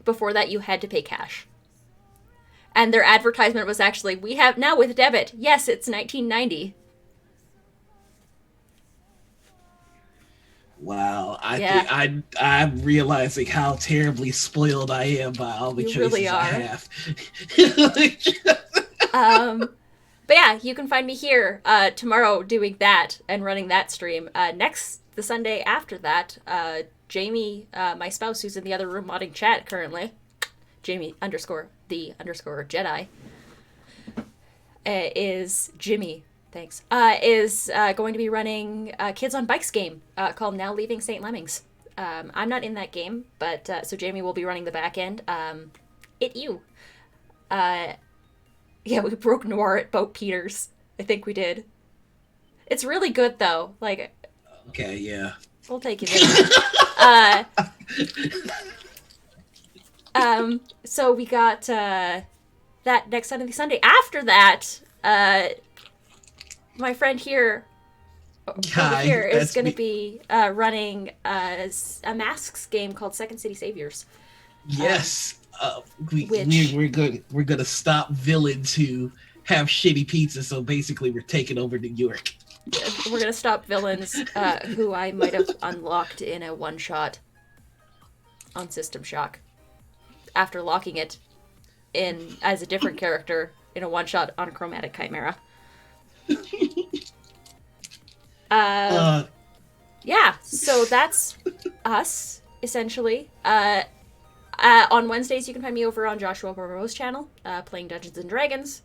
A: Before that, you had to pay cash. And their advertisement was actually, we have now with debit. Yes, it's 1990.
B: Wow, I'm realizing how terribly spoiled I am by all the choices
A: really
B: I have.
A: But yeah, you can find me here tomorrow doing that and running that stream. The Sunday after that, Jamie, my spouse, who's in the other room modding chat currently, Jamie _the_Jedi, is Jimmy. Thanks. Is going to be running a Kids on Bikes game called Now Leaving St. Lemmings. I'm not in that game, but so Jamie will be running the back end. Yeah, we broke Noir at Boat Peters. I think we did. It's really good though. Like.
B: Okay, yeah.
A: We'll take you there. So we got that next Sunday. After that, my friend here is going to be running a Masks game called Second City Saviors.
B: Yes. We're gonna stop villains who have shitty pizza. So basically, we're taking over New York.
A: We're gonna stop villains who I might have unlocked in a one-shot on System Shock after locking it in as a different character in a one-shot on Chromatic Chimera. Yeah, so that's us essentially. On Wednesdays, you can find me over on Joshua Barbeau's channel, playing Dungeons and Dragons.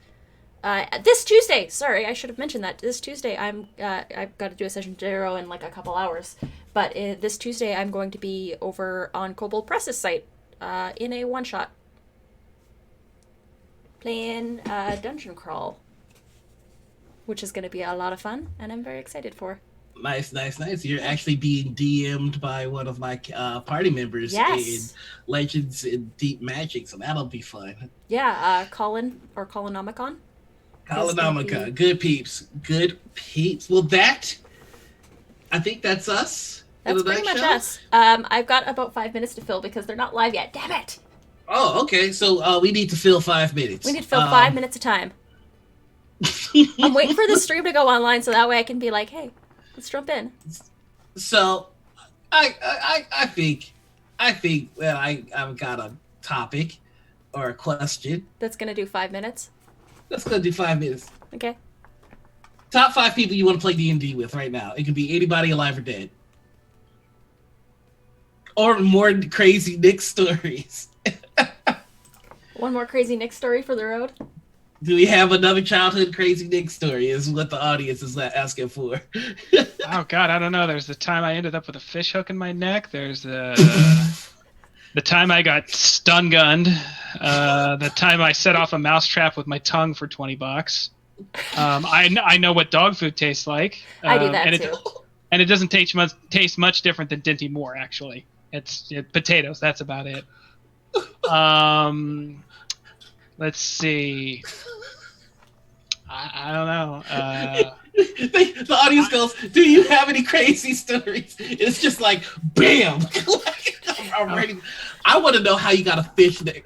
A: This Tuesday, sorry, I should have mentioned that. This Tuesday, I've got to do a session 0 in like a couple hours. But this Tuesday, I'm going to be over on Kobold Press's site in a one-shot. Playing Dungeon Crawl. Which is going to be a lot of fun, and I'm very excited for.
B: Nice. You're actually being DM'd by one of my party members in Legends and Deep Magic, so that'll be fun.
A: Yeah, Colin, or Colonomicon.
B: Colonomicon. Good peeps. Well, I think that's us.
A: That's pretty much us. I've got about 5 minutes to fill because they're not live yet. Damn it!
B: Oh, okay. So we need to fill 5 minutes.
A: We need to fill 5 minutes of time. I'm waiting for the stream to go online so that way I can be like, hey, let's jump in.
B: So, I think that I've got a topic or a question.
A: That's gonna do 5 minutes.
B: That's gonna do 5 minutes.
A: Okay.
B: Top 5 people you want to play D&D with right now. It can be anybody alive or dead. Or more crazy Nick stories.
A: One more crazy Nick story for the road.
B: Do we have another childhood crazy Nick story is what the audience is asking for.
C: Oh, God, I don't know. There's the time I ended up with a fish hook in my neck. There's the time I got stun gunned. The time I set off a mousetrap with my tongue for $20. I know what dog food tastes like.
A: I do that too.
C: And it doesn't taste much different than Dinty Moore, actually. It's potatoes. That's about it. Let's see. I don't know.
B: The audience goes, "Do you have any crazy stories?" It's just like, bam! I'm ready. I want to know how you got a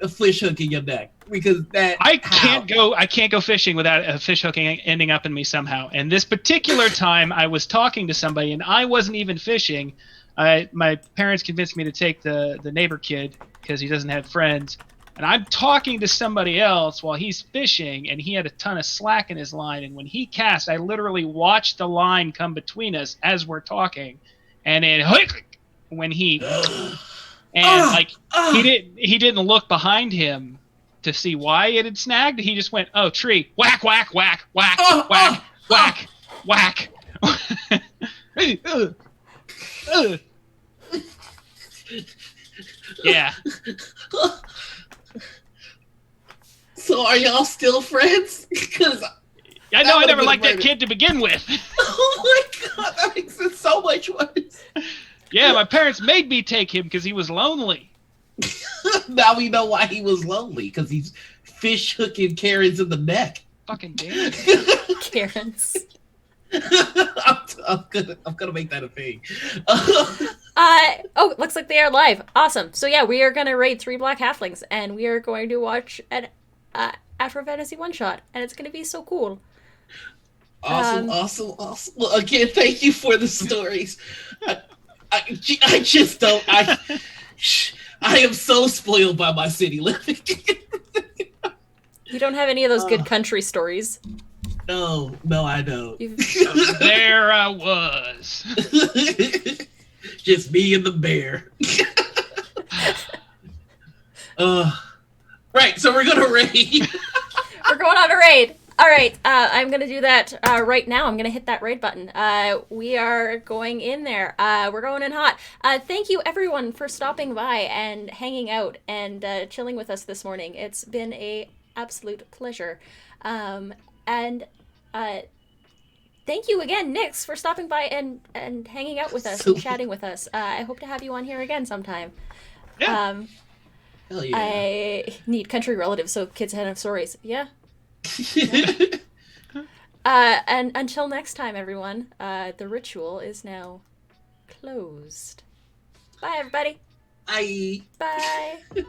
B: fish hook in your neck. because that
C: I can't go fishing without a fish hook ending up in me somehow. And this particular time, I was talking to somebody, and I wasn't even fishing. My parents convinced me to take the neighbor kid because he doesn't have friends. And I'm talking to somebody else while he's fishing, and he had a ton of slack in his line. And when he cast, I literally watched the line come between us as we're talking, and it when he and he didn't look behind him to see why it had snagged. He just went, "Oh, tree, whack, whack, whack, whack, whack, whack, whack." Yeah.
B: So are y'all still friends? Because
C: I know I never liked that kid to begin with.
B: Oh my god, that makes it so much worse.
C: Yeah, my parents made me take him because he was lonely.
B: Now we know why he was lonely, because he's fish hooking Karens in the neck.
C: Fucking damn.
A: Karens.
B: I'm gonna make that a thing.
A: Oh, looks like they are live. Awesome. So yeah, we are gonna raid 3 Black Halflings, and we are going to watch an Afro Fantasy one shot, and it's gonna be so cool.
B: Awesome. Well, again, thank you for the stories. I just don't. I am so spoiled by my city living.
A: You don't have any of those good country stories.
B: No, I don't.
C: There I was.
B: Just me and the bear. Right, so we're gonna raid.
A: We're going on a raid. All right, I'm gonna do that right now. I'm gonna hit that raid button. We are going in there. We're going in hot. Thank you everyone for stopping by and hanging out and chilling with us this morning. It's been a absolute pleasure. And thank you again, Nyx, for stopping by and hanging out with us and chatting with us. I hope to have you on here again sometime.
C: Yeah.
B: Hell yeah.
A: I need country relatives so kids can have stories. Yeah. And until next time, everyone, the ritual is now closed. Bye, everybody.
B: Bye.
A: Bye.